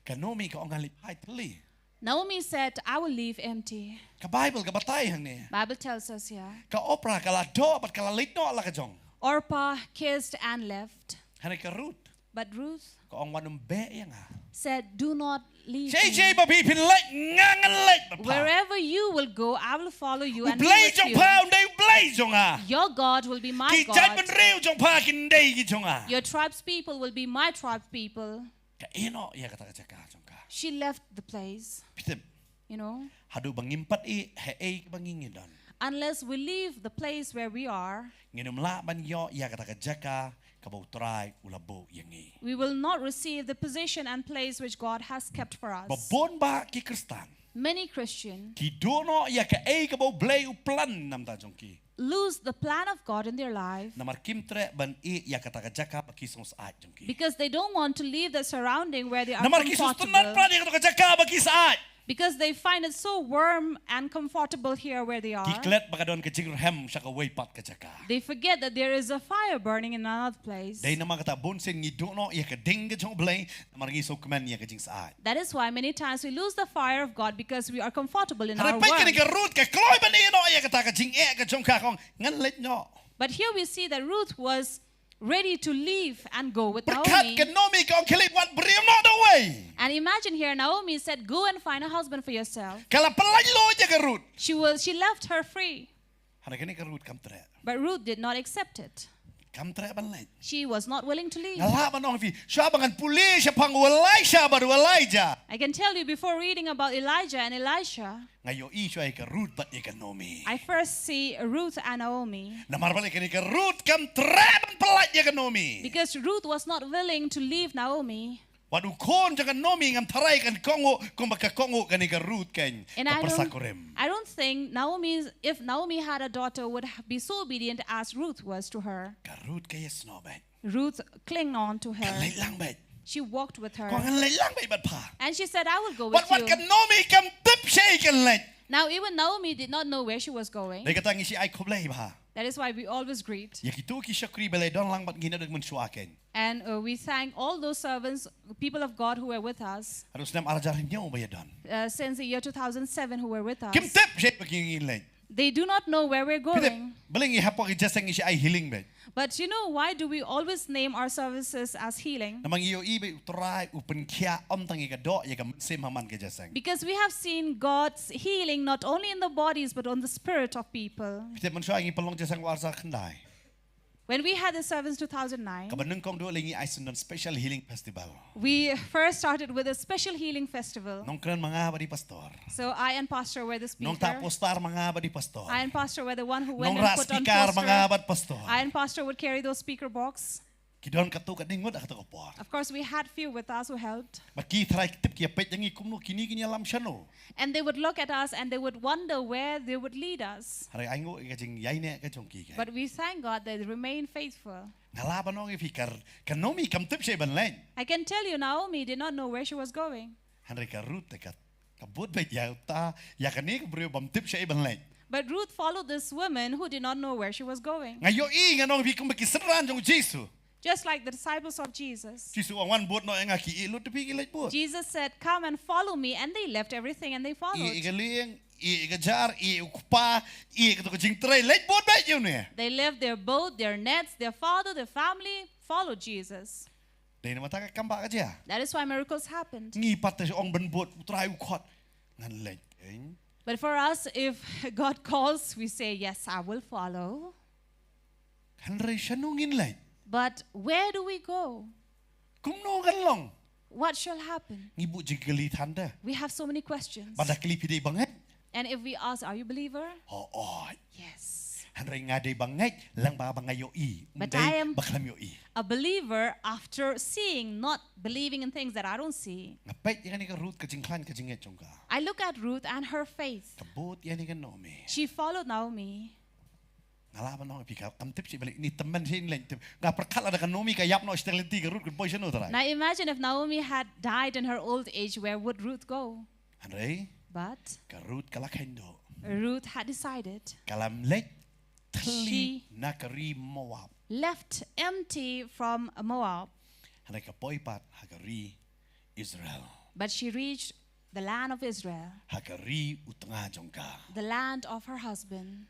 Ka Nomi ka ong ngalit pait teli. Naomi said, I will leave empty. Ka Bible ka batay hang ni. Bible tells us here. Ka opera ka la do but ka la lit no ala ka jong. Orpah kissed and left. Hanay ka Ruth. But Ruth Ka ong wanong be yang ha. said, do not leave JJ me. ba pipin lit ngangan lit ba pa. Wherever you will go, I will follow you and be Ublay with jong you. pa unday ublay jong ha. Your God will be my Ki chat God. man rew jong pa kinday ki jong ha. Your tribe's people will be my tribe's people. Ka ino iya kata ka jaka jong ka. She left the place, Pitim. you know. Hadu bangimpat he bangingidon. Unless we leave the place where we are, Nginum la ban yo iya kata ka jaka kabau try ulabo yangi. we will not receive the position and place which God has kept for us. Babon ba ki Kristan. Many Christians Ki dono iya ka kabau blay uplan nam ta jong ki. lose the plan of God in their life Namar kimtre ban iya kata ka jaka pakisong saat jong ki. because they don't want to leave the surrounding where they are Namar kisos tunat comfortable, pra di kata ka jaka pakisaat. because they find it so warm and comfortable here where they are. Kiklet baka don ka Nongkhryiem sa ka waypat ka jaka. They forget that there is a fire burning in another place. Day naman kata bonsen ngi dono iya ka ding ka jong blay namar ngi so kuman iya ka jing saat. That is why many times we lose the fire of God because we are comfortable in our Harapay ka ni work. ka Ruth ka kloy ban ino iya kata ka jing ka jong ka kong ngan lit no. But here we see that Ruth was ready to leave and go with Berkat Naomi. ka Naomi ka ang kilit wat beriam no the way. And imagine here, Naomi said, go and find a husband for yourself. Kala palaylo iya ka Ruth. She left her free. Hana ka ni ka Ruth kam tre. But Ruth did not accept it. Kam tre ban lit. She was not willing to leave. Ngalaban nong fi. Siya bangan puli siya pang walay siya baru walay ja. I can tell you before reading about Elijah and Elisha, Ngayo siya ay ka Ruth bat iya ka Naomi. I first see Ruth and Naomi. Namarbalik ka ni ka Ruth kam tre ban palat iya ka Naomi. Because Ruth was not willing to leave Naomi. Wadu kon jangan Naomi ngam taray kan kongo kung magkakongo ka ni ka Ruth kan And kapersakurem. I don't think if Naomi had a daughter, would be so obedient as Ruth was to her. Ka Ruth kaya snow bet. Ruth clung on to Ka her. lay lang bet. She walked with Kung her. ang lay lang bet bat pa. And she said, I will go with Wat ka you. Naomi kam tip siya kan lay. Now, even Naomi did not know where she was going. Day katangi siya ay kublay ba. That is why we always greet. Yakitu ki siya kri balay don lang bat ginadag man suaken. And we thank all those servants, people of God who were with us Harus nam arajarin niyo ba don. since the year 2007 who were with us. Kim tip siya pagingin lay. They do not know where we're Pitip going. baling ihapok ijasang siya ay healing bet. But you know, why do we always name our services as healing? Namang iyo ibe utray upen kya tangi ka do ya kam sim haman ka jasang. Because we have seen God's healing not only in the bodies but on the spirit of people. Pitip man siya ang ipalong jasang warsa kanday. When we had the service 2009, Kabanung kong do lingi ay sundan special healing festival. we first started with a special healing festival. Nongkhryiem mga badi pastor. So I and Pastor were the Nong speaker. tapostar mga badi pastor. I and Pastor were the one who went Nong and put on raspikar mga poster. bad pastor. I and Pastor would carry those speaker box. Kidon katukat dingod akato por. Of course, we had few with us who helped. Maki try tip kya pet yangi kumno kini alam siya no. And they would look at us and they would wonder where they would lead us. Haray aingo ikajing yayne ka jongki ka. But we thank God that they remain faithful. Ngalaban nong ifikar kanomi kam tip siya banlain. I can tell you, Naomi did not know where she was going. Hanray ka Ruth tekat kabut bet yauta yakani kabrio bam tip siya banlain. But Ruth followed this woman who did not know where she was going. Ngayo nganong bikum makisaran jong Jesus. Just like the disciples of Jesus. Jesus ang one boat no nga ki ilo tepi kilat boat. Jesus said, come and follow me. And they left everything and they followed. Igaling, igajar, ukupa, ikatu jing tray let boat bet yun eh. They left their boat, their nets, their father, their family, followed Jesus. Dahil naman taka kamba ka diya. That is why miracles happened. Ngipat na siya ang banbot, utray ukot. Ngan let. But for us, if God calls, we say, yes, I will follow. Hanray siya nungin let. But where do we go? Kumno kan long. What shall happen? Ngibu jigalit handa. We have so many questions. Pada kilipi day banget. And if we ask, are you a believer? Oo. Yes. Hanray nga day banget, lang ba bangayo i. But Unday I am- baklam yo i. A believer after seeing, not believing in things that I don't see. Ngapait yan ni ka Ruth kajingklan kajinget yung ka. I look at Ruth and her faith. Kabut yan ni ka Naomi. She followed Naomi. Ngalaban no pika kam tip si balik ni teman sin len nga perkala da ka Naomi ka yap no stelenti ka Ruth kun boy siya no tara. Now imagine if Naomi had died in her old age, where would Ruth go? Hanray But ka Ruth kalakendo. Ruth had decided, Kalam let She- Thylli nakari Moab. left empty from Moab, Hanay ka poipat hagari Israel. but she reached the land of Israel, Hakari utanga jongka. the land of her husband.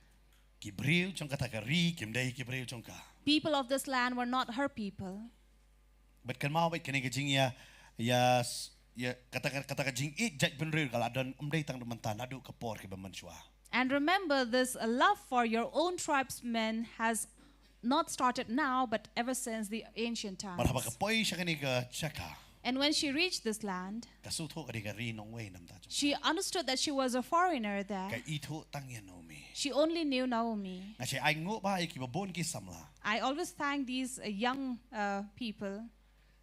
Kibril jongka takari kimdai kibril jongka. People of this land were not her people. But kan mau baik kini kejing ya kata kejing jaj benril kalau ada umdai tang dementan adu kepor ke bemansua. And remember, this love for your own tribesmen has not started now, but ever since the ancient times. Marhaba kepoi siya kini ke caka. And when she reached this land, Kasuto kadi kari nongway nam ta. she understood that she was a foreigner there. Kay ito tangyan Naomi. She only knew Naomi. Nga siya ay ngo ba ikibabon ki samla. I always thank these young people,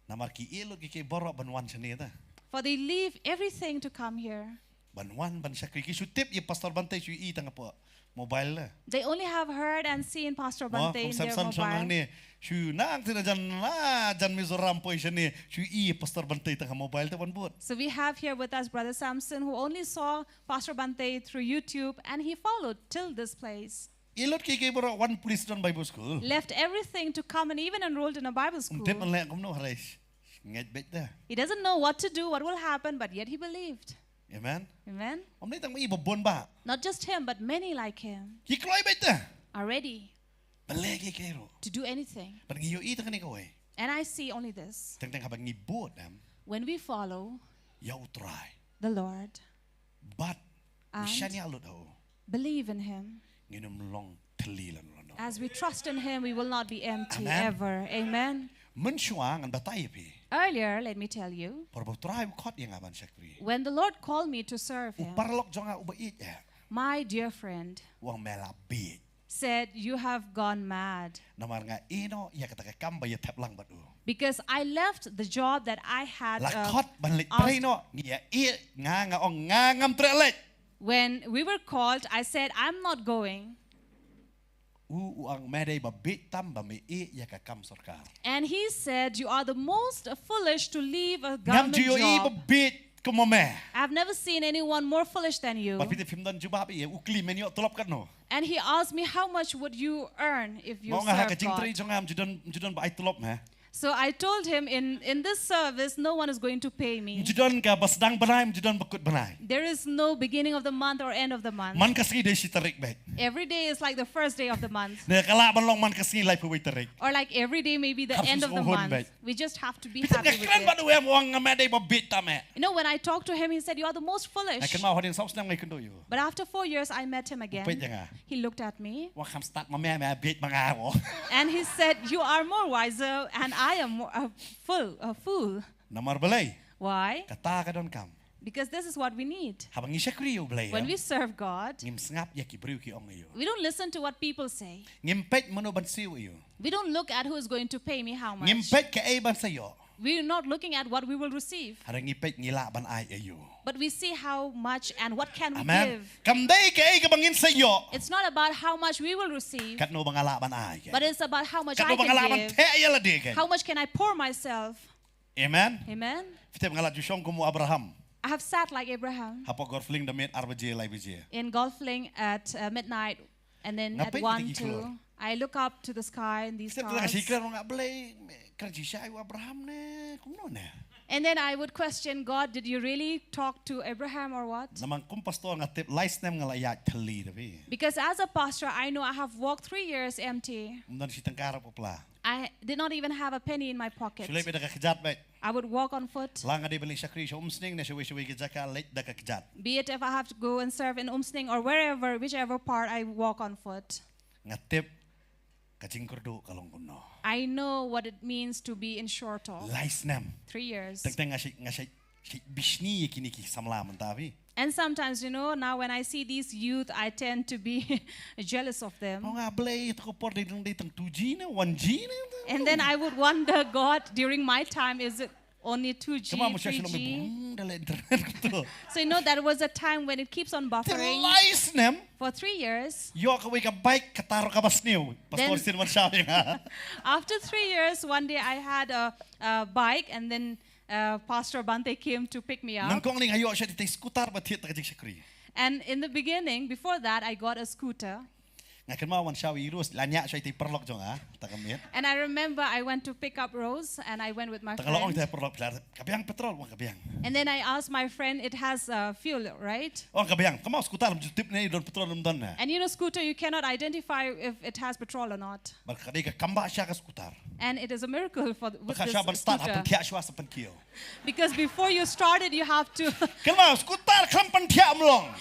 Namar ki ilog ki borok banwan siya nita. for they leave everything to come here. Banwan ban siya ki sutip i pastor bantay siya i tanga po mobile na. They only have heard and seen Pastor Mo Bante kung in their samsam siya mobile. ni siya na ang tinajan na jan mizoram po siya ni siya i pastor bantay tanga mobile ta banbut. So we have here with us Brother Samson, who only saw Pastor Bante through YouTube, and he followed till this place. Ilot ki borok one police don Bible school. Left everything to come and even enrolled in a Bible school. Tip man lek kum no harais. Nget bet da. He doesn't know what to do, what will happen, but yet he believed. Amen. Amen. Om ni tang ibabon ba. Not just him, but many like him Ki kloy bet da. are ready Balegi kero. to do anything. But ngiyo i tanga ni koy. And I see only this. Tang habang ngibot am When we follow yaw try. the Lord, But And? siya ni alot ho. believe in him, Nginom long Thylli lan lan. as we trust in him, we will not be empty Amen. ever. Amen. Mensyuang ang batay pi. Earlier, let me tell you, Para try kot yang aban sakri. when the Lord called me to serve him, Uparlok jonga ubait ya. my dear friend Wang melabit. said, "You have gone mad." Namar nga ino ya kata kamba ya tap lang batu. Because I left the job that I had Lakot banlit asked- pray no. Niya nga ong nga ngam trelet. when we were called. I said, "I'm not going." Ang meday babit tam bami ya kakam sarkar. And he said, "You are the most foolish to leave a Ngam government jiyo i job. babit kumome. I've never seen anyone more foolish than you." Papiti fimdan jubabi ya ukli menyo tulop kan no. And he asked me, "How much would you earn if you Mo nga serve hakajing tri God?" jongam judon ba ay tulop ha. So I told him, in this service, no one is going to pay me. Judon ka basdang banay judon bakut banay. There is no beginning of the month or end of the month. Man kasi day si tarik bet. Every day is like the first day of the month. Na kalaban long man kasi lay puwi tarik. Or like every day may be the Harus end of the uhon, month. bet. We just have to be Bitan happy nga with kran ba it. duwe mo ang meday babit tame. You know, when I talked to him, he said, "You are the most Na foolish." kan mau hadin saus nang ngay kundo yo. But after 4 years, I met him again. Upit nga. He looked at me Wa kam start mamaya me bit mga mo. and he said, "You are more wiser and I am more, a fool." Namar balay. Why? Kata ka don kam. Because this is what we need. Habang isya kriyo balay. When we serve God, Ngim sngap ya kibriw ki ong yo. we don't listen to what people say. Ngimpet mo no bansiw yo. We don't look at who is going to pay me how much. Ngimpet ka ay ban sayo. We're not looking at what we will receive, Harang ngipet ngila ban ay ayo. but we see how much and what can we Amen. give. Kamday ka ay kabangin sayo. It's not about how much we will receive, Kat no bangala ban ay. but it's about how much Kat I no bangala ban can give. te ayala di kan. How much can I pour myself? Amen. Amen. Fite bangala jusyong kumu Abraham. I have sat like Abraham Hapo gorfling damit arbaje lay bije. in golfing at midnight, and then at Ngapit 1, hindi 2, keluar? I look up to the sky in these Fite talaga stars. sikran nga balay kerja siya ay Abraham ne. Kuno ne. And then I would question God, did you really talk to Abraham or what? Naman kum pastor nga tip lies nem nga layat Thylli dabi. Because as a pastor, I know I have walked 3 years empty. Mundan si tangkara po pala. I did not even have a penny in my pocket. Sulay pa nakakijat bet. I would walk on foot. Langa di balik siya kriyo umsning na siya ka late nakakijat. Be it if I have to go and serve in Umsning or wherever, whichever part, I walk on foot. Nga tip kaching kurdo kalong kuno. I know what it means to be in short talk. Lies nem. 3 years. Tagtang nga siya bishni kiniki samlaman tabi. And sometimes, you know, now when I see these youth, I tend to be jealous of them. Oh nga balay ito ko por ditang 2G na 1G na. And then I would wonder, God, during my time, is it only 2G, Kama mo siya 3G? dala internet ko to. So you know, there was a time when it keeps on buffering Lies nem. for 3 years. Yo ka ka bike kataro ka basniw. Pastor Then- sin man siya nga. After 3 years, one day I had a bike, and then Pastor Bante came to pick me Nang up. kong ning ayo siya ditay skutar batit ka siya kriyo. And in the beginning, before that, I got a scooter. Nga Ngakan mau wan shawi Rose lanya syai ti perlok jong takamit. And I remember I went to pick up Rose and I went with my Takalong friend. ti perlok belar kabiang petrol wan kabiang. And then I asked my friend, it has fuel, right? Oh kabiang, kamau skutar tip ni don petrol don na. And you know, scooter, you cannot identify if it has petrol or not. Barkadi ka kamba siya ka skutar. And it is a miracle with Baka this siya ban start scooter. hapan tiya siya sa pankio. Because before you started, you have to Kamau skutar klampan tiya Mawlong.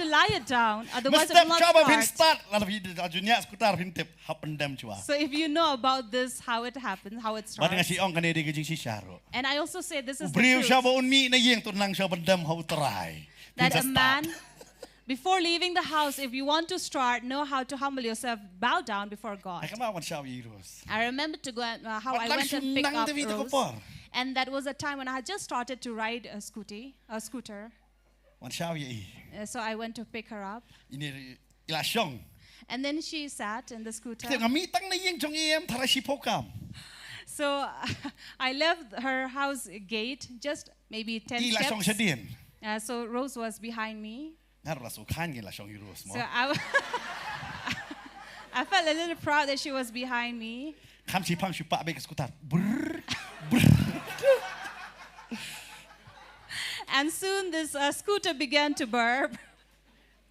lie it down, otherwise it Mestap will not coba pin start. start lalu ajunya skutar pin tip hapan dam chua. So if you know about this, how it happens, how it Bati nga starts. si ong kanedi ka jing si Sharo. And I also say this is the Ubriw siya truth, ba unmi na yeng tunang siya bandam hau terai. that Pinsa a man, before leaving the house, if you want to start, know how to humble yourself, bow down before God. Ay kamawan siya Rose. I remember to go and, how I Lang went and picked sunang up David ko Rose. por. And that was a time when I had just started to ride a scooter. Wan siya i. So I went to pick her up. Ini ilasyong. And then she sat in the scooter. Kaya ngamitang na yeng jong iem tara si pokam. So I left her house gate just maybe 10 Ilasyong siya steps. din. So Rose was behind me. Ngaro la sukan ng ilasyong Rose mo. So I felt a little proud that she was behind me. Kam si pang si pa be ka skutar. Brr. And soon this scooter began to burp.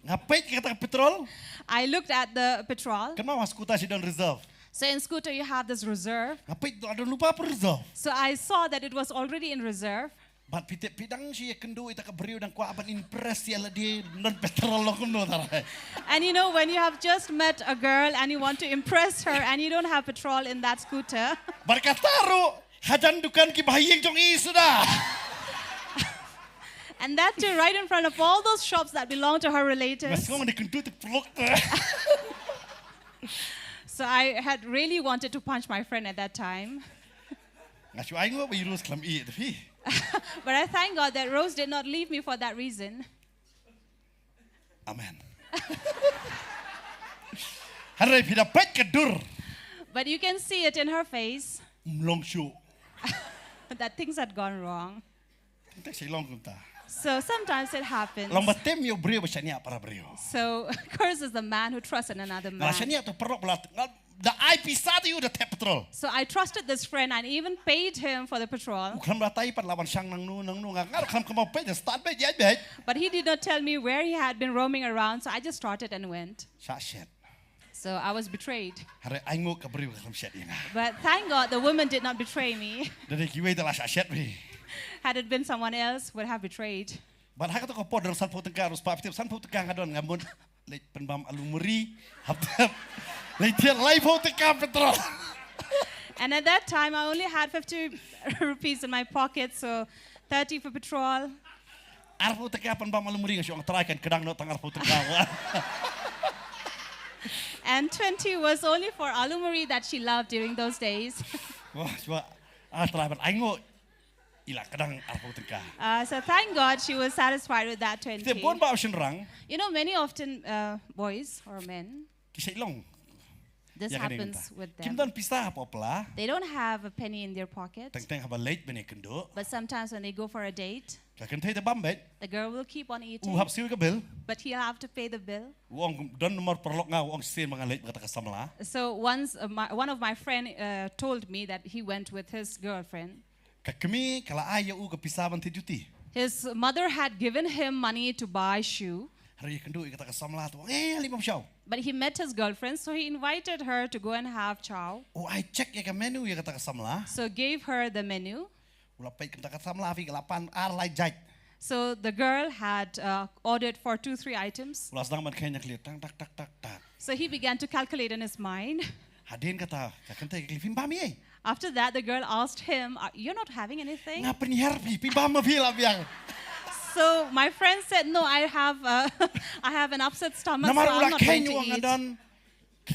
Ngapait ka ta petrol? I looked at the petrol. Kan mau skutar si don reserve. So in scooter you have this reserve. Ngapait do adon lupa per reserve. So I saw that it was already in reserve. Bat pitip pidang siya kendo ita ka beriu dan kwa aban impress ya la dia non petrol lo kuno tara. And you know, when you have just met a girl and you want to impress her and you don't have petrol in that scooter, Barkataro hajan dukan ki bahayeng jong i sudah. and that too right in front of all those shops that belong to her Mas relatives. kau nak kendo tu peluk tu. So I had really wanted to punch my friend at that time. Ngasu aing wa Rose kelam i tapi. But I thank God that Rose did not leave me for that reason. Amen. Harai pida pet kedur. But you can see it in her face Mawlong shu. that things had gone wrong. Tak Shillong kunta. So sometimes it happens. Long batem yo beriu basania para beriu. So curses the man who trusts in another Ngala man. sania tu perok belat. Da IP satu you da tap petrol. So I trusted this friend and even paid him for the petrol. Ukram ratai pat lawan sang nang nu ngar kam kamau pet start pet jai bet. But he did not tell me where he had been roaming around, so I just started and went. Sa shet. So I was betrayed. Harai aing ngo ka beriu kam shet inga. But thank God the woman did not betray me. Dari kiwe da la sa shet bi. Had it been someone else, would have betrayed. But haka to ko pod dalam sanpo tengkar us pa pitip sanpo tengkar ngadon ngamun leit penbam alumuri haptap leit live ho tengkar petrol. And at that time, I only had 50 rupees in my pocket, so 30 for petrol. Arpo tengkar penbam alumuri ngasih orang terakan kedang no tengkar po tengkar. And 20 was only for alumari that she loved during those days. Wah, coba terakan aing ngo ila kedang arpo tengkar. So thank God she was satisfied with that 20. Kita pun ba option rang You know, many often boys or men, kisah long. this Ya kadang happens entah. with Kim them. dan pisah apa pula. They don't have a penny in their pocket, Teng haba late bene kendo. but sometimes when they go for a date, Kakan tay bam bet. the girl will keep on eating, Hap siu ka bil. but he'll have to pay the bill. Uang don nomor perlok ngau uang sen mga late kata kasamla. So once one of my friend told me that he went with his girlfriend. Kami kala ayo u ka pisaban ti duty. His mother had given him money to buy shoe, Hari kendo kata kasamla tu. Limam siaw. but he met his girlfriend, so he invited her to go and have chow. Oh, I check ya ka menu ya kata kasamla. So gave her the menu. Ula pay kata kasamla fi kalapan arlay jaj. So the girl had ordered for 2-3 items. Ula sedang man kanya kli tak tak tak tak tak. So he began to calculate in his mind. Hadin kata kakan tay klifin bami eh. After that, the girl asked him, "You're not having anything?" Ngapa ni harpi pi bama fi la biang. So my friend said, "No, I have an upset stomach, so Namar I'm ula not going kenyo to ang eat." adon.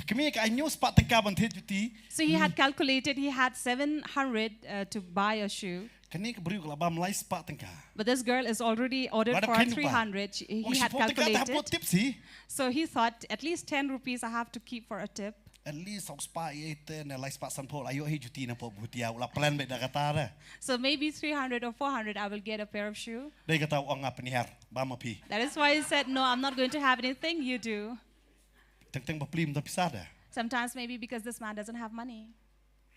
Kami ka anyo spat tengkaban ti duty. So he had calculated he had 700 to buy a shoe. Kani ka beriu kala bam lai spat tengka. But this girl is already ordered Wala for kenyo pa. 300. He Wang had si po tengka ta po calculated. tip si. So he thought at least 10 rupees I have to keep for a tip. At least ang spa ite na lai spat sanpol ayo hi duty na po butia ula plan be da kata ra. So maybe 300 or 400 I will get a pair of shoe. Dai kata ang ngapa ni har bama pi. That is why he said, "No, I'm not going to have anything. You do." Teng baplim tapi sada. Sometimes maybe because this man doesn't have money.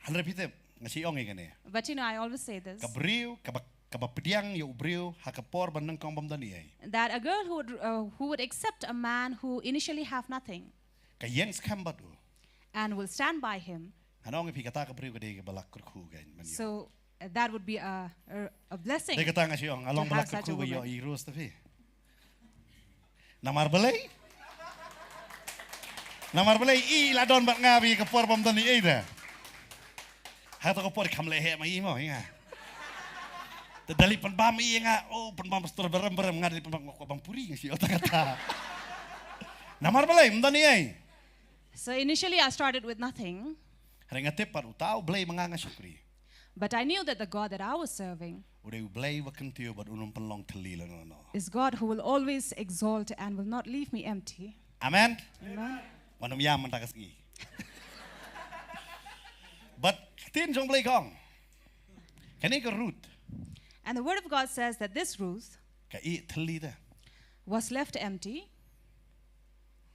Hal repite ngasi ong igane. But I always say this, Kabriu kabapediang yo ubriu hakapor banang kong bamdani ay. that a girl who would accept a man who initially have nothing Kayeng skambatu. and will stand by him, Hanong ipi kata kabriu kade balak kurku gain man yo. so that would be a blessing. Dai kata ngasi ong along to have balak such a kurku yo woman. irus tapi. Namar balai. Namar balai I ladon bat ngabi kapor bamdani ay dah. Hato kapor kamlehe mai mo inga. Tadali panbam iya nga, oh panbam pastor berem nga dali panbam ko bang puri ngasi otak kata. Namar balay mdani ay. So initially I started with nothing, Hari ngate par utaw blay mga nga syukri. but I knew that the God that I was serving Uday blay wakan tiyo bad unong panlong tali no. is God who will always exalt and will not leave me empty. Amen. Amen. Manum yaman takas gi. But tin jong blay kong. Kani ka Ruth. And the word of God says that this Ruth Ka I tali da. was left empty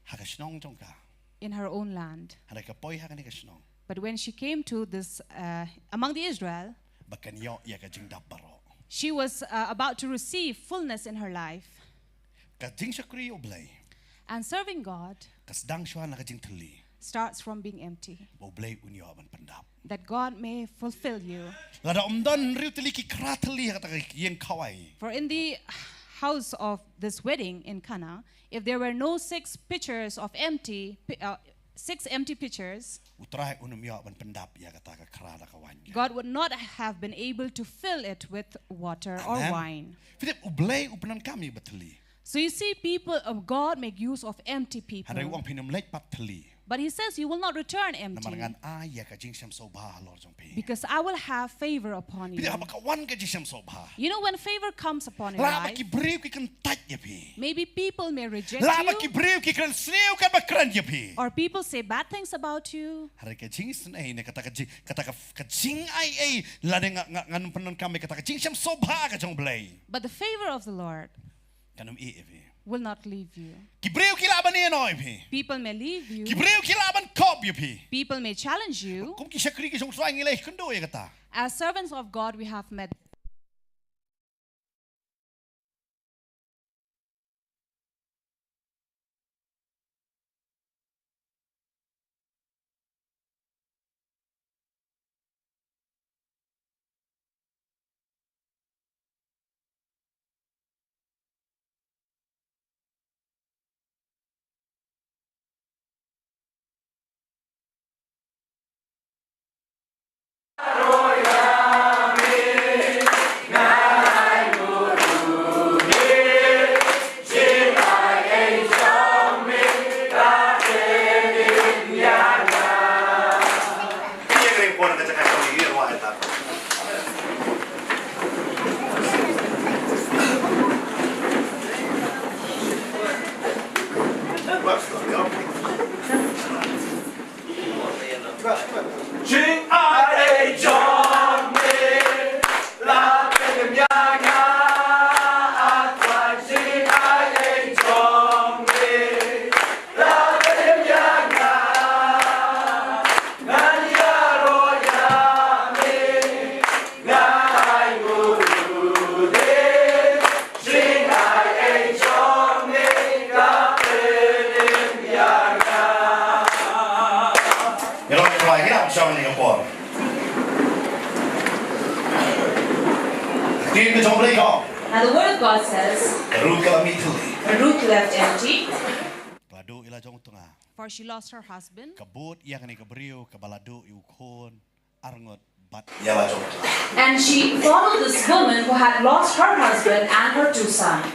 Hakasnong jong ka. in her own land. Hari ka poy hakani kasnong. But when she came to this, among the Israel, Bakan yo ya ka jing daparo. she was about to receive fullness in her life. Ka jing syukri o blay. And serving God Kas dang sywa na ka jing tali. starts from being empty, Bo blay unyo aban pandap. that God may fulfill you. Lada umdan riu tali ki kratali kata yang kawai. For in the house of this wedding in Cana, if there were no six pitchers of six empty pitchers, Utrai unum yo aban pandap ya kata ka krada kawan. God would not have been able to fill it with water or wine. Fitip ublay upanan kami batali. So you see, people of God make use of empty people. Hari uang pinum lek pat tali. But he says you will not return empty, Namarangan ya ka jing syam sobha lor jong pi. because I will have favor upon you. Fitip haba kawan ka jing syam sobha. You know, when favor comes upon your Laba life, ki briu ki kan tat ya pi. maybe people may reject Laba ki you, briu ki kan snew kan bakran ya pi. or people say bad things about you. Hari ka jing sen ay ne kata ka jing ay lade ngan panon kami kata ka jing syam sobha ka jong blay. But the favor of the Lord Kanum I pi. will not leave you. Ki briu ki laban ni no pi. People may leave you, Ki briu ki laban kop ya pi. people may challenge you. Kum ki syakri ki jong swang ilay kundo ya kata. As servants of God, we have met. And the word of God says, Ruth left empty, Balado ila jong tunga. For she lost her husband, Kabut iya kani kabriu kabalado iukon arngot bat. and she followed this woman who had lost her husband and her two sons.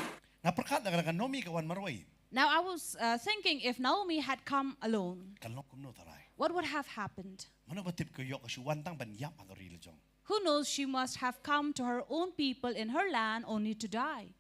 Naperkat na nomi kawan marway. now I was thinking, if Naomi had come alone, Kalok kumno taray. what would have happened? Mano batip ko yok kasuwan tang banyap ang karila jong. Who knows, she must have come to her own people in her land only to die.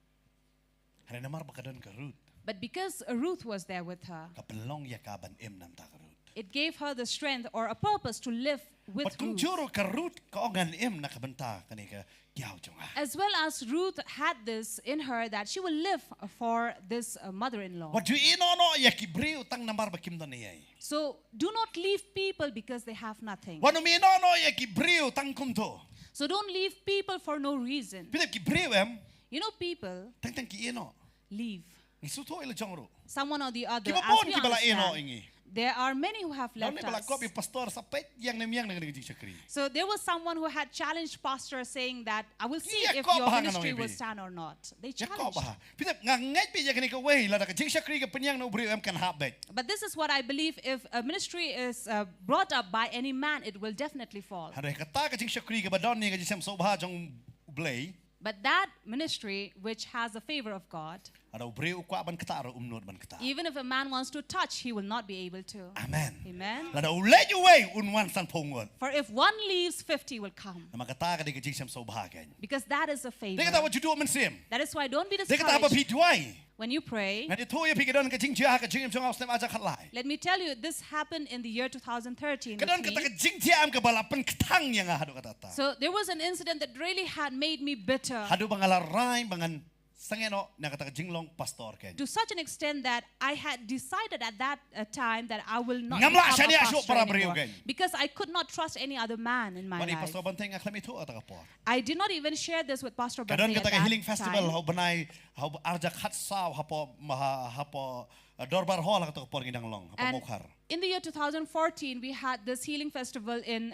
Hari namar bakadan ka Ruth. But because Ruth was there with her, Kapelong yakaban nam ta ka Ruth. it gave her the strength or a purpose to live with But kung Ruth. juro ka Ruth ka ongan nakabenta kanika kiyaw jonga. As well as Ruth had this in her that she will live for this mother-in-law. What you inono yakibri utang namar bakim doniyay. So do not leave people because they have nothing. Wano mi inono yakibri utang kumto. So don't leave people for no reason. Pilip kibri em You know, people tang ki ino. leave. Isuto ila jongro. Someone or the other. Kibapon As we kibala ino understand, ingi. there are many who have Lalu left bala us. kopi pastor sapet yang nemyang nang naging sakri. So there was someone who had challenged pastor saying that I will see Iya, if kau your bahangan ministry orang will ibi. stand or not. They Ya ko challenged. ba. Pilip ngangay pi yakani ka way la naging sakri ka penyang na ubri em kan habet. But this is what I believe, if a ministry is brought up by any man, it will definitely fall. Hado kata ka jing sakri ka badon ni ka jisam sobha jong ublay. But that ministry, which has the favor of God, Hado ubri ukwa ban kata ro umnot ban kata. even if a man wants to touch, he will not be able to. Amen. Amen. La ulay way unwan san pongon. For if one leaves, 50 will come. Na makata ka di ka jisam sobha kan. Because that is a favor. Dia kata what you do man sim. That is why don't be Dia kata apa discouraged bidwai. when you pray. Ngadi tu ya pi kadon ka jing jia ka jing jong aus nem aja khalai. Let me tell you, this happened in the year 2013 Kadon with kata ka me. jing jia am ka balapan ketang yang hado kata ta. So there was an incident that really had made me bitter Hado bangala rai bangan sangeno na kata ka jinglong pastor ken. to such an extent that I had decided at that time that I will not Ngamla become siya a niya asyo pastor para anymore. beriugan. Because I could not trust any other man in my Mani life. pastor banteng aklam itu ata kapor. I did not even share this with Pastor Kadon Bante at kata ka that healing festival time. hau banai hau arja khatsaw hapo dorbar hall kata kapor ngidang long hapo And mokhar. in the year 2014, we had this healing festival in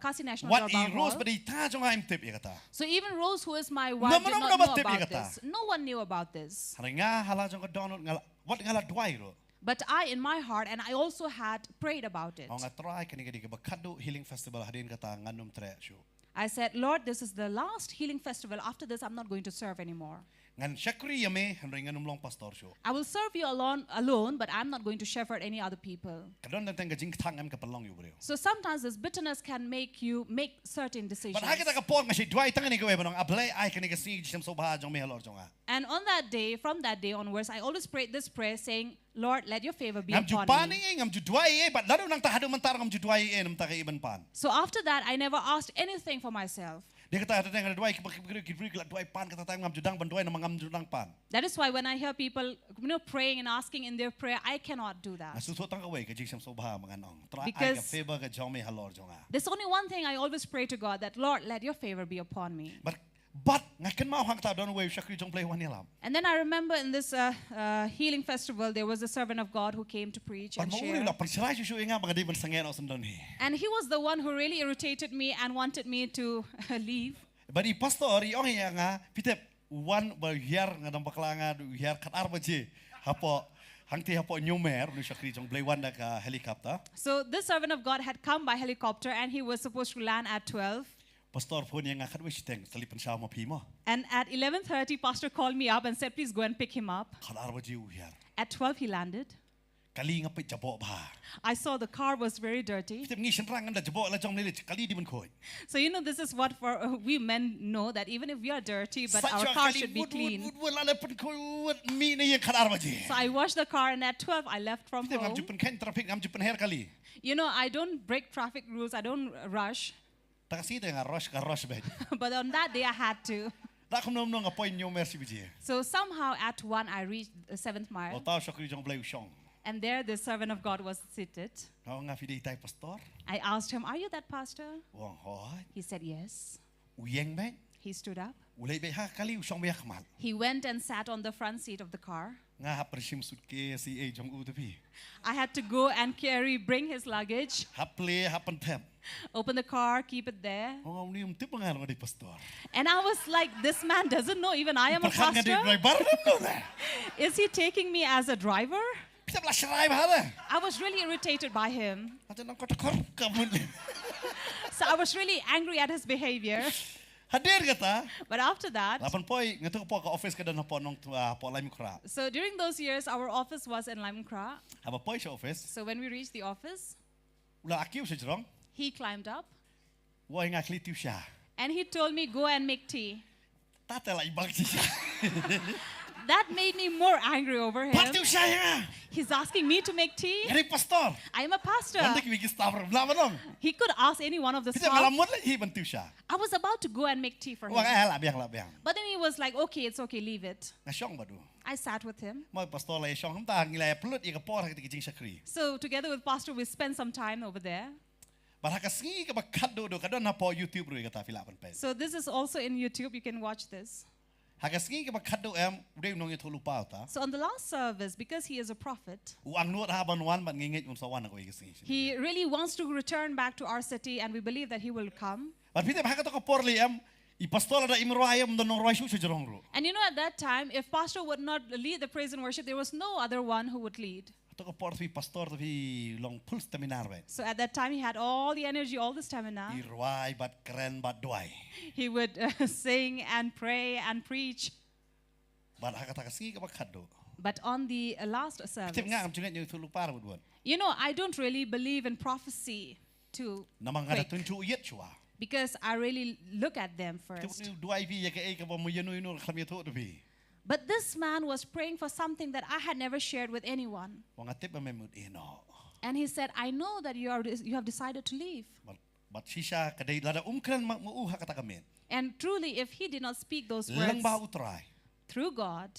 Kasi National What Darbang i rose Hall. but i ta jong im tip ya kata. So even Rose, who is my wife, No, did no, not no, know no, tip about ni kata. this. No one knew about this. Haringa hala jong ka donut ngala what ngala dwai ro. But I, in my heart, and I also had prayed about it. Ang try kani kadi ka bakado healing festival hadin kata nganum tre shu. I said, Lord, this is the last healing festival. After this, I'm not going to serve anymore. Ngan syakri yame hanring nganum long pastor shu. I will serve you alone, but I'm not going to shepherd any other people. Kadon nang ka jing tang am ka palong yu bro. So sometimes this bitterness can make you make certain decisions. But hakita ka por nga si dwai tang ni ka we banong ablay ay kani ka sing jam so ba jong me halor jong a. And on that day, from that day onwards, I always prayed this prayer saying, Lord, let your favor be Ngam ju upon pani me. ngam ju dwai but lalo nang tahado man tar ngam ju dwai nam ta ka iban pan. So after that, I never asked anything for myself. Dia kata ada ngam dwai ki dwai pan kata tang ngam ju dang ban dwai nam ngam ju dang pan. That is why when I hear people, praying and asking in their prayer, I cannot do that. Nasuso tang ka we ka jing sam so ba manganong. Try ay ka Because- favor ka jong me halor jong a. There's only one thing I always pray to God, that Lord, let your favor be upon me. But ngaken mau hang ta don we syakri jong play wan yalam. And then I remember in this healing festival, there was a servant of God who came to preach But and mo share. la persirai su inga mga di ban sangen os don hi. And he was the one who really irritated me and wanted me to leave. But i pastor i ong ya nga pitep one ba yar nga dang baklanga du yar kat arba je hapo hangti hapo nyomer nu syakri jong play wan ka helicopter. So this servant of God had come by helicopter and he was supposed to land at 12. Pastor pun yang akan wish teng salipan sa mo pimo. And at 11:30, Pastor called me up and said, please go and pick him up. Kat arba je yar. At 12, he landed. Kali nga pit jabo ba. I saw the car was very dirty. Pitep ngi senrang anda jabo la jong lele kali di man khoi. So this is what for we men know, that even if we are dirty, but our car should be clean. Wood la le pen khoi mi ni yang kat arba je. So I washed the car and at 12, I left from Pitep ngam home. jupen ken traffic ngam jupen her kali. I don't break traffic rules. I don't rush. Takasi te nga rush ba. But on that day, I had to. Da kum nom nga point nyomer si bije. So somehow at 1, I reached the 7th O mile. tao syakri jong play usong. And there the servant of God was seated. Kau nga fidei tai pastor. I asked him, are you that pastor? Wong hoi. He said, yes. Uyeng ben. He stood up. Ulay be ha kali usong be kamal. He went and sat on the front seat of the car. Nga ha persim suitcase si e jong u tepi. I had to go and bring his luggage, Ha play ha pentep. open the car, keep it there. Oh ni tip ngal nga di pastor. And I was like, this man doesn't know even I am a Perkhan nga di pastor. driver no na. Is he taking me as a driver? Kita bla serai ba ha. I was really irritated by him. Ata nang kotakor kamun. So I was really angry at his behavior. Hadir kata. But after that, Lapan poi ngatu po ka office ka dan po nong po laim kra. so during those years, our office was in Limkra. Haba poi sa office. So when we reached the office, Ula akiu sa jrong. he climbed up Wa nga klitiu siya. and he told me, go and make tea. Tata la ibang siya. That made me more angry over him. Patu saya. He's asking me to make tea. Ngari pastor. I am a pastor. Nanti kita start bela manong. He could ask any one of the Kita staff. malamut lagi bantu saya. I was about to go and make tea for him. Wang lah biang. But then he was like, okay, it's okay, leave it. Ngasong badu. I sat with him. Mau pastor lagi song ham tak ngilai pelut ia kapor kita kicing sakri. So together with pastor, we spent some time over there. Baraka sengi ke bakat do kadang napa YouTube ru kata filak pen. So this is also in YouTube. You can watch this. Haka sengi ke bakat do udah nong itu lupa ta. So on the last service, because he is a prophet, Uang nuat haban wan ban ngengit sawan aku sengi. he really wants to return back to our city, and we believe that he will come. But kita bahkan tu kapor li I pastor ada imroai dan nong roai su jerong ru. And you know, at that time, if pastor would not lead the praise and worship, there was no other one who would lead. Tu kapor tu pastor tu long puls seminar baik. So at that time, he had all the energy, all the stamina. I roai bat keren bat doai. He would sing and pray and preach. Bat haka tak sengi ke bakat do. But on the last service, Kita ngam cungat yang tu lupa ru buat. you know, I don't really believe in prophecy too Namang ada quick, tunjuk iat cua. because I really look at them Tu first. doai vi ya ke ke bamu yenu inu kami tu tu vi. But this man was praying for something that I had never shared with anyone. Wang atip memut ino. And he said, I know that you have decided to leave. Bat sisa kadai lada keren mau haka tak kami. And truly, if he did not speak those Lang words bau try. through God,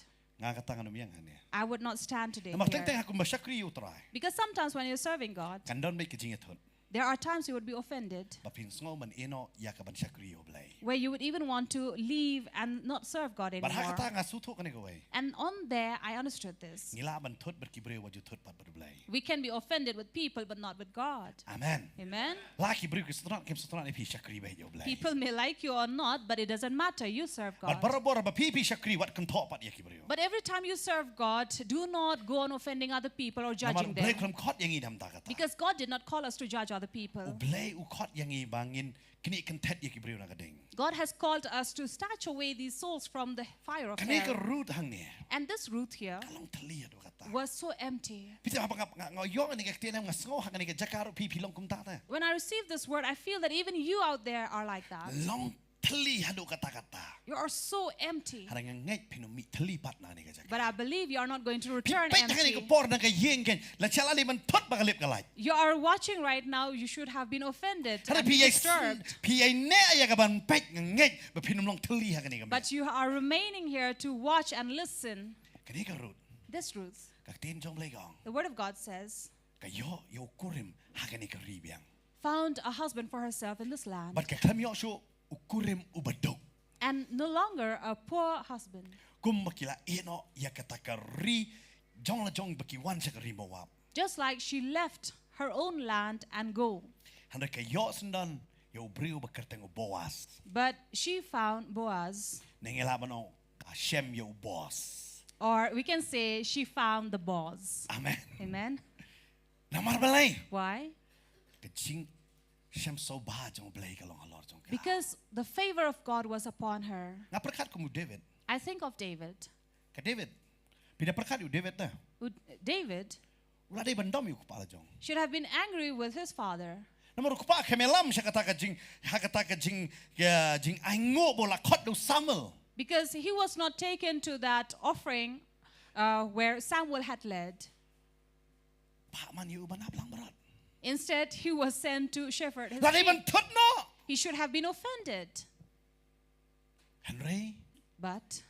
Ngah kata nganu yang ni. I would not stand today Namar teng here. aku masakri u try. Because sometimes when you're serving God, Kandon baik kejingat hon. there are times you would be offended, Bapin sngo man ino ya ka ban sakri u blai. where you would even want to leave and not serve God Bat haka anymore. tak ngasu tu kan kau. And on there, I understood this. Ngila ban thot berkibre waju thot pat berblai. We can be offended with people, but not with God. Amen. Amen. Laki beri kesetran kem setran ipi sakri baik u blai. People may like you or not, but it doesn't matter. You serve Bat God. barabora bapi sakri wat kan thok pat ya kibre. But every time you serve God, do not go on offending other people or Namar judging blai them. kelam kot yang idam tak kata. Because God did not call us to judge other U people. blai u kot yang i bangin kini kentet ya kibre na kadeng. God has called us to snatch away these souls from the fire of Kani ke hell. Ruth hang ni. And this Ruth here Kalong Thylli adu kata. was so empty. Pita apa ngoyong ni kektian yang ngasngo hang ni ke jakaru pi long kum ta ta. When I received this word, I feel that even you out there are like that. Long Thylli hadu kata-kata. You are so empty. Harang ngai pinu mi Thylli pat na ni ke jakaru. But I believe you are not going to return Pai tangan ni ke empty. por na ke yeng ken la chala li man thot bagalip kalai. You are watching right now, you should have been offended Hara and pi ai disturbed. pi ai ne ya ka ban pai ngai ba pinu long Thylli hang ni ke. But you are remaining here to watch and listen. Kani ka Ruth. This Ruth, Kaktin jong lay gong. the word of God says, Ka yo kurim hang ni ke ribiang. found a husband for herself in this land, Bat ka klam yo so ukurim ubadok. and no longer a poor husband. Kum makila ino ya kata ka ri jong la jong baki wan sa ka ri mawap. Just like she left her own land and go. Handa ka yo sendan yo briu bakarteng o Boaz. But she found Boaz, Nengilaban o Hashem yo boss. or we can say she found the boss. Amen. Amen. Namar balay. Why? Kajing Shem so ba jong balay ka long halor jong ka. Because the favor of God was upon her. Nga perkat ko mo David. I think of David. Ka David. Pina perkat yo David na. David Wala day bandam yo kupala jong. should have been angry with his father. Namar kupa kemelam siya kata ka jing ay ngo bola kot do Samuel. Because he was not taken to that offering where Samuel had led. Pa man yo banap lang barat. Instead, he was sent to shepherd his Wala day sheep. ban tot no. He should have been offended. Henry. But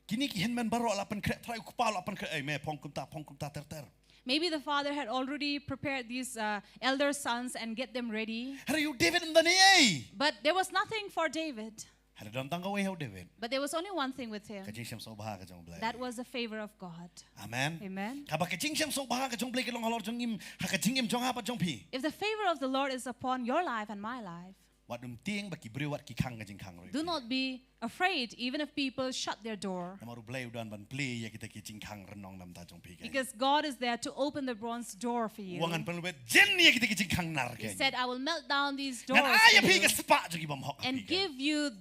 Kini ki hen men baro alapan kre try kupala alapan kre ay me pongkum ta ter. maybe the father had already prepared these elder sons and get them ready. Hara yo David ndani ay. But there was nothing for David. Hara don tangga way how David. But there was only one thing with him. Kajing siyam so baha ka jong blay. That was the favor of God. Amen. Amen. Kaba kajing siyam so baha ka jong blay ka long halor jong im hakajing im jong hapa jong pi. If the favor of the Lord is upon your life and my life, Wat tieng baki briu wat ki kang kajing kang roi. do not be afraid even if people shut their door. Namaru blay udan ban play ya kita kajing kang renong nam ta jong pi. Because God is there to open the bronze door for you. Wangan pan lubet jen ya kita kajing kang nar He ke. said, I will melt down these doors Ngan aya for pi you ka spa jong ibam hok. and give you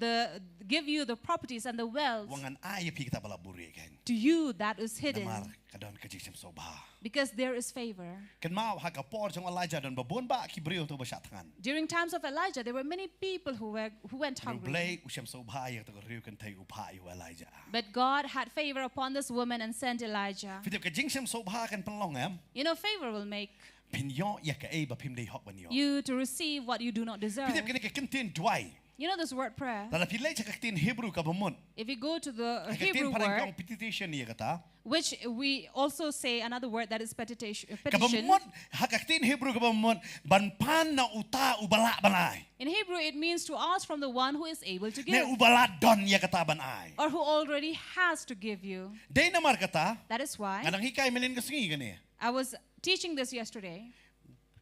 give you the properties and the wealth, Wangan ay pi kita bala buri kan. to you that is hidden, Namar kadon ka jing sobha. because there is favor. Kan mau ha ka por jong Elijah don babon ba ki brio tu basat tangan. During times of Elijah, there were many people who went hungry. Blay usam sobha ya to riu kan thai upha yu Elijah. But God had favor upon this woman and sent Elijah. Fitip ka jing sobha kan penlong em. You know, favor will make Pin yo ya ka e ba pim dei hok ban yo. you to receive what you do not deserve. Fitip ka kentin dwai. You know this word prayer. Lala pilai cha kentin Hebrew ka bamon. If you go to the Kentin Hebrew parang word, petition ya kata. which we also say another word that is petition. Kabamon hakatin Hebrew kabamon banpan na uta ubala banai. In Hebrew, it means to ask from the one who is able to Ne give, ubala don ya kata banai. or who already has to give you. Day namar kata. That is why Anang hikay menin kasingi gani. I was teaching this yesterday.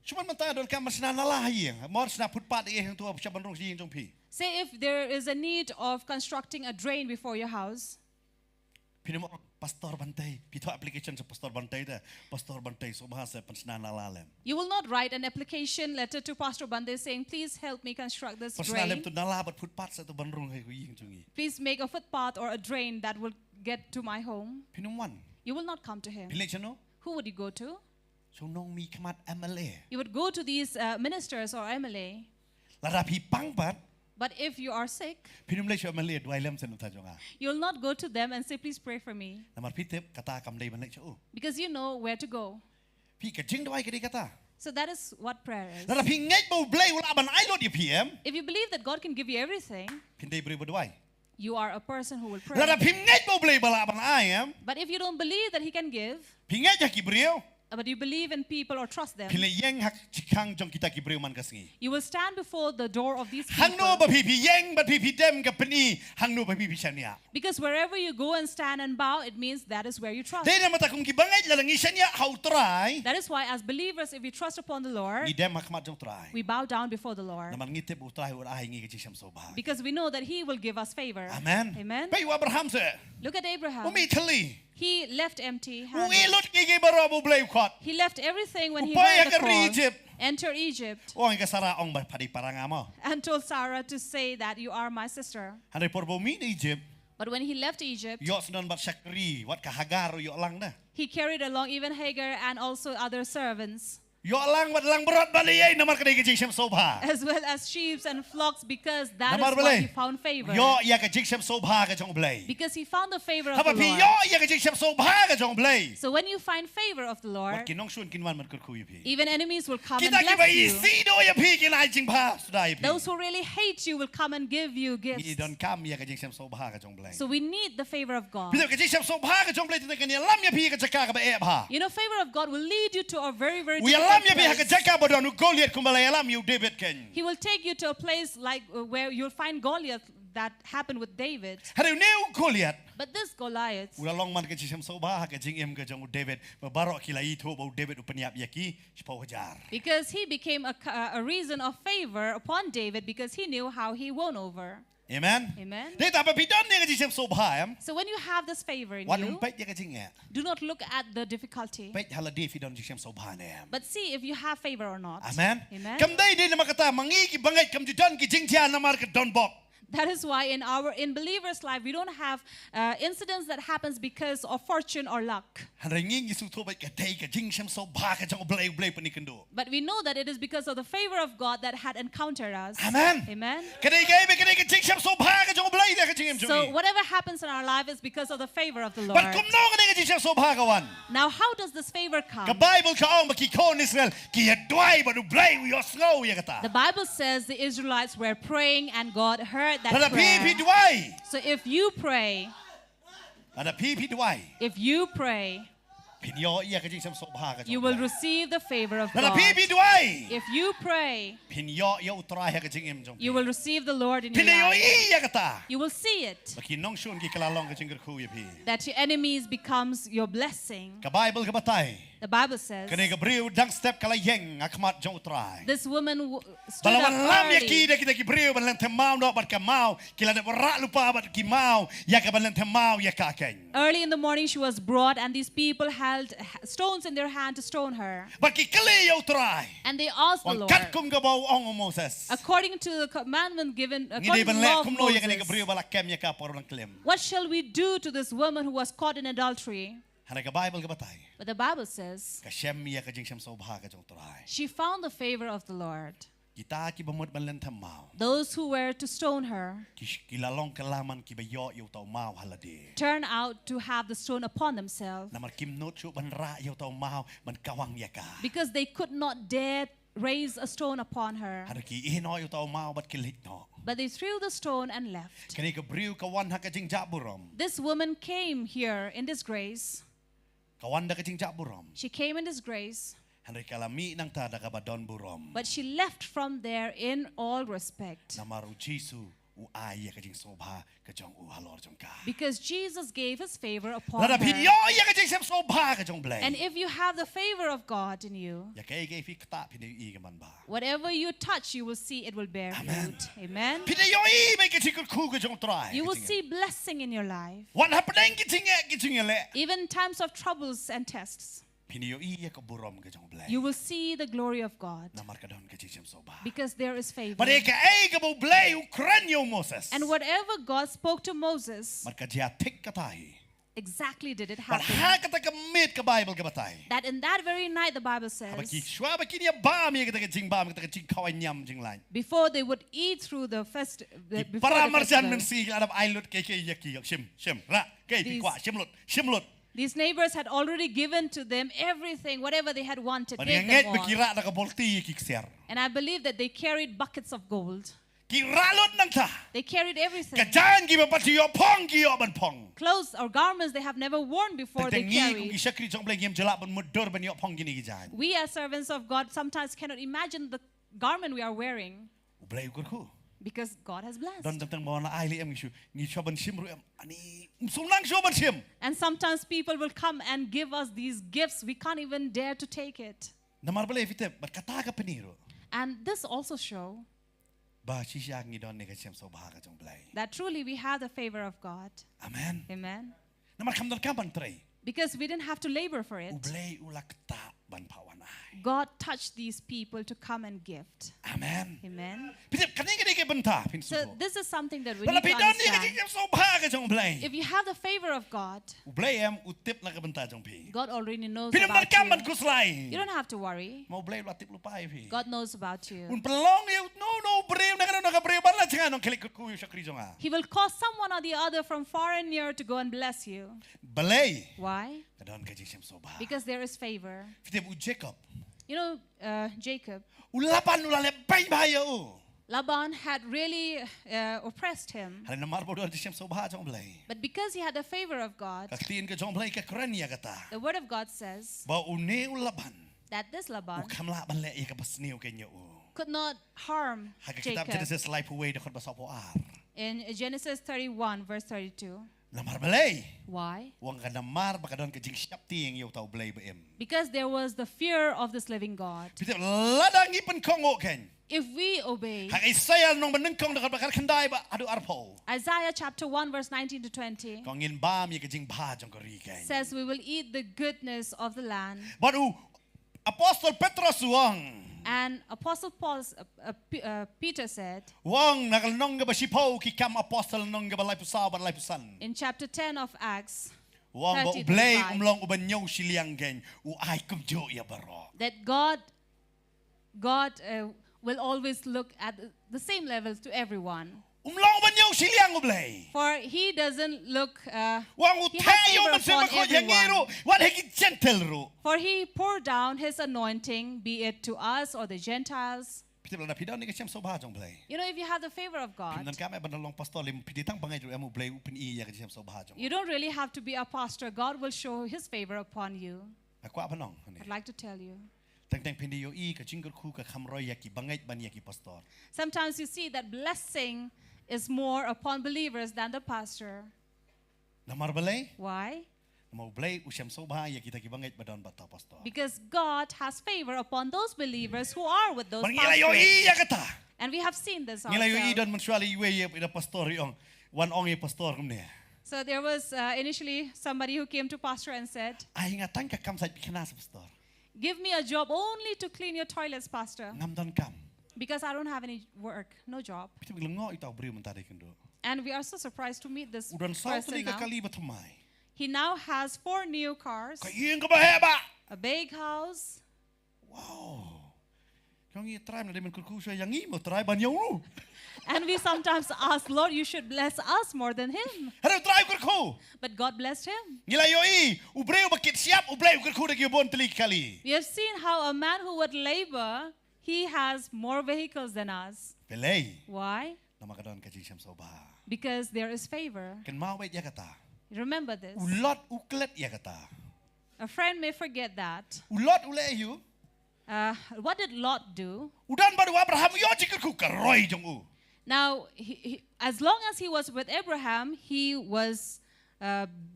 Cuman mantaya don kam masna nalahi. Mor sna putpat e hang tu ab chaban rong sing jong pi. Say if there is a need of constructing a drain before your house, Pinamo pastor bantai. Pito application sa pastor bantai da. Pastor bantai so bahasa pansna nalalem. you will not write an application letter to Pastor Bande saying, please help me construct this Pansna lem drain. tu nalabat putpat sa tu ban rong hai ying jongi. Please make a footpath or a drain that will get to my home. Pinamwan. You will not come to him. Pilih chano. Who would you go to? So nong mi kamat MLA. You would go to these ministers or MLA. Lara pi pangpat. But if you are sick, Pinum le syo MLA dwai lem sen ta jonga. you will not go to them and say, please pray for me. Namar pitip kata kam dei ban chu. Because you know where to go. Pi ka jing dwai ka di kata. So that is what prayer is. Lara pi ngai bo blai wala ban ai lo di PM. If you believe that God can give you everything, Pin dei bri dwai. you are a person who will Lara pray. pi ngai bo blai bala ban ai am. But if you don't believe that He can give, Pi ngai ja ki brio. but you believe in people or trust them, Pile yang hak cikang jong kita ki brio man kasingi. you will stand before the door of these Hang no ba people. pi yang ba pi dem ka peni. Hang no ba pi sania. Because wherever you go and stand and bow, it means that is where you trust. Dei na mata kung ki bangai lalang sania how try. That is why as believers, if we trust upon the Lord, Ni dem hakmat jong try. we bow down before the Lord. Naman ngitip u try ur ai ngi ka jisam so ba. Because we know that He will give us favor. Amen. Amen. Pai wa Abraham se. Look at Abraham. Umi Thylli. He left empty U handed. ilot ki baro bu blai khot. He left everything when he Upaya heard the ka call. Egypt. Enter Egypt. O ang kasara ong ba padi parangamo. And told Sarah to say that you are my sister. Hanay porbo mi Egypt. But when he left Egypt, Yo sunan bat Shakri, wat ka Hagar yo lang na. he carried along even Hagar and also other servants, Yo lang wat lang berat baliyay namar ka di jisam sobha. as well as sheep and flocks, because that Namar is why balay. he found favor. Yo ya ka jisam sobha ka jong blay. Because he found the favor of Haba the pi Lord. yo ya ka jisam sobha ka jong blay. So when you find favor of the Wat Lord, kinong sun kinwan man kurkuy pi. even enemies will come and Kita ki ba bless you. isi do ya pi kinai jing pa sudai pi. Those who really hate you will come and give you Ni gifts. don kam ya ka jisam sobha ka jong blay. So we need the favor of God. Bila ka jisam sobha ka jong blay tinay kanya lam ya pi ka jaka ka ba e ba. You know, favor of God will lead you to a very, very Uya lam ya difficult pi ka place. jaka ba don Goliath kumbalay lam you David ken. He will take you to a place like where you'll find Goliath that happened with David. Hadu new Goliath. But this Goliath, Ula long man ka jisam sobha ka jing em ka jong David babaro kilai to ba David upanyap yaki sipaw hajar. because he became a reason of favor upon David because he knew how he won over. Amen. Amen. Dita pa pidon ni ka jisam sobha am. So when you have this favor in Wan you, umpet ya ka jing ya. do not look at the difficulty, Pet haladi fidon jisam sobha ne am. but see if you have favor or not. Amen. Amen. Kam day di na makata mangi ki bangay kam jidon ki jing tian na mar ka don bok. That is why in believers' life we don't have incidents that happens because of fortune or luck. Hanringing isu to ba ka tay ka jing sam sobha ka jong blay panikando. But we know that it is because of the favor of God that had encountered us. Amen. Amen. Kadai kay ba kadai ka jing sam sobha ka jong blay da ka jing em So jongi. whatever happens in our life is because of the favor of the Lord. But kum no kadai ka jing sam sobha ka wan. Now, how does this favor Ka come? Bible ka ong makikon Israel ki hadway ba du blay yo snow ya The kata. Bible says the Israelites were praying and God heard that Ada pi prayer. dway. So if you pray, Ada pi dway. if you pray, Pinyo iya ka jing sam sobha ka jong. you will receive the favor of Ada God. pi dway. If you pray, Pinyo yo utray ka jing em jong. you will receive the Lord in your Pinayo life. iya kata. You will see it, Makinong shun ki kalalong ka jing ku ya pi. that your enemies becomes your blessing. Ka Bible ka batay. The Bible says Kani ka brio dang step kala yeng akmat jong utrai. this woman stood Balawan lam up ya ki early. de kita ki brio ban lente mau no bat ka mau kila de rak lupa bat ki mau ya ka ban lente mau ya ka ken. Early in the morning she was brought, and these people held stones in their hand to stone her. Bat ki kali ya utrai. And they asked the Wan Lord, kat kum ka bau ong Moses. according to the commandment given, Ngidi according to ban the le law of kum no ya kani ka Moses, brio bala kem ya ka por lang klem. what shall we do to this woman who was caught in adultery? Hana ka Bible ka batay. But the Bible says Ka shem ya ka jing shem sobha ka jong utrai. she found the favor of the Lord. Kita ki bamut ban lente mau. Those who were to stone her Kilalong kalaman ki ba yo tau mau halade. turned out to have the stone upon themselves Namar kim not chu ban ra yo tau mau ban kawang ya ka. because they could not dare raise a stone upon her. Hana ki ihno yo tau mau bat kilit no. But they threw the stone and left. Kani ka brio kawan ha ka jing jaburom. This woman came here in disgrace. Kawan da ka jing jaburom. She came in disgrace, Henry kalami nang tada ka badon burom. but she left from there in all respect. Namaru Jisu u ay ka jing sobha ka jong u halor jong ka. Because Jesus gave his favor upon Lada her. pidyo ya ka jing sem sobha ka jong blay. And if you have the favor of God in you, Ya ka ige fi kta pidyo i ka man ba. whatever you touch, you will see it will bear fruit. Amen. Pidyo i may ka jing ku ka jong try. You will see blessing in your life. Wan hapadeng ki jing le. Even in times of troubles and tests, Pidyo i ka burom ka jong blay. you will see the glory of God Namar ka don ka jing sem sobha. because there is favor. But eka ay ka bo blay u kranyo Moses. And whatever God spoke to Moses, Mar ka jia tik ka tahi. exactly did it But happen. ha ka ta ka mit ka Bible ka batay. That in that very night, the Bible Baki says, shwa baki niya ba mi ka ta ka jing ba mi ka ta ka jing kawai nyam jing lain. before they would eat through the before Para the marjan festival, men si adab ailut ke yaki shim ra ke di These- kwa shimlut. these neighbors had already given to them everything, whatever they had wanted, Pan gave nget them all. bekira na ka bolti ki kser. And I believe that they carried buckets of gold. Ki ralot nang ta. They carried everything. Kajan ki ba pati yo pong ki yo ban pong. Clothes or garments they have never worn before they Tengi ku ki carried. sakri jong bleng yem jelak ban mudur ban yo pong gini ki jan. We as servants of God sometimes cannot imagine the garment we are wearing Blay ukur ku. because God has blessed. Don tentang bawa na aili em ngishu ngi choban sim ru em ani sumlang choban sim. And sometimes people will come and give us these gifts. We can't even dare to take it. Namar blay fite berkata ka peniru. And this also shows Ba sisya ngi don ne ka sim so ba ka jong blay. that truly we have the favor of God. Amen. Amen. Namar kam don kaban tray. Because we didn't have to labor for it. Ublay ulak ta ban pawanai. God touched these people to come and gift. Amen. Amen. Pitip kaning kaning ke benta pin So suho. this is something that we Bala need to pidan ni ka understand. jing so ba ka jong blay. If you have the favor of God, Ublay em utip na ka benta jong pi. God already knows Pinam about kaman you. kuslay. You don't have to worry. Mau blay latip lupai pi. God knows about you. Un pelong you no brem na ka brem ban la chan nong kelik ku yu sakri jong a. He will cause someone or the other from far and near to go and bless you. Balay. Why? Kadon ka jing so ba. Because there is favor. Pitip u Jacob. You know, Jacob, Ulapan ulale bay bahaya u. Laban had really oppressed him. Hari namar bodo jing so ba jong blay. But because he had the favor of God, Ka klin ka jong blay ka kren ya kata. the word of God says Ba une ulaban. that this Laban U kamla ban le ya ka pasniu kenya u. could not harm Haka kitab Jacob. Genesis life away dakot basapo ar. In Genesis 31, verse 32. Namar balay. Why? Wang ka namar baka don ka jing siap ting yo tau blay ba em. Because there was the fear of this living God. Pitip ladang ipan kongo ken. If we obey, Hak Isaiah nong beneng kong dakot bakar kendai ba adu arpo. Isaiah chapter 1, verse 19 to 20 Kong in bam ya ka jing ba jong kori ken. says we will eat the goodness of the land. Baru Apostle Petrus wang. And Apostle Peter said Wang nakal nong ga ba sipaw ki kam apostle nong ga ba lai pusaw ba lai pusan. in chapter 10 of Acts Wang ba 30 to ublay 5 umlong uban nyaw siliang ken. U ay kum jo ya baro. that God will always look at the same levels to everyone. Umlong uban nyaw siliang ublay. For he doesn't look, Wang he has utayo favor man sa upon mako yangiru. everyone. Wan heki gentle ro. For he poured down his anointing, be it to us or the Gentiles. Pitip na pidaw ni ka siyam so ba jong blay. You know, if you have the favor of God, Pindan kami bandalong pastor lim piditang pangay ro emu blay upin iya ka siyam so ba jong. you don't really have to be a pastor. God will show his favor upon you. Ako apa nong? I'd like to tell you. Teng pindiyo i ka jingger ku ka kamroy yaki bangay ban yaki pastor. Sometimes you see that blessing is more upon believers than the pastor. Namar balay? Why? Mau blay usiam sobha ya kita kibanget badon bato pastor. Because God has favor upon those believers who are with those Mangilayo pastors. iya kata. And we have seen this Ngilayo i ourselves. don mensuali iwe ya ida pastor iong wan ong ya pastor kumne. So there was initially somebody who came to pastor and said, Ai ngatan ka kam sait bikana sa pastor. give me a job only to clean your toilets, pastor. Ngam don kam. Because I don't have any work, no job. Pitu bilang itaw beri mentari kendo. And we are so surprised to meet this Udan sau person tuli ka now. kali batumai. He now has 4 new cars, Ka iyeng ka baheba. a big house. Wow. Kau ngi try na demen kurku saya yang i mo try banyaw lu. And we sometimes ask, Lord, you should bless us more than him. Harap try kurku. But God blessed him. Ngilayo i ubreu bakit siap ubreu kurku dak yobon tuli kali. We have seen how a man who would labor, he has more vehicles than us. Pelay. Why? Nama kadon ka jing sobha. Because there is favor. Kan mau wait ya kata. Remember this. Ulot uklet ya kata. A friend may forget that. Ulot ule you. What did Lot do? Udan baru Abraham yo jikurku karoi jong u. Now, as long as he was with Abraham, he was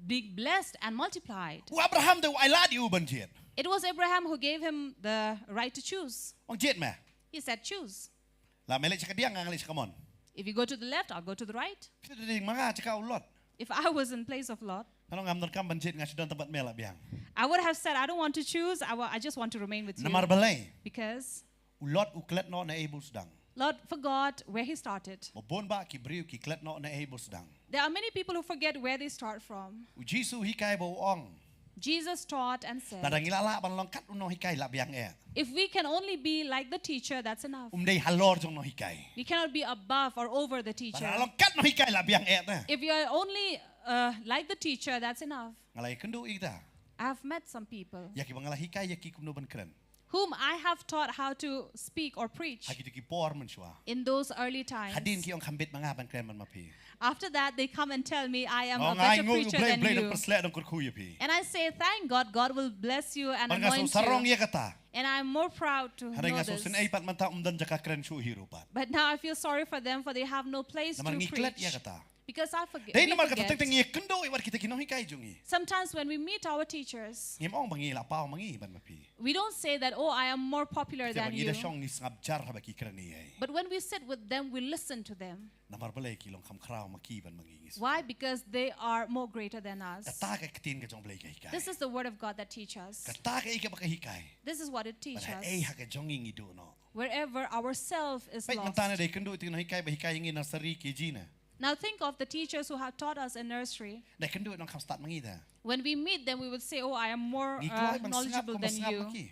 being blessed and multiplied. U Abraham de ai lad you ban jet. It was Abraham who gave him the right to choose. Ong jet me. He said, choose. La melek sakadiang ngali sakamon. If you go to the left, I'll go to the right. Pitu ding mga cakap ulot. If I was in place of Lot, Kalau ngam don kam ban jet ngas sudan tempat melak biang. I would have said, I don't want to choose. I just want to remain with you. Namar balai. Because Ulot uklet no na able sedang. Lot forgot where he started. Mobon ba ki briu ki klet no na able sedang. There are many people who forget where they start from. U Jisu hikai bo ong. Jesus taught and said, Nadang ilala ban long kat uno hikai la biang e. if we can only be like the teacher, that's enough. Umdei halor jong no hikai. We cannot be above or over the teacher. Para long kat no hikai la biang e ta. If you are only like the teacher, that's enough. Ngalai kendu ita. I have met some people Yaki bangala hikai yaki kumno ban keren. whom I have taught how to speak or preach Hagi ki por mensua. in those early times. Hadin ki ong kambit mga ban keren man mapi. After that, they come and tell me, I am a Ong ai better ngu preacher blay than blay dong you. perslet dong kurku yapi. And I say, thank God, God will bless you and Bangga so anoint sarong you. ya kata. And I'm more proud to Hadai know nga so this. sin ay pat manta umdan jaka keren su hirupat. But now I feel sorry for them, for they have no place to Naman ngiklet ya preach. kata. Because I forget. Dahil we naman forget. kata teng ye kendo iwar kita kinohi kai jungi. Sometimes when we meet our teachers, Ngem ong bangi la pao mangi ban mapi. we don't say that, oh, I am more popular Kita than bangi you. da syong ni ngabjar habaki kerani ay. But when we sit with them, we listen to them. Namar balay kilong kam krao maki ban mangingis. Why? Because they are more greater than us. Kata ka katin ka jong blay ka hikai. This is the word of God that teaches us. Kata ka ika baka hikai. This is what it teaches Pada ay us. haka jongi ngido no. Wherever our self is Pait lost. mantana day kendo ito hikai ba hikai ngin nasari ki jina. Now think of the teachers who have taught us in nursery. Day kendo nong kam start mangi da. When we meet them, we would say, oh, I am more Ngikloy ban sngap knowledgeable ko than masngap you. maki.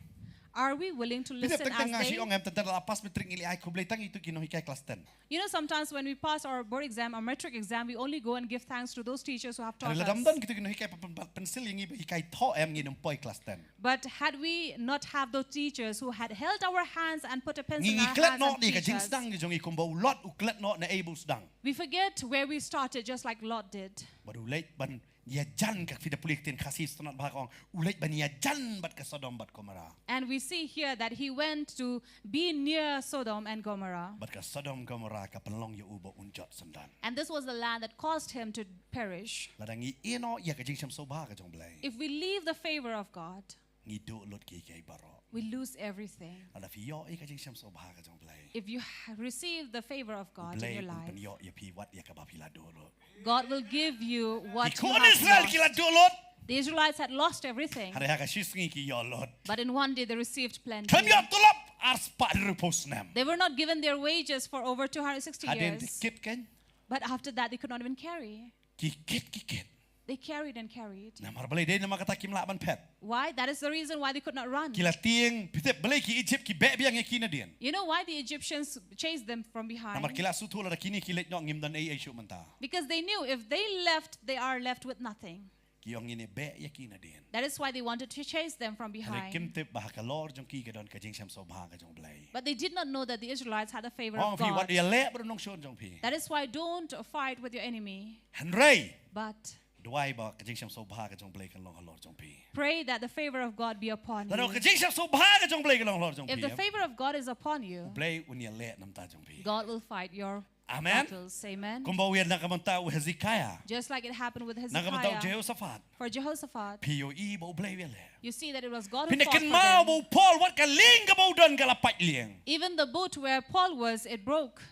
Are we willing to Bisa listen teng nga as si they? ong em tadar lapas metring ili ay kublay tang itu kinohi kai kelas 10. You know, sometimes when we pass our board exam, our metric exam, we only go and give thanks to those teachers who have taught Ada us. ladamdan kita kinohi kai pensil yang iba hikai to em ngin employ kelas 10. But had we not have those teachers who had held our hands and put a pencil in Ngingi our klet hands no and ni ka teach jing us, sedang ni jongi kumba ulot uklet no na able sedang. we forget where we started, just like Lot did. Baru ulait ban ya jan ka fida pulik tin kasih senat bahak ong ulait ban ya jan bat ka Sodom bat Gomora. And we see here that he went to be near Sodom and Gomorrah. Bat ka Sodom Gomora ka penlong ya uba unjot sendan. And this was the land that caused him to perish. Ladangi ino ya ka jing sam soba ka jong blay. If we leave the favor of God, Ngido ulot ki kai baro. we lose everything. Ala fi yo ka jing sam soba ka jong blay. If you receive the favor of God in Blay your life, pen yo ya pi wat ya ka bapila dolo. God will give you what you Ikon have Israel lost. kila dolot. The Israelites had lost everything, Hari haka shisngi ki yo lot. but in one day they received plenty. Kan yo tulop ars pa rupos nam. They were not given their wages for over 260 Hadin years. kit kan? But after that, they could not even carry. Kikit. They carried and carried. Na mar balay day na makata kim laban pet. Why? That is the reason why they could not run. Kila tieng pitep balay ki Egypt ki be biang ki na din. You know why the Egyptians chased them from Na mar behind? kila sutula da kini kilet nyok ngim dan ay syu manta. Because they knew if they left, they are left with nothing. Ki ong ngine be ki na din. That is why they wanted to chase them from Hari kim behind. tip bahaka lor jong ki gadon ka jing sam so bahaka jong blay. But they did not know that the Israelites had a favor Ong of fi wat God. ya le bro nong shon jong pi. That is why don't fight with your enemy, Henry. but Duai ba ka jing sam so bahaka jong blay kan long halor jong pi. pray that the favor of God be upon Lano ka you. jing sam so bahaka jong blay kan long halor jong If the pi. favor of God is upon you, Blay unya le nam ta jong pi. God will fight your Amen. battles. Amen. Kung bawian na kamantao Hezekiah. Just like it happened with Na kamantao Hezekiah Jehoshaphat. for Jehoshaphat. POE bau blay wele. You see that it was God who fought Pinakin for mau them. bau Paul wat ka ling ka bau don ka lapat liang. Even the boat where Paul was, it broke.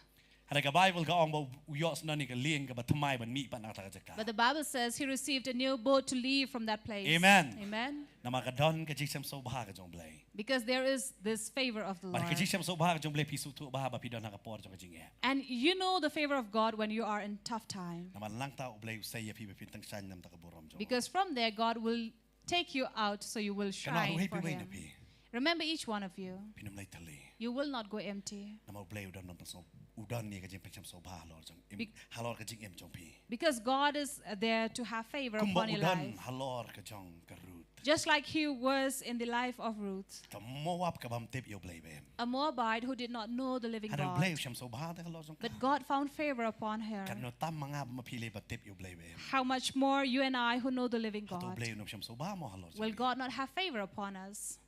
Ada ka Bible ka ong bau uyos na ni ka ling ka ba thamai ban mi pan ata ka jaka. But the Bible says he received a new boat to leave from that place. Amen. Amen. Na maka don ka jisam so baha ka jong blay. Because there is this favor of the But Lord. ka jisam so baha ka jong blay pisu tu baha ba pidon na ka por jong ka jing. And you know the favor of God when you are in tough time. Na man lang tao blay usay ya pi ba pintang san nam ta ka buram jong. Because from there, God will take you out so you will shine for Him. Remember each one of you. Pinam lay Thylli. You will not go empty. Na mau blay udon nam so udon ni ka jing pincham so baha lor jong. Halor ka jing em jong pi. Because God is there to have favor Kung upon your udon life. halor ka jong ka Ruth. Just like He was in the life of Ruth, Ta moab ka bam tip yo blay ben. a Moabite who did not know the living Hadang blay God. usyam so baha ta ka lor jong. But God found favor upon her. Kan no tam mga mapili ba tip yo blay ben. How much more you and I who know the living Hato God? blay no usyam so baha mo halor jong. Will God not have favor upon us?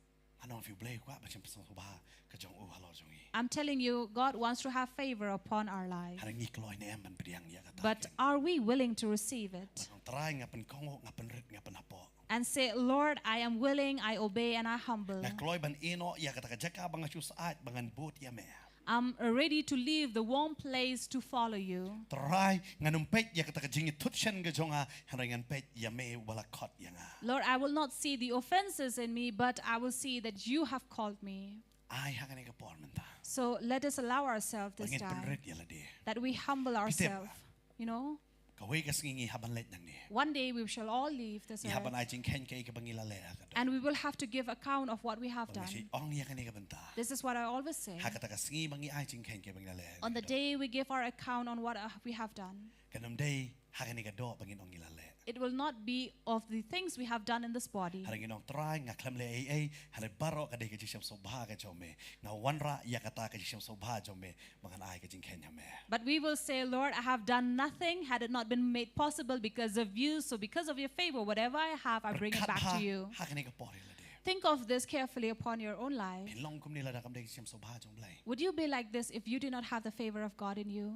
Ano if you blay kwa ba usyam so baha ka jong u halor jong. I'm telling you, God wants to have favor upon our life. Hadang ni kloy na em ban pediang ya ka ta. But are we willing to receive it? Ang try nga pan kongo nga pan rit nga pan hapo. And say, Lord, I am willing, I obey, and I humble. Nga kloy ban ino ya ka ta ka jaka bang asu saat bangan bot ya me. I'm ready to leave the warm place to follow you. Try nga numpet ya ka ta ka jingi tutsyan ga jonga hanang pet ya me wala kot ya nga. Lord, I will not see the offenses in me, but I will see that you have called me. Ay ha ka ni ka por man ta. So let us allow ourselves this Bangin pan time rit ya la di. that we humble ourselves. You know, Kaway ka singi haban let nang ni. one day we shall all leave this Ihaban earth ay jing ken kay ka bangila le ka do. and we will have to give account of what we have done. Bangsi ong ya ka ni ka banta. This is what I always say. Ha ka ta ka singi bangi ay jing ken kay bangila le. On the day we give our account on what we have done, Kanam day ha ka ni ka do bangin ong ila le. it will not be of the things we have done in this body. Harang inong try nga klam le ay hare baro ka de ka jisam so baha ka jome. Nga wanra ya ka ta ka jisam so baha jome mangan ay ka jing kenya me. But we will say, Lord, I have done nothing had it not been made possible because of you. So because of your favor, whatever I have, I bring it back to you. Ha ka ni ka pori la de. Think of this carefully upon your own life. Pinlong kum nila da kam de ka jisam so baha jom blay. Would you be like this if you did not have the favor of God in you?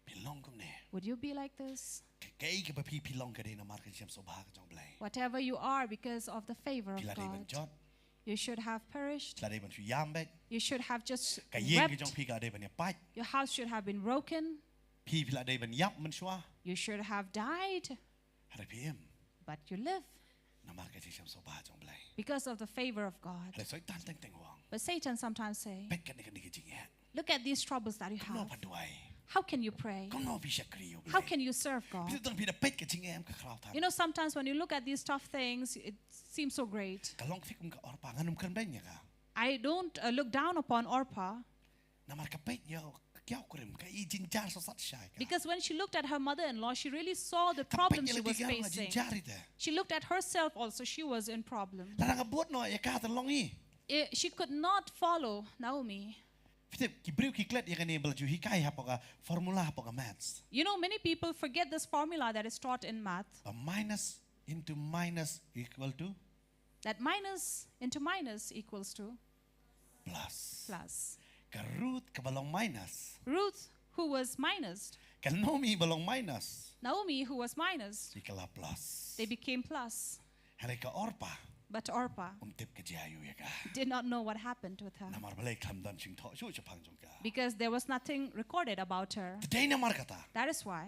Pinlong kum ne. Would you be like this? Kay ka ba pi pilong ka de na mar ka jisam so baha ka jom blay. Whatever you are because of the favor of Pila de ban God, jot. you should have perished. Pila de ban su yambet. You should have just Ka yeng ka jong wept. pi ka de ban ya pat. Your house should have been broken. Pi pila de ban yap man shwa. You should have died. Hare pi em. But you live Na mar ka jisam so baha jom blay. because of the favor of God. Hare so tan teng teng wang. But Satan sometimes say, Pet ka ni ka jing ya. look at these troubles that you Kung no have. pa duay. How can you pray? Kung no pi siya kriyo blay. How can you serve God? Pito tang pida pet ka jing em ka kraw ta. You know, sometimes when you look at these tough things, it seems so great. Kalong fikum ka orpa nganum kan ben ya ka. I don't look down upon Orpah Na mar ka pet yo kyaw kurim ka i jinjar so sat siya ka. because when she looked at her mother-in-law, she really saw the Ka pet problems ya she lagi was ka nga facing. jinjar ite. She looked at herself also. She was in problem. Larang ka buot no ya ka ta long i. She could not follow Naomi. Pito ki briu ki klet ya ka ni bel ju hikai hapo ka formula hapo ka maths. You know, many people forget this formula that is taught in math, A minus into minus equal to that minus into minus equals to plus. plus. Ka root ka balong minus. Ruth, who was minus, Ka nomi balong minus. Naomi, who was minus, Ikala plus. they became plus. Hare ka orpa. But Orpah Tip ka jayu ya ka. did not know what happened with her Na mar balay klam dan ching to shu chapang jong ka. because there was nothing recorded about her. Today na mar kata. That is why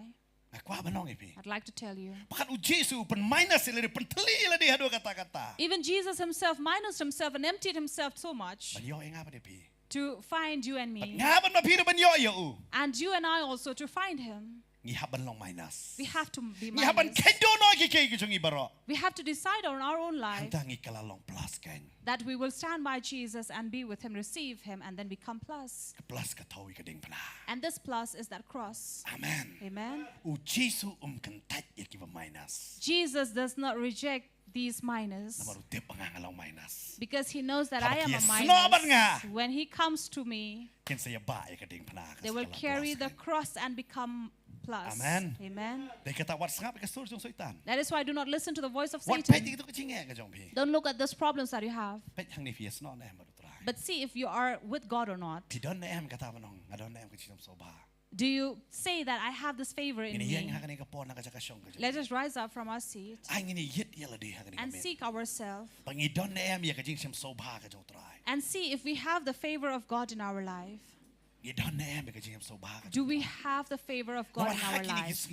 Na kwa banong ipi. I'd like to tell you. Bakat u Jesu pen minus sila pen teli ila di hadu kata-kata. Even Jesus himself minused himself and emptied himself so much Banyo nga pa di pi. to find you and me. Nga ban mapira banyo ya u. And you and I also to find him. Ngihaban long minus. We have to be Ngihaban minus. kendo no ki kay jong ibaro. We have to decide on our own life Handa ngikala long plus ken. that we will stand by Jesus and be with him, receive him, and then become plus. Ka plus ka tawi ka ding pana. And this plus is that cross. Amen. Amen. U Jesu kantat ya ki ba minus. Jesus does not reject these minus Na maru tip pangangalong minus. because he knows that I am a Habang snoban nga. minus. When he comes to me, Ken sa ba ya ka ding pana. they will carry the cross and become plus. Amen. Amen. Dai kata wat sangap ka sur jong soitan. That is why I do not listen to the voice of Wat pet Satan. ito ka chinge ka jong pi. Don't look at those problems that you have, Pet hang ni fies no na maru try. but see if you are with God or not. Pidon na em kata manong. Ngadon na em ka chinam so ba. Do you say that I have this favor in Ini yang me? hakani ka por na ka syong ka. Let us rise up from our seat Ai ngini yit yala di hakani and ka. seek ourselves Pangidon na em ya ka jing sem sobha ka jong try. and see if we have the favor of God in our life. Ngidon na em ka jing sem sobha ka. Do we have the favor of God in our life?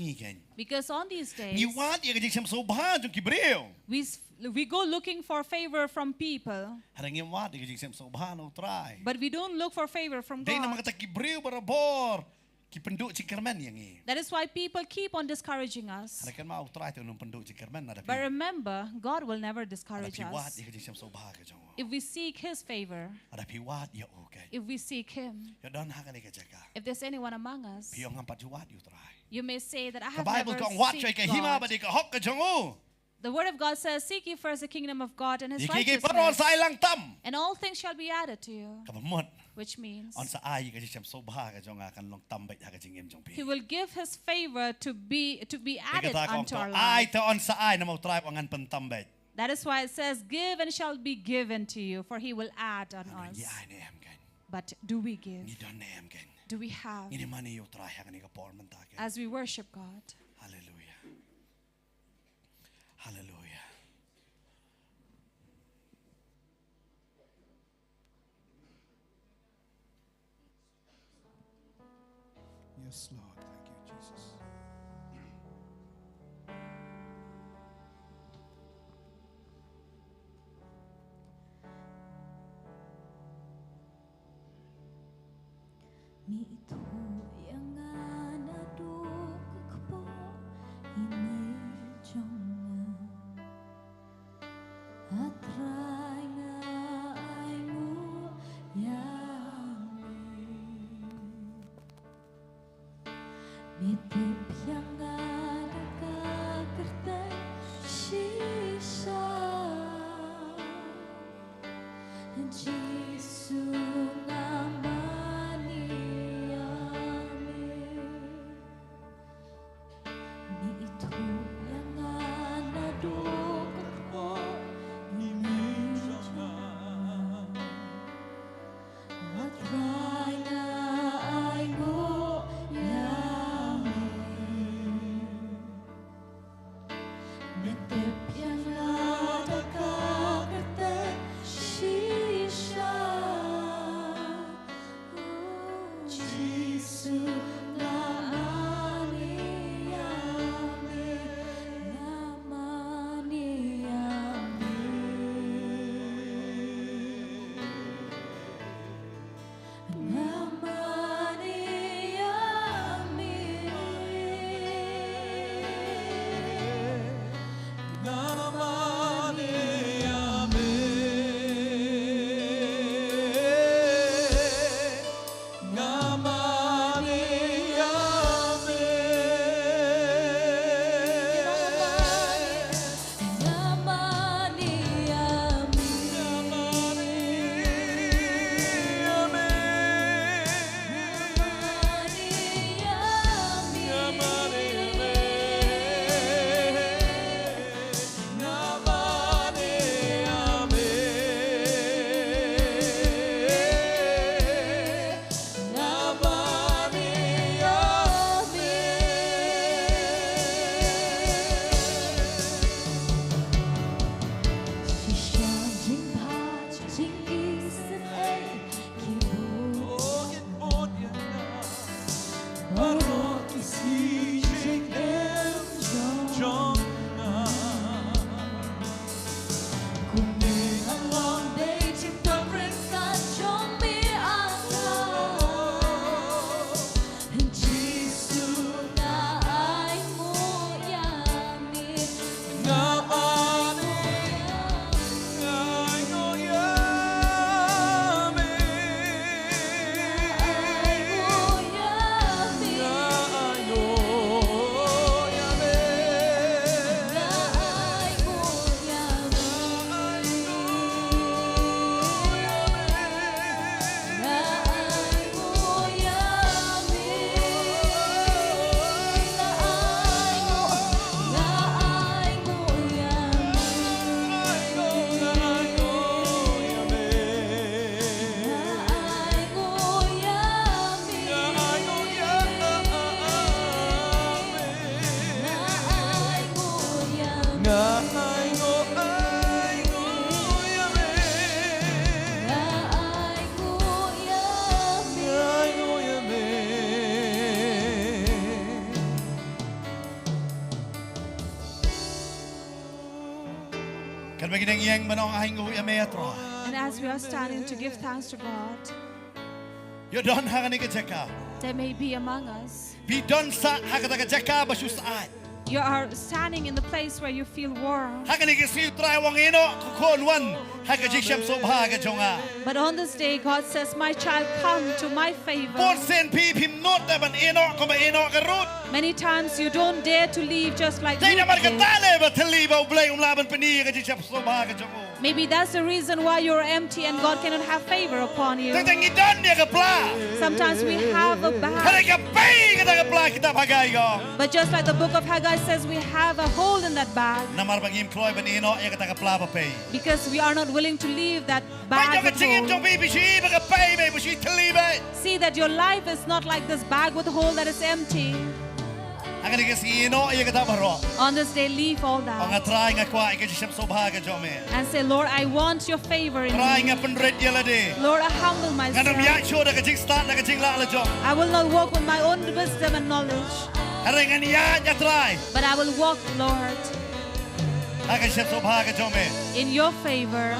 Because on these days, Ni wat ya ka jing sem sobha jong kibreo. we go looking for favor from people, Harangin wat ya ka jing sem sobha no try. but we don't look for favor from Dai na God. mga ta kibreo barabor. Ki penduk ci kermen yang i. That is why people keep on discouraging us. Harakan mau try tu nung penduk ci kermen ada But remember, God will never discourage Ada pi wat us. ya ka jing sem sobha ka jong. If we seek His favor, Ada pi wat ya okay. if we seek Him, Ya don hakani ka jaga. if there's anyone among us, Piyong hampat ju wat you try. you may say that I The have Bible never kong wat choy ka seek hima God. ba di ka hok ka jong. The Word of God says, seek ye first the kingdom of God and His Ikiki paron righteousness, sa ilang tam. and all things shall be added to you. Kamamot. Which means On sa ay ka jing sobha ka jong akan long tambay ha ka jing em jong pi. He will give His favor to be added Ikata kong unto to our ay life. to on sa ay na mau try ang an pentambay. That is why it says, give and it shall be given to you, for He will add on us. Ni ay ni em kan. But do we give? Ni don ni em kan. Do we have Ni mani you try ha ka ni ka por man ta kan. as we worship God? Hallelujah. Hallelujah. Yes, Lord. Thank you, Jesus. Mi itu yang ada kepo ini jonga atrai na aimu yang mi Kan bagi nang iyang manong ahing uwi ame atro. And as we are standing to give thanks to God, Yo don hagani ka jaka. there may be among us. Bi don sa hagata ka jaka basus ai. You are standing in the place where you feel warm. Hagani ka siu try wang ino kukon wan. Hagaji siyam sobha ka jonga. But on this day, God says, my child, come to my favor. Por sen pi pim not daban ino kuma ino ka Ruth. Many times you don't dare to leave just like Tay na Ruth marka did. tale ba tali ba ublay laban pani ka siyam sobha ka jongo. Maybe that's the reason why you're empty and God cannot have favor upon you. Tang idon niya ka pla. Sometimes we have a Hari bag, ka pay ka ka pla kita bagay ko. but just like the book of Haggai says, we have a hole in that bag Namar bagim kloy ban ino ya ka pla pa pay. because we are not willing to leave that Bag bag ka with tingim jong hole. bi shi ba ka pay ba shi tali ba. See that your life is not like this bag with hole that is empty. Agani ka si ino ya ka baro. On this day, leave all Ang that try nga kwa ka siyam sobha ka jome. and say, Lord, I want your favor in Try me. nga panred yala de. Lord, I humble Nga nam ya myself. show da ka jing start na ka jing la ala jom. I will not walk with my own wisdom and knowledge, Hari nga niya nya try. but I will walk, Lord, Aga siyam sobha ka jome. in your favor.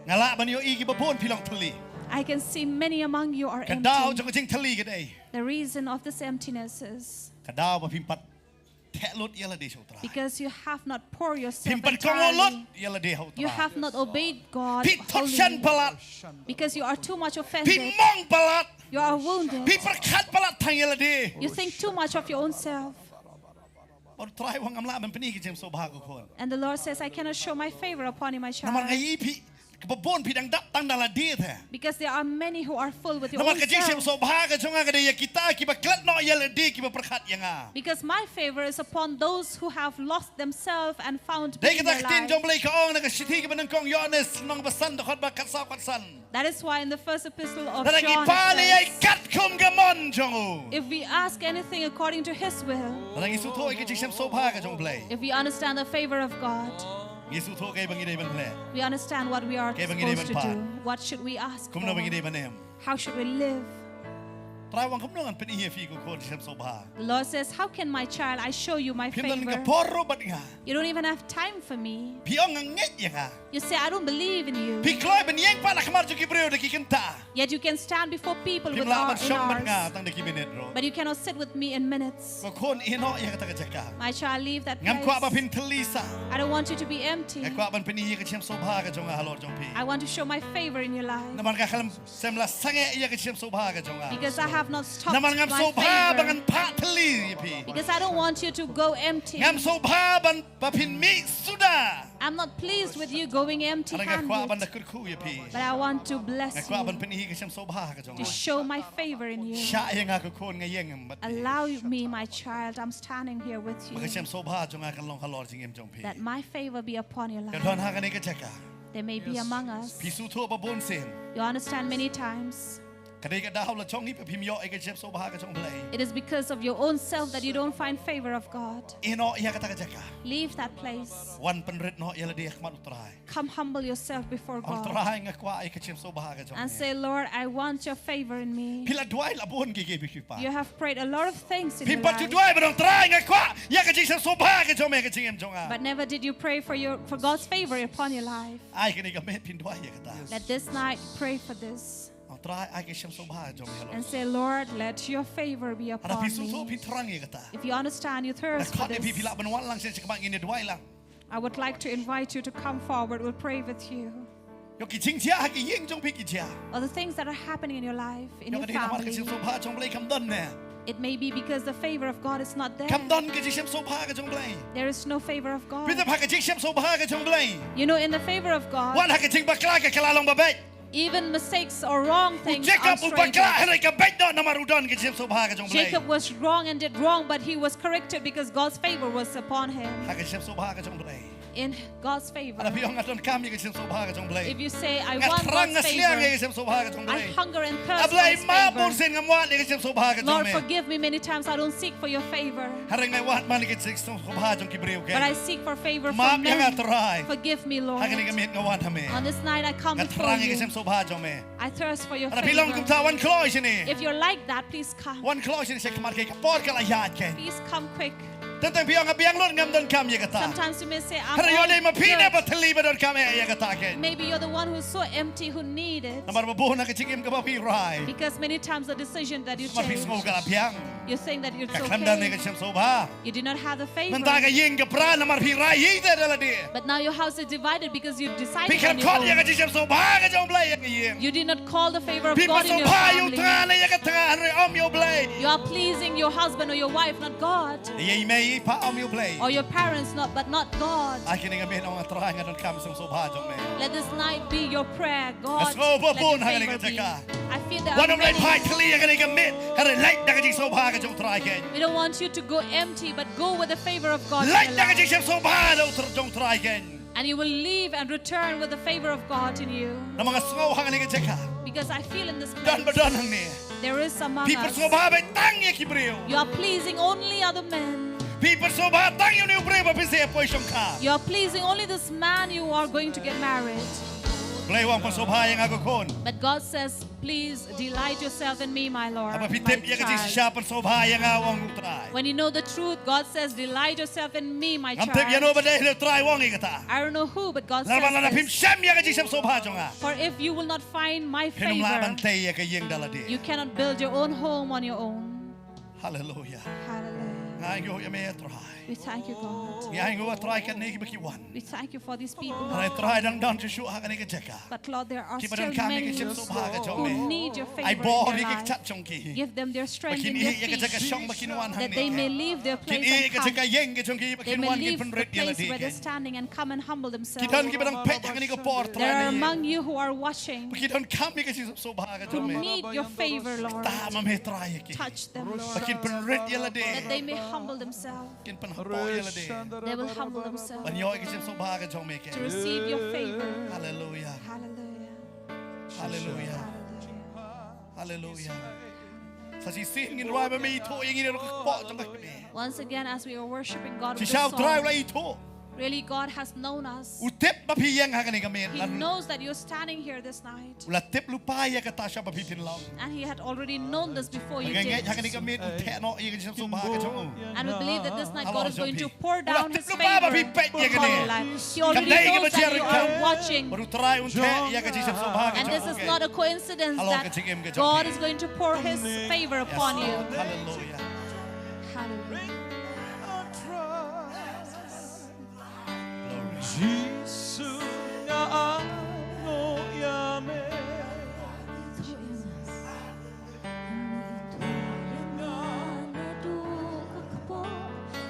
Ngala ban yo igi babon pilong tali. I can see many among you are Kadaw empty. jong jing tali ka day. The reason of this emptiness is Kadaw ba pimpat telot yala de so try. because you have not poured yourself Pimpat kongolot entirely. yala de ho You try. have not obeyed God Pitok syan wholly palat. because you are too much offended. Pimong palat. You are wounded. Piperkat palat tang yala de. You think too much of your own self. Or try wang amla ban pani ka jim sobha ko kon. And the Lord says, I cannot show my favor upon you, my Namar child. ngayi pi babon pi dang tang dala de the. Because there are many who are full with your Namar own ka jing siyam self. sobha ka jonga ka de ya kita ki ba klat no yala de ki ba perkat yanga. Because my favor is upon those who have lost themselves and found Dei peace in kita their tin jom lives. blay ka ong na ka shiti ka ban kong yones nong basan da khot ba katsaw katsan. That is why in the first epistle of Darang John, ipali ay it says, kat kum gamon jongo. if we ask anything according to His will, Darang isu to ka jing siyam sobha ka jong blay. if we understand the favor of God, Isu to kay bang ide ban ble. we understand what we are Kaya bang supposed to iniban pa? do. What should we ask Kum no bang for? ide ban em. How should we live? Try wang kum no an pani fi ko ko siyam sobha. The Lord says, how can my child, I show you my Pindan ka favor? porro bat nga. You don't even have time for me. Piong ang nget ya nga. You say, I don't believe in you. Pi kloy ban yang pa na kamar jo gibreo de kikenta. Yet you can stand before people Pim with la our, bat in syong bat nga ours, tang de kibinet ro. but you cannot sit with me in minutes. Ko kon ino ya ka jaka. My child, leave that Ngam kwa ba place. pin telisa. I don't want you to be empty. Ka kwa ban pani ka siyam sobha ka jonga halor jong pi. I want to show my favor in your life. Naman ka kalam semla sange ya ka siyam sobha ka jonga. Because I have not stopped Naman ngam my sobha favor. bangan pa teli pi. Because I don't want you to go empty. Ngam sobha ban papin mi suda. I'm not pleased with you going empty Ara ka kwa ban da handed. kurku ya pi. But I want to Nga bless kwa ban you, pani ka siyam sobha ka to jonga. show my favor in you. Sya ya nga ko kon nga yeng mat. Allow me, my child, I'm standing here with Maka you, siyam sobha jonga kan long halor jing em jong pi. that my favor be upon your Ka don life. ha ka ni ka jaka. There may be among us. Pisu to ba bon sen. You understand many times. Kadai ka dahaw la chong ni pa pim yo ay ka siyam sobha ka jong play. It is because of your own self that you don't find favor of God. Ino iya ka ta ka jaka. Leave that place. Wan panrit no yala di akmat utray. Come humble yourself before Ang God utray nga kwa ay ka siyam sobha ka jong. and say, Lord, I want your favor in me. Pila duay la bon gi gi bi pa. You have prayed a lot of things in your Pimpat tu life, duay ba dong try nga kwa ya ka siyam sobha ka jong me ka siyam jong but never did you pray for God's favor upon your life. Ay ka ni ka met pin duay ya ka ta. Let this night pray for this Ang try ay ka siyam sobha ka jong hello. and say, Lord, let your favor be Ara upon pisu to me. pi trang ya ka ta. If you understand, you Na thirst for kot ni pi this, pila ban wan lang siya ka bang ini duay lang. I would like to invite you to come forward. We'll pray with you. Yo ki ching tia ha ki yeng jong pi ki tia. Or the things that are happening in your life, in Yo your ka di na mar ka family. siyam sobha jong play kam don ne. It may be because the favor of God is not there. Kam don ka siyam sobha ka jong play. There is no favor of God. Pita pa ka siyam sobha ka jong play. You know, in the favor of Wan God, ha ka ching bakla ka kalalong babet. even mistakes or wrong things Jacob are ubakla straightened. henry ka bet do na marudon ka siyam sobha ka jong play. Jacob was wrong and did wrong, but he was corrected because God's favor was upon him. Ha ka siyam sobha ka jong play. in God's favor. Ada piang aton kami ke sem soba ka jong blai. If you say, I Ngat want terang God's ngasliang ke favor, sem soba ka jong I blai. hunger and thirst for Ablai His ma pur favor. sen ngamwat ke sem soba ka jong Lord, me. forgive me many times I don't seek for your favor, Hareng ngai wat man ke sem soba jong kibreu ke. but I seek for favor Ma from piang men. atrai. Forgive me, Lord. Hakani ka mit ngawat hame. On this night I come Ngat before terang ke you. sem soba jong me. I thirst for your Ada pilong kum favor. ta wan kloi sini. If you're like that, please come. Wan kloi sini se kamar ke kapor ka layat ke. Please come quick. Tentang piang biang lor ngam don kam ye kata. Sometimes you may say, I'm Hari all yole ma pina good. ba Thylli ba don kam ye kata ke. Maybe you're the one who's so empty who need it. Namar ba buh na ke chingim ka ba pi rai. Because many times the decision that you Mar pi change, smo ka piang. you're saying that it's Ka khamdan ne okay. ke sem soba. You did not have the favor. Nanta ka ying ka pra namar pi rai ye te dala di. But now your house is divided because you decided Pikir on your kot ye ka own. sem soba ka jong blai ye ke ying. You did not call the favor of Pi God in your soba yu family. tengah le ye ka tengah hari om yo blai. You are pleasing your husband or your wife, not God. Ye me pa om yo blai. Or your parents, but not God. Akhirnya kami nak terang dengan kami sem soba jong me. Let this night be your prayer, God. Let's go, Let Babun, your hanggang favor be. ka. I feel that Wan om lai many- pai Thylli ye ka ni ka mit. Hari Leit na ka jing soba ka jong try ke. we don't want you to go empty, but go with the favor of God in Leit your na ka life. jing sem soba jong try ke. And you will leave and return with the favor of God in you. Na mga sngaw hanggang ka jeka. Because I feel in this Dan place, badan hang ni. there is among People us. soba ba tang ye kibreu. You are pleasing only other men. People soba tang ye ni ubreu ba pise poi shong ka. You are pleasing only this man you are going to get married. Blai wang pa soba yang aku kon. But God says, please delight yourself in me, my Lord. Apa my pitip ye ka jing child. siapa soba yang awang try. When you know the truth, God says, delight yourself in me, my Am tip ye no child. ba dai le try wang ye kata. I don't know who, but God Laban na says pim this. sham ye ka jing sem soba jong a. For if you will not find my Hinum favor, laban tay ye ka yeng dala di. you cannot build your own home on your own. Hallelujah. Hallelujah. Ngai go ye me try. We thank you, God. Ngai go try kan ni ki baki wan. We thank you for these people. Hari try dang dan tu shu ha kan ni ka jeka. But Lord, there are Ki still badan kami many ke sem soba ka jong who me. need your favor Ai in bo ni their ki life. chat chong ki. Give them their strength in Makin their i ye ka jeka feet, shong makin wan hang that ni. they may leave their Kin place i and ka jeka come. yeng ke chong ki They makin may wan ki leave pen the red dia la place di. where they're standing and come and humble themselves. Kitan ki badan pet hang ni ko por There try are ni. among you who are watching, Kitan kami ke sem soba ka who jong me. need your favor, Lord. Ta ma me try ki. Touch them, Lord, Makin pen red dia la di. that they may humble themselves. Kin pen po dia la di. They will humble themselves Ban yo ke sem soba ka jong me ke. to receive your favor. Hallelujah. Hallelujah. Hallelujah. Hallelujah. Hallelujah. Sa si sin ngin roi ba me ito yang ini ko po jong ka ni. Once again, as we are worshiping God Si with shau this try song, la ito. really God has known us. Utip ba piyang ha kan ni kami. He knows that you're standing here this night. Ula tip lupaya ka ta siya ba pipin lang. And He had already known this before you Magangay did. ha kan ni kami utek no iya ka soba ka jong. And we believe that this night God is going to Hello, pour Sophie. down Wala, His tiplo pa ba favor pipet niya upon gani? your life. He already Kamday ka knows ba siya that you rin are ka? watching. Baru try untek iya ka soba ka And this is not a coincidence Hello, that kachigim ka, God Jockey. is going to pour His favor upon you. Hallelujah. Hallelujah. Jesus nga ano yame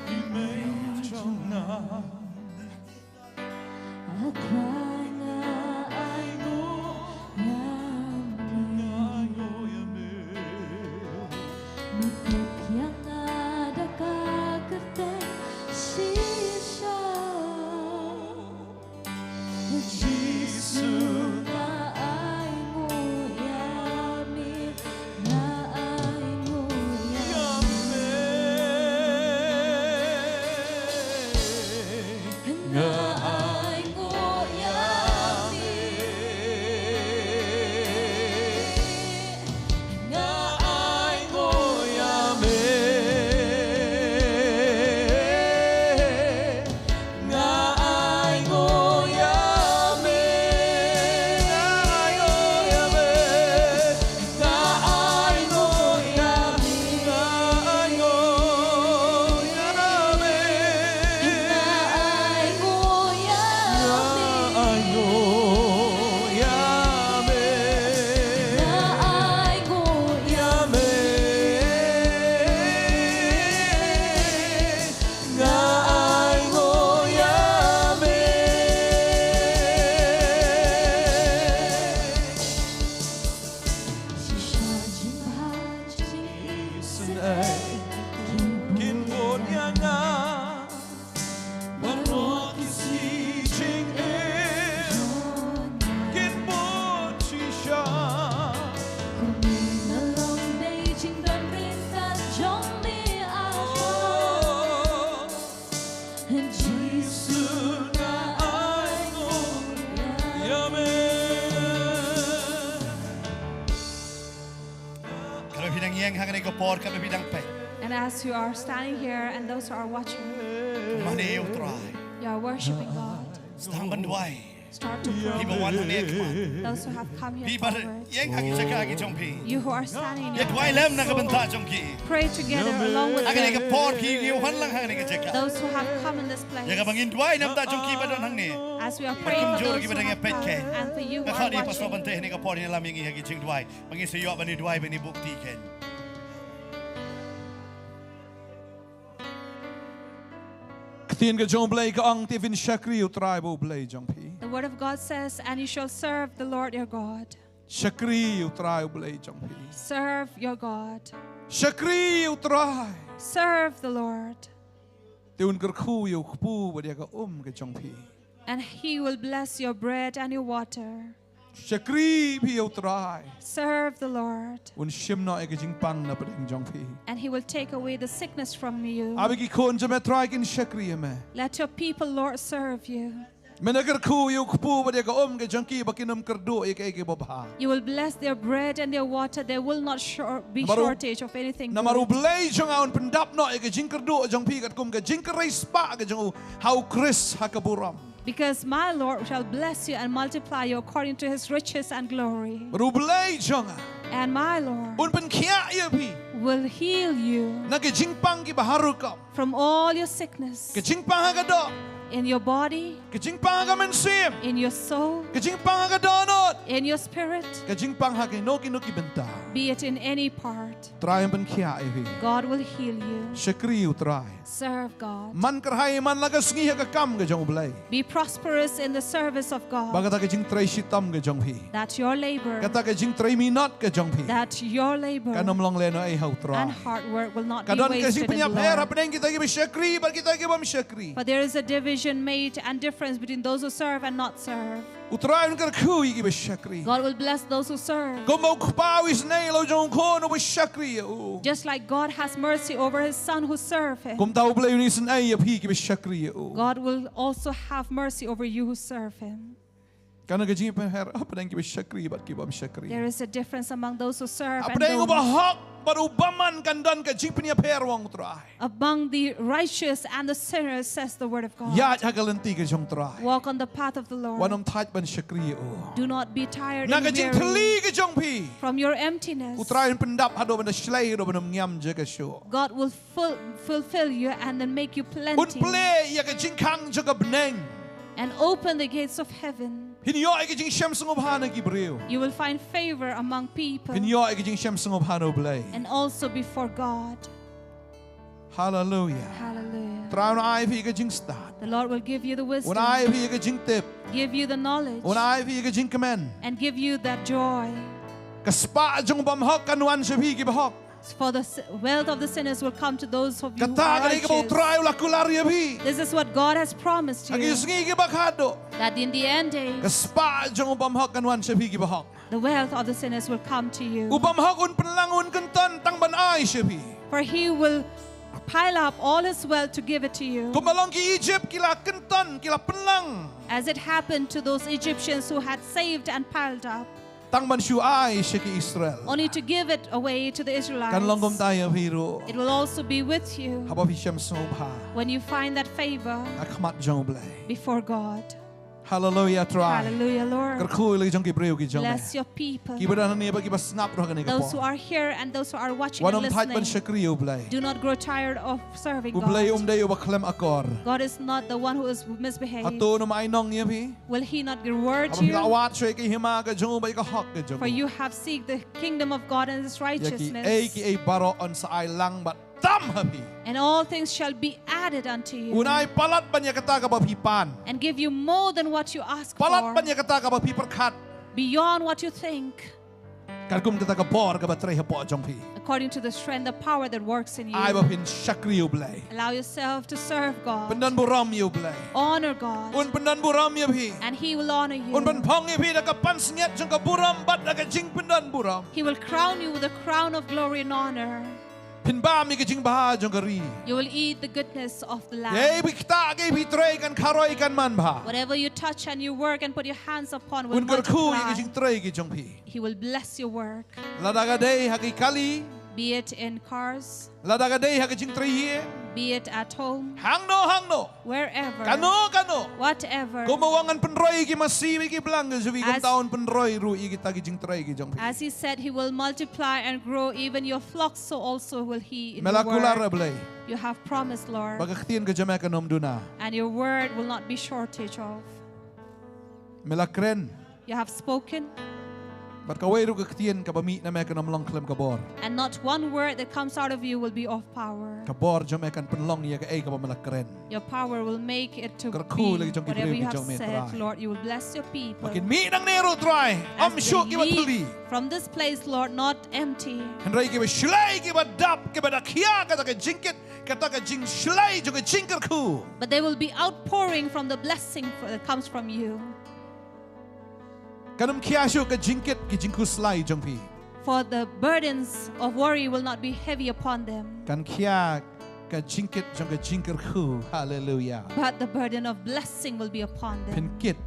imejong na ngayo yame Jesus yame nga ay ngoyame nga ay ngoyame nga ay ngoyame nga ay ngoyame Kinpon yang nga, marot isi And as you are standing here and those who are watching, Mana eu try. you are worshiping God. Stang banduai. Start to Pi pray. bawan hang ne kman. Those who have come Pi here bar forward, yang agi caka agi jong pi. you who are standing in Ya your duai lem na ka benta jong ki. pray together along with Aga ne ka them. por ki ni han lang hang ne ka caka. Those who have come in this Ya ka place, bangin duai nam ta jong ki badan hang ne. as we are praying for Jor those ki who badang have pet come ke. and for you who Ka are khadi pastor watching. bante ne ka por ni lam yang agi jing duai. Bangin se yo bani duai bani bukti ken. Tien ke jong blai ka ang tivin shakri utrai bo blai jong pi. The word of God says, and you shall serve the Lord your God. Shakri utrai blai jong pi. Serve your God. Shakri utrai. Serve the Lord. Tiun ker khu yu khpu ba dia ka ke jong pi. And he will bless your bread and your water. Shakri pi utrai. Serve the Lord. Un shim no ek jing pang na pading jong pi. And he will take away the sickness from you. Abi ki khon jame try kin shakri me. Let your people, Lord, serve you. Mena ker khu yu khpu ba dia ka ke jong ki ba kinam ker do ek ek ba. You will bless their bread and their water. There will not be Namaru- shortage of anything Na maru good. blai jong aun pendap no ek jing ker do jong pi kat kum ke jing ker rais pa ke jong how Chris hakaburam. Because my Lord shall bless you and multiply you according to his riches and glory. Maru blai jong a. And my Lord Un pen kia ya pi. will heal you Na ke jing pang ki baharu kam. from all your sickness Ke jing pang ha ka do. in your body, Ke jing pang ha ka mensim. in your soul, Ke jing pang ha ka donot. in your spirit, Ke jing pang ha ke no ki benta. be it in any part. Try pen kia e pi. God will heal you. Shakri u try. Serve God. Man kerhai man laga sngi ha ka kam ke jong blai. Be prosperous in the service of God. Baga ta ke jing trai shitam ke jong pi. That your labor, Kata ke jing trai minot ke jong pi. that your labor Kanom long le no ai hau try. and hard work will not be Kadon ke sing wasted in penyap the her Lord. hapeng kita ke shakri bar kita ke bam shakri. For there is a division made and difference between those who serve and not serve. Utrai un ker khu ki be shakri. God will bless those who serve. Gomau khpawis nei lo jong ko no be shakri u. Just like God has mercy over his son who serve him, Kom tau blai ni sen ai pi ki be shakri u. God will also have mercy over you who serve him. Kana ke jing pe her hapeng ki be shakri bar ki bam shakri. There is a difference among those who serve and Apeng ba those hak baru baman kandan ke jing penyap her wong try. among the righteous and the sinners, says the word of God. Ya hagalenti ke jong try. Walk on the path of the Lord. Wanom thaj ban shakri u. Do not be tired Na and ke jing weary theli ke jong pi. from your emptiness. Utrai pendap hado ban shlai do ban nyam je ke sho. God will fulfill you and then make you Un plenty ple ya ke jing kang je ke beneng. and open the gates of heaven. Hin yo ke jing shem sungop hana ki breu. You will find favor among people Hin yo ke jing shem sungop hano blai. and also before God. Hallelujah. Hallelujah. Trau na ai pi ke jing start. The Lord will give you the wisdom, Un ai pi ke jing tip. give you the knowledge, Un ai pi ke jing kemen. and give you that joy. Ka spa jong bam hok kan wan se pi ki bahok. For the wealth of the sinners will come to those of you who Kata are ka ke bo righteous. trai la kular ya pi. This is what God has promised Agi you, sngi ki bakhado. that in the end Ka days, spa jong bam hok kan wan se pi ki bahok. the wealth of the sinners will come to you. Ubam hok un penlang un kenton tang ban ai se pi. For he will pile up all his wealth to give it to you, Kumalong ki Egypt kila kenton kila penlang. as it happened to those Egyptians who had saved and piled up, Tang ban shu ai se ki Israel. only to give it away to the Kan longom Israelites. tayo biro. It will also be with you Haba pi shem sungop ha. when you find that favor Akmat jong blai. before God. Hallelujah try. Hallelujah, Lord. Kerkhui lagi jong ki breu ki jong. Bless your people, Ki bada ni ba ki bas snap roh kan ni those who ka. are here and those who are watching and Wanom thaj ban listening. shakri u blai. Do not grow tired of serving U blai God. day u ba klem akor. God is not the one who is misbehaved. Ato no mai nong ya pi. Will he not reward Abang you? ka wat shwe ki hima ka jong ba ka hok ka jong. For you have seek the kingdom of God and his Ya ki righteousness, e baro on sa ai lang bat tam hapi. and all things shall be added unto you, Unai palat ban ya kata ka ba pi pan. and give you more than what you ask Palat for, ban ya kata ka ba pi perkat. beyond what you think, Kan kum kata ka bor ka ba trei ha po jong pi. according to the strength, the power that works in Ai ba you. pin shakri u blai. Allow yourself to serve God, Pendan buram yu blai. honor God, Un pendan buram ya pi. and he will honor Un ban you. pong ya pi da ka pan snget jong ka buram bat da ka jing pendan buram. He will crown you with a crown of glory and honor. Pin ba mi ka jing bah jong ka ri. You will eat the goodness of the land. Ye bi kita ke bi trei kan karoi kan man ba. Whatever you touch and you work and put your hands upon will Un ker khu ye ka multiply. jing trei ki jong pi. He will bless your work. La da ga dei ha ki kali be it in cars, Ladagaday hagajing traye. be it at home, Hangno. wherever, Kano. whatever. Kumawangan penroy ki masiwi ki blang suwi kum As- taon penroy ru igi tagijing tray ki jong. As he said, he will multiply and grow even your flocks, so also will he in your Melakular word. blay. You have promised, Lord, Bagaktian ka jamaica nom duna. and your word will not be shortage of. Melakren. You have spoken, But kaway ru kaktian ka bami na meka nom Nongkhryiem kabor. and not one word that comes out of you will be of power. Kabor jamaica penlong ya ka ay ka melakren. Your power will make it to Kerku lagi be jong whatever you kidrebi have jong said, metrai. Lord. You will bless your people. Makin mi nang nero try. As they Syuk ki ba Thylli. leave from this place, Lord, not empty. Henry ki ba shlay ki ba dap ki ba dakia kata ka jingkit kata ka jing shlay jong ka jingker ku. But they will be outpouring from the blessing that comes from you. Kanam kia syuk ka jingkit ki jingku slay jong pi. For the burdens of worry will not be heavy upon them, Kan kia ka jingkit jong ka jingker ku. Hallelujah. but the burden of blessing will be upon them. Pinkit,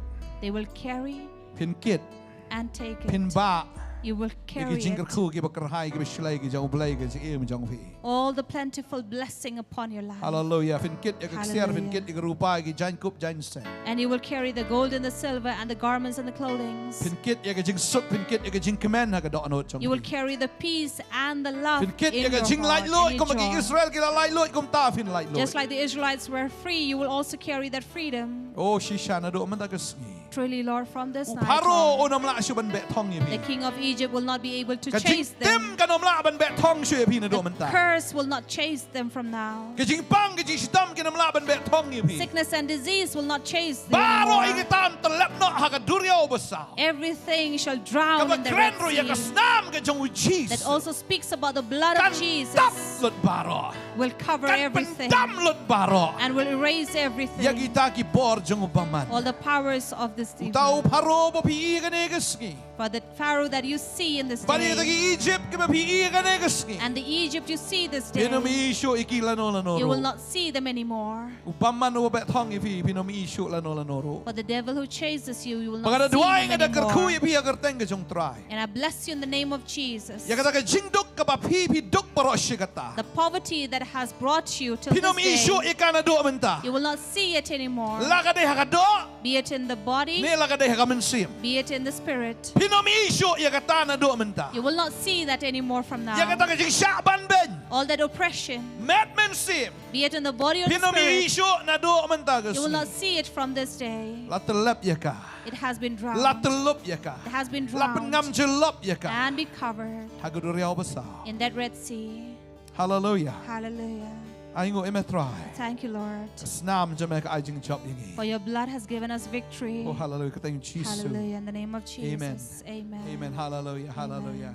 They will carry pinkit, and take pin it. ba. You will carry Ki jingker it. ku ki ba kerhai ki ba shlay ki jong blay ki jing jong pi. All the plentiful blessing upon your life. Hallelujah. Pinkit ya ka siar Hallelujah. pinkit ya ka rupa ki jan kup jan sen. And you will carry the gold and the silver and the garments and the clothing. Pinkit ya ka jing sup pinkit ya ka jing kemen ha ka do anot jong You will pi. carry the peace and the love Pinkit in ya ka your jing heart light loy and kum in ki joy. Israel ki la light loy kum ta fin light loy. Just like the Israelites were free, you will also carry that freedom. Oh shisha na do man ta ka ski. Truly, Lord, from this night Paro on, onam la shuban bet thong ya the pi. king of Egypt will not be able to Ka jing chase them. tim ka nom la ban bet thong shu ya pi na do man The ta. curse will not chase them from now. Ka jing pang ka jing shitam ki nom la ban bet thong ya pi. Sickness and disease will not chase them Baro anymore. igitan telep no ha ka duryo basa. Everything shall Ka drown ba in the Red krenro ya ka Sea. snam ka jong Jesus. That also speaks about the blood Kan of Jesus tap lut baro. will cover Kan everything pendam lut baro. and will erase Ya everything. kita ki bor jong upaman. All the powers of this Tau demon. paro ba pi ka ne ka ski. For the Pharaoh that you see in this Bari ta day ki Egypt ka ba pi ka ne ka ski. and the Egypt you see this day, Pinom isyo ikila no la no. you will not see them anymore. Upaman no bet thong ipi pinom isyo la no la no. For the devil who chases you, you will Pagada not see duay him nga da anymore. kerku ipi agar teng ka jong try. And I bless you in the name of Jesus. Ya kata ka jingdok ka ba pi dok paro shikata. The poverty that has brought you to Pinom this isyo day, ikana do menta. you will not see it anymore. La ka de hakado. Be it in the body, Ne la ka de hakamensim. be it in the spirit. Pinom isyo ya kata na do menta. You will not see that anymore from Ya now. kata ka jing syaban ben. All that oppression, Met men sim. be it in the body or the Pinom spirit, isyo na do menta ka. you will not see it from this day. La telep ya ka. It has been drowned. La telup ya ka. It has been La drowned pengam jelop ya ka. and be covered Haguduriyaw basa. in that Red Sea. Hallelujah. Hallelujah. Aingo emetrai. Thank you, Lord. Snam Jamaica ajing job yingi. For your blood has given us victory. Oh hallelujah. Katayong Jesus. Hallelujah. In the name of Amen. Jesus. Amen. Amen. Hallelujah. Hallelujah.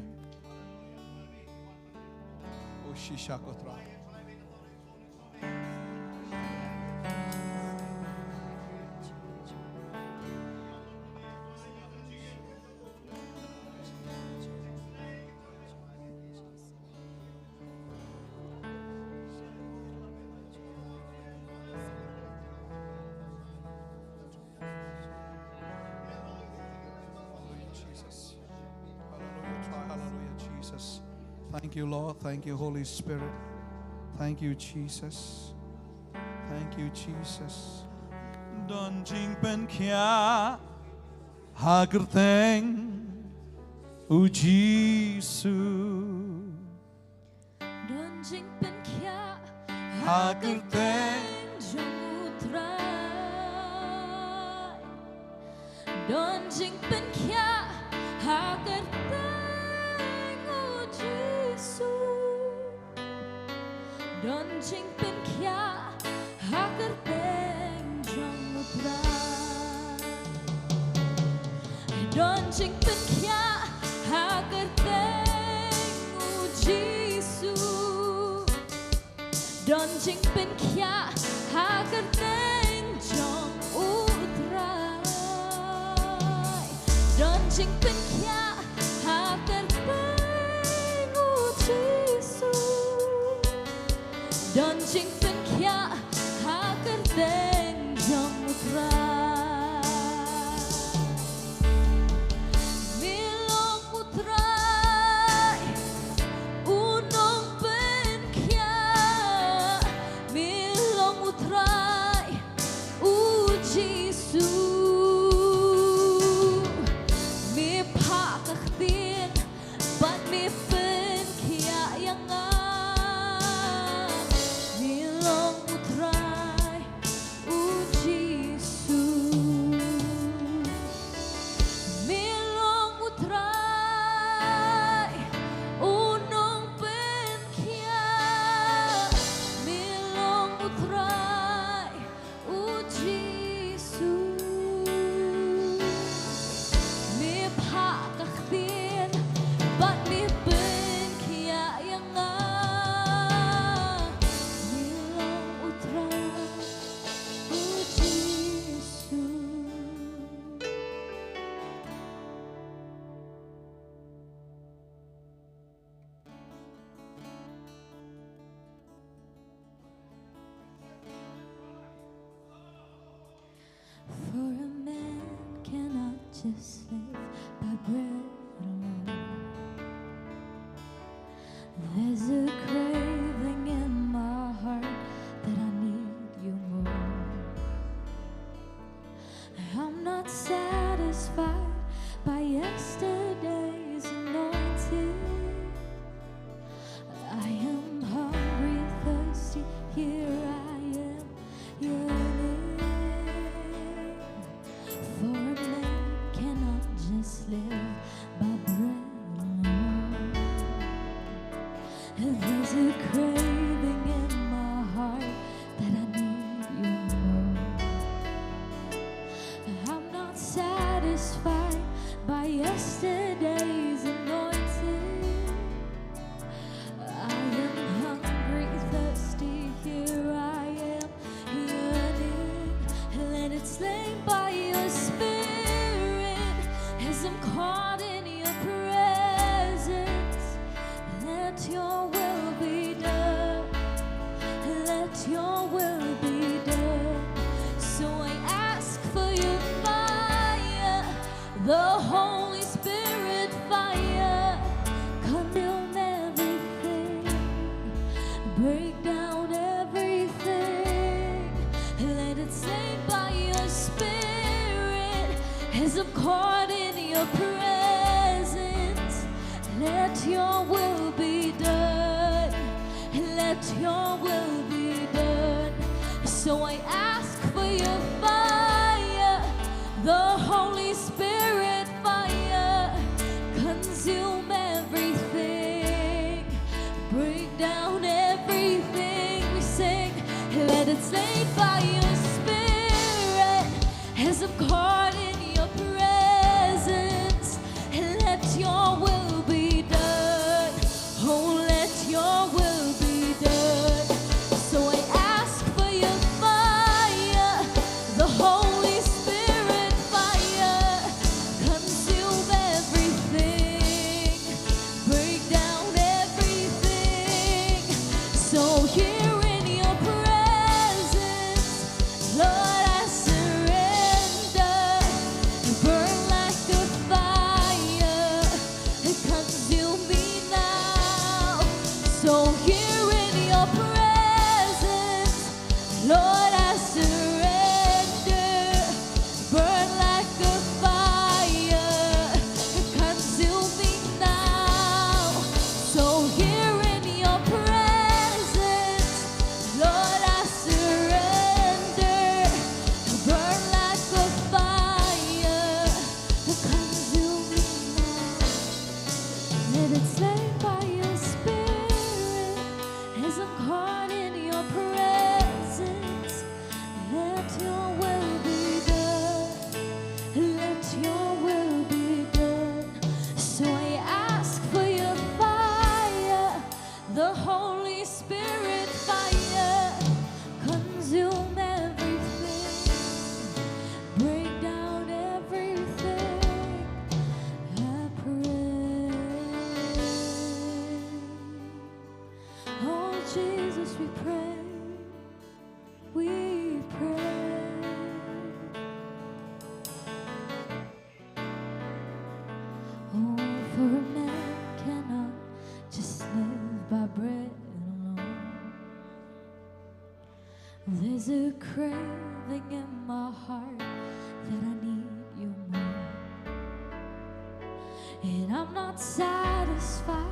Oh shisha kotra. Jesus. Hallelujah. Try. Hallelujah, Jesus. Thank you, Lord. Thank you, Holy Spirit. Thank you, Jesus. Thank you, Jesus. Don jing pen kia hagerteng u Jesus. Don jing pen kia Hagerteng jamutrai. Don jing pen kia hagerteng o Jesu. Don jing pen kia hagerteng jamutrai. Don jing pen kia hagerteng o Jesu. Don jing pen kia hagerteng jong utrai. Don jing pen kia hagerteng o Jesu. Don jing pen kia hagerteng jong utrai. Milong utrai uno just live by bread alone. There's a craving in my heart that I need you more. I'm not satisfied by yesterday's anointing. I am hungry, thirsty, here I am yearning. For a man cannot just live by bread alone. There's a craving in my heart that I need you more. I'm not satisfied by yesterday's anointing. I am hungry, thirsty, here I am yearning. Let it slay by your spirit as I'm caught in your presence. Let your will be done. Let your will be done. So I ask for your fire, the Holy Spirit fire. Consume everything, break down everything. Let it stay by your spirit as I'm caught in your presence. Let your will be done. Let your will be done. So I ask for your fire, the Holy Spirit fire. Consume everything, break down everything. We sing, let it stay by your spirit as I'm caught in your presence. Let your will be done. Oh, let your will be done. So I ask for your fire, the Holy Spirit fire. Consume everything, break down everything. So here in your presence, Lord, I surrender. Burn like a fire, consume me now. So here in your presence, Lord, I surrender. Burn like a fire, consume me now. So here in your presence, Lord, I surrender. Burn like a fire, consume me now. Let it slay by your spirit as I'm caught in your presence. Let your will be done. Let your will be done. So I ask for your fire, the Holy Spirit fire. Consume everything, break down everything. I pray. Oh Jesus, we pray. We pray. Oh, for a man cannot just live by bread alone. There's a craving in my heart that I need you more. And I'm not satisfied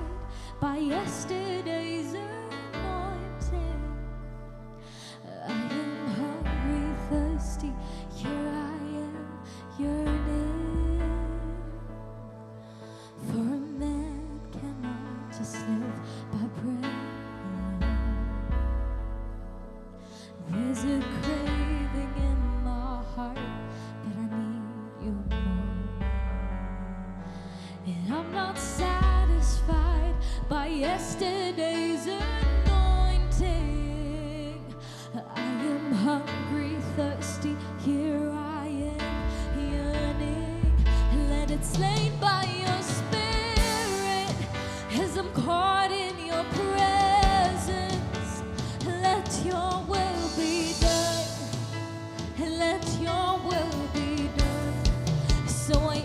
by yesterday's anointing. I am hungry, thirsty, here I am yearning. For a man cannot just live by bread alone. There's a craving in my heart that I need you more. And I'm not satisfied by yesterday's anointing. I am hungry, thirsty, here I am yearning. Let it slay by your spirit as I'm caught in your presence. Let your will be done. Let your will be done. So I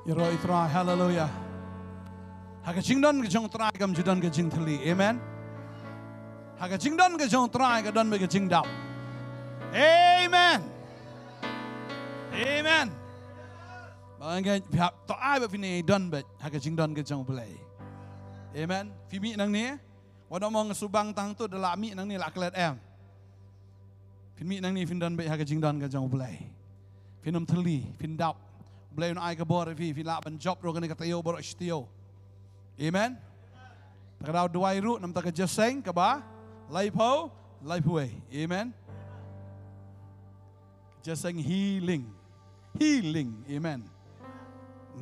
Yero itra hallelujah. Haga jingdon ke jong trai kam judan ke jing Thylli. Amen. Haga jingdon ke jong trai ke don ke jing dap. Amen. Amen. Bangga pihak to ai ba fini don bet haga jingdon ke jong play. Amen. Fimi nang ni. Wada mong subang tang tu adalah mi nang ni lak kelet em. Fimi nang ni fin don bet haga jingdon ke jong play. Finom Thylli, fin dap. Blame I kabor fi lak ban job ro kan katayo bor istio. Amen. Takadaw duai ru nam tak jeseng ka ba? Life ho, life way. Amen. Just saying healing. Healing. Amen.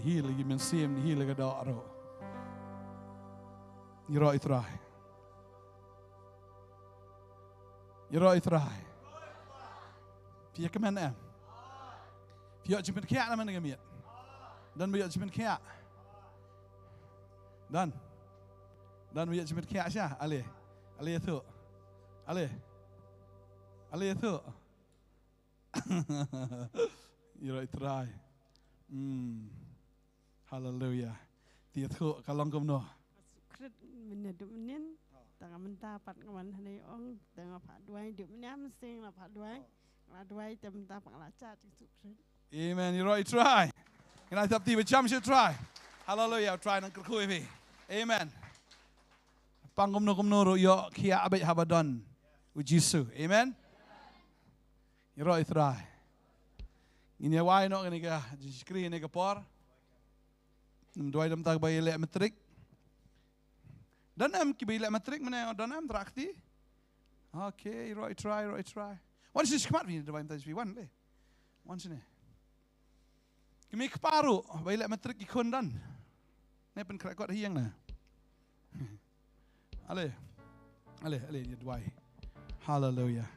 Healing. You mean same healing ka daw aro. Yiro itry. Yiro itry. Pia kemen em. Pia jimen kia naman ngamiet. Dan pia jimen kia. Dan pia jimen kia siya. Ale itu. Ale itu. Yiro itry. Hallelujah. Dia tu kalau kau no. Kret meneduk menin. Tengah mentah pat kawan hari ong. Tengah pak duai duk menyam sing lah pak duai. Lah duai mentah pak lacat itu kret. Amen. Yiro itry. Kita tapi macam saya try. Hallelujah. Try nak kerkui ni. Amen. Pangkum no yo kia abet habadon. Ujisu. Amen. Yiro itry. Ini awai no ni ka screen ni ka por. Dua dalam tak bayar elektrik. Dan ki bayar elektrik mana dan trakti. Okay, try. Once is smart ni dalam tak one le. Once ni. Kimi keparu bayar elektrik ikon dan. Ni pen krekot hiang na. Ale dia dua. Hallelujah.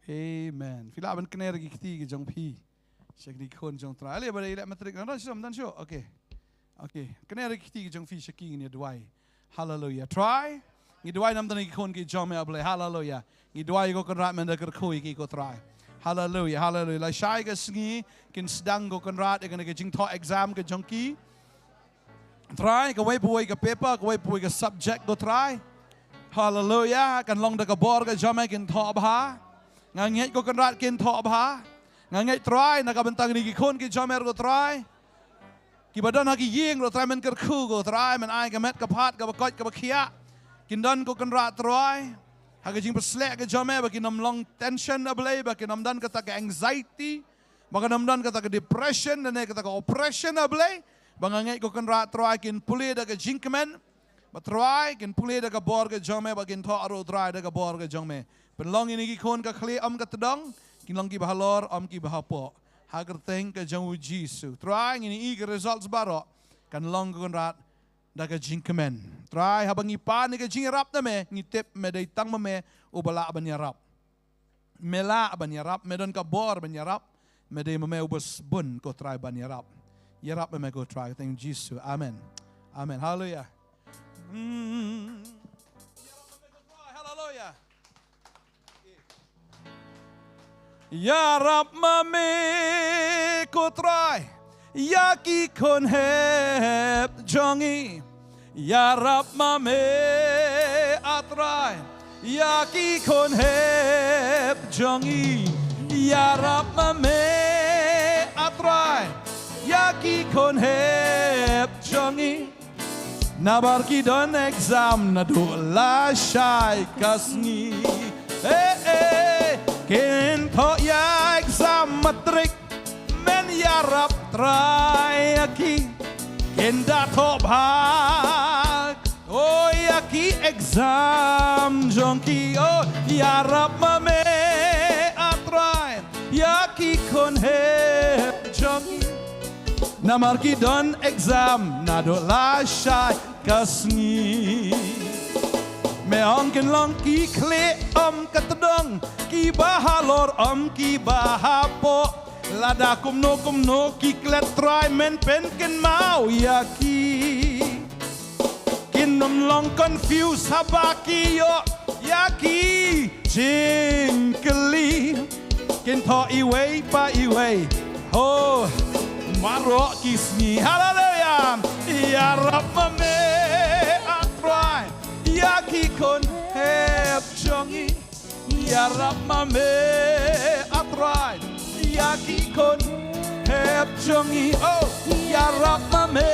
Amen. Fila ban kena lagi kiti ke jong pi. Syek di kon jong tra. Ale bada ilak matrik dan show. Okay. Kena lagi kiti ke jong pi syeki ni duai. Hallelujah. Try. Ni duai nam tan kon ke jong me able. Hallelujah. Ni duai ko kon rat men ker khoi ki ko try. Hallelujah. La syai ke sngi kin sedang ko kon rat ke jing tho exam ke jong ki. Try ke wei puai ke paper, ke wei puai ke subject ko try. Hallelujah. Kan long da ke bor ke jong me kin tho bha. Nganget ko kan rat kin tho bha. Nganget try nak bentang ni ki kon ki jamer ko try. Ki badan ha ki yeng ro try men ker khu ko try men ai ka met ka phat ka bakot ka bakhia. Kin dan ko kan rat try. Ha ka jing peslek ke jamer ba ki nam long tension ablay ba ki nam dan ka ta ka anxiety. Ba ka nam dan ka ta ka depression dan ka ta ka oppression ablay. Ba nganget ko kan rat try kin pulih da ka jinkmen. Ba try kin pulih da ka bor ka jamer ba kin tho ro try da ka bor ka jamer. Penlong ini ki kon ka khli am ka tedong kinlong ki bahalor am ki bahapo hagar teng ka jang jisu try ini i results baro kan long kon rat da ka jinkmen try habang ipan ni ka jingrap na me ngitip me dai tang me ubala ban yarap mela ban yarap medon ka bor ban yarap me dai me ubus bun ko try ban yarap me ko try teng jisu amen hallelujah hallelujah. Ya Rab mame ko try ya ki kon hep jongi ya Rab mame atry ya ki kon hep jongi ya Rab mame atry ya ki kon hep jongi nabar ki don exam na do la shai kasni Ken tho ya exam matrik men ya rap try aki ken da tho bhag oh ya ki exam jonki oh ya rap mame atry ya ki kon he jonki namar ki don exam na do la shai kasni me onken long ki kle katedong ki bahalor ki bahapo lada kumno ki klet try men pen ken mau ya ki kinom long confuse habaki yo ya ki jinkeli ken tho iway pa iway oh maro kisni hallelujah ya rab mame atry ya ki kon hep jongi ya rab mame atry ya ki kon hep jongi oh ya rab mame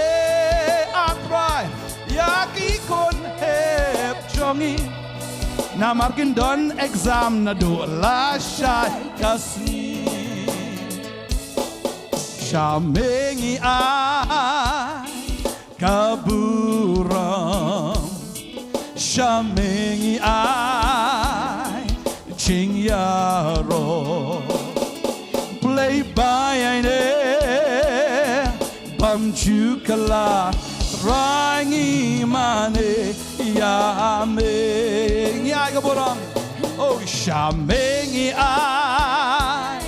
atry ya ki kon hep jongi na markin don exam na do la shai kasni shamengi a kaburam mengi ai ching ya ro play by ne bam chu kala rangi mane ya mengi ai ka borang oh sha mengi ai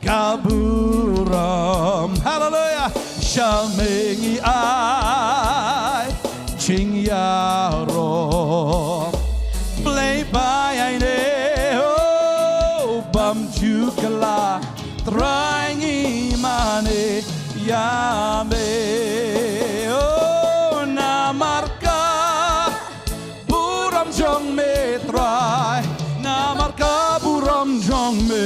kaburam hallelujah sha mengi ai ching ya ro play by ne oh bam chu kala rangi mane ya me oh na marka buram jong me try na marka buram jong me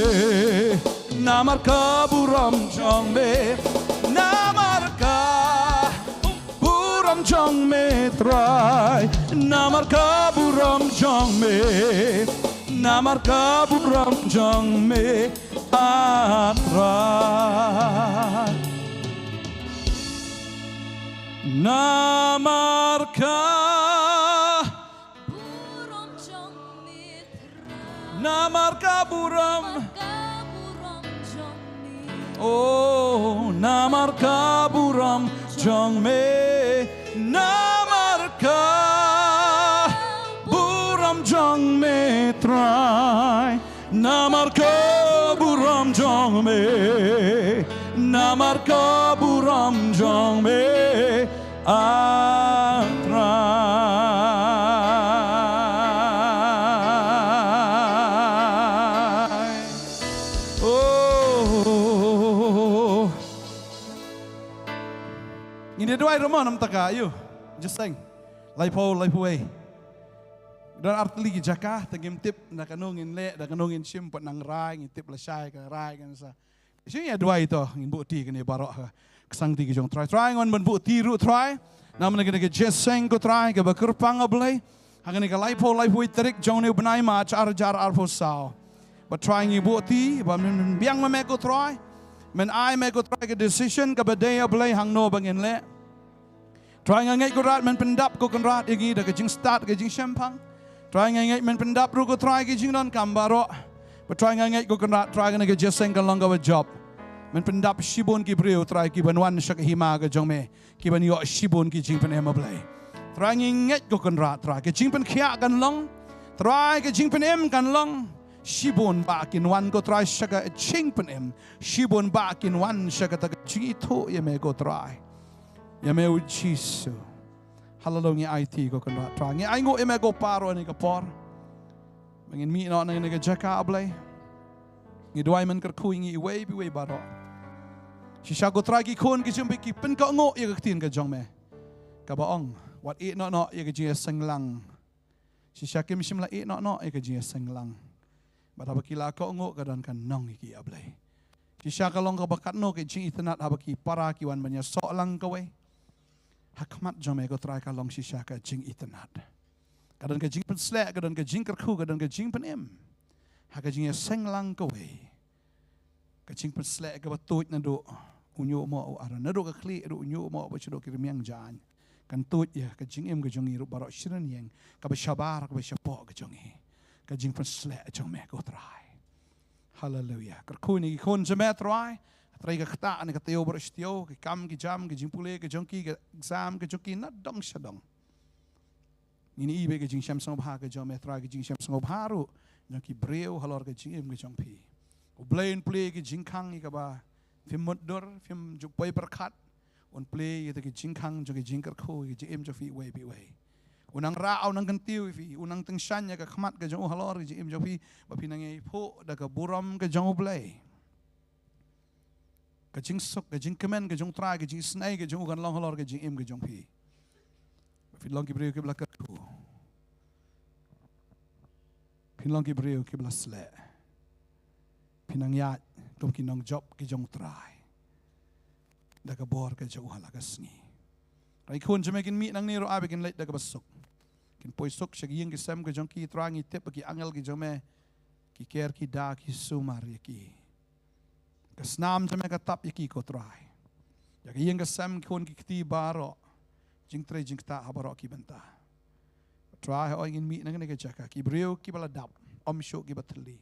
na marka buram jong me na marka buram jong me try na marka buram jong me na marka buram jong me atrai na marka Buram jong mitra, na marka buram buram jong mitra. oh na marka buram jong me na marka buram jong me try na marka buram jong me na marka buram jong me atrai oh ini dua rumah nam taka you just sing laipo way dan artli ki jaka tagim tip na kanungin le da kanungin simpat nang rai ngi tip la shai ka rai kan sa sini dua itu ngin bukti kan barok kesang ti ki jong try ngon ben bukti ru try nam na ke just sing ko try ke bakur pang ablai hangani ka laipo way tarik jong ne benai ma jar arfo sao but trying ngi bukti ba men biang me ko try men ai me ko try ke decision ka badai ablai hang no bangin le try ngai ko rat men pendap ko kan rat igi da ke jing start ke jing champang try ngai men pendap ru ko try ke jing non kambaro but try ngai ko kan rat try ke just sing ka long of a job men pendap shibon ki breu try ki banwan shak hima ga jong me ki ban yo shibon ki jing pen em blai try ngai ko kan rat try ke jing pen khia kan long try ke jing pen em kan long shibon ba kin wan ko try shak jing pen em shibon ba kin wan shak ta chi tho ye me ko try ye me u chisu hallelujah IT ko kan rat try ngai ai ngo em ko paro ni ka por mengin mi no ngai ga jaka blai ngi duai men ker khu ngi way bi way baro si sha go tragi khon ki chumbi ki pen ka ngo ye ka tin ka jong me ka ba ong what e no ye ka ji sang lang si sha kim sim la e no ye ka ji sang lang ba ta ba ki la ko ngo ka dan kan nong ki ablai si sha ka long ka bakat no ke ji itnat ha ba ki para ki wan banya so lang ka we hakmat jong me go trai ka long si sha ka jing itnat ka dan ka jing pen slek ka dan ka jing ker khu ka dan ka jing pen em haka jinga seng lang ka we ka jing pen slek ka batut na do unyo mo ara na do ka kli do unyo mo ba chido ki miang jan kan tut ya ka jing em ka jongi ru baro shiran yang ka ba shabar ka ba shapo ka jongi ka jing pen slek jong me ko try hallelujah ka khu ni kon jame try try ka khta ni ka teo baro stio ka kam ki jam ki jing pule ka jongi ka exam ka jongi na dong shadong ini ibe ka jing sham song ba ka jome try ka jing sham song ba ru yang ki breu halor ke jing em ke jong pi u blain play ke jing khang ka ba phim modor phim ju poi perkhat on play ye ke jing khang jo ke jing kar kho ke jing em jo fi we bi we unang ra au nang kan tiu fi unang teng shan ya ka khmat ke jong halor ke jing em jo fi ba pi nang ei pho da ka buram ke jong play ka jing sok ke jing kemen ke jong tra ke jing snai ke jong kan long halor ke jing em ke jong pi ba fi long ki breu ke blakar ko Pinlang ki breu ki belas le. Pinang yat kum ki nong job ki jong try. Da ka bor ka jauh hala ka sngi. Rai kun jame kin mi nang ni ro abe kin leit da ka basuk. Kin poi sok shag ying ki sem ka jong ki try ngi tip ki angel ki jome ki ker ki da ki sumar ye ki. Ka snam jame ka tap ye ki ko try. Ya ki ying ka sem kun ki ti baro. Jing tre jing ta habaro ki benta. Try ho ingin mi nang ni kejaka. Kibriu kibala dap. Om syuk kibat Thylli.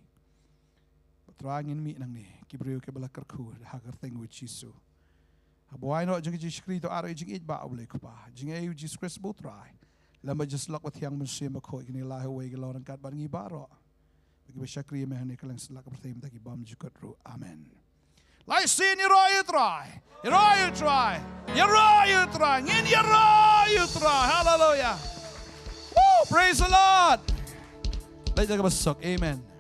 Try ingin mi nang ni. Kibriu kibala kerku. Hagar tengu Jisu. Habuai no jeng Jesus Kristo ara jeng it ba boleh kupa. Jeng ayu Jesus Christ bu try. Lama just lak wat yang manusia makoi kini lah huwai gelorang kat bangi baro. Bagi bersyakri mehani kalang selak bertemu taki bam jukut ru. Amen. Lai sin you try. You try. You try. Ngin you try. Hallelujah. Woo! Praise the Lord. Lai jaga besok. Amen.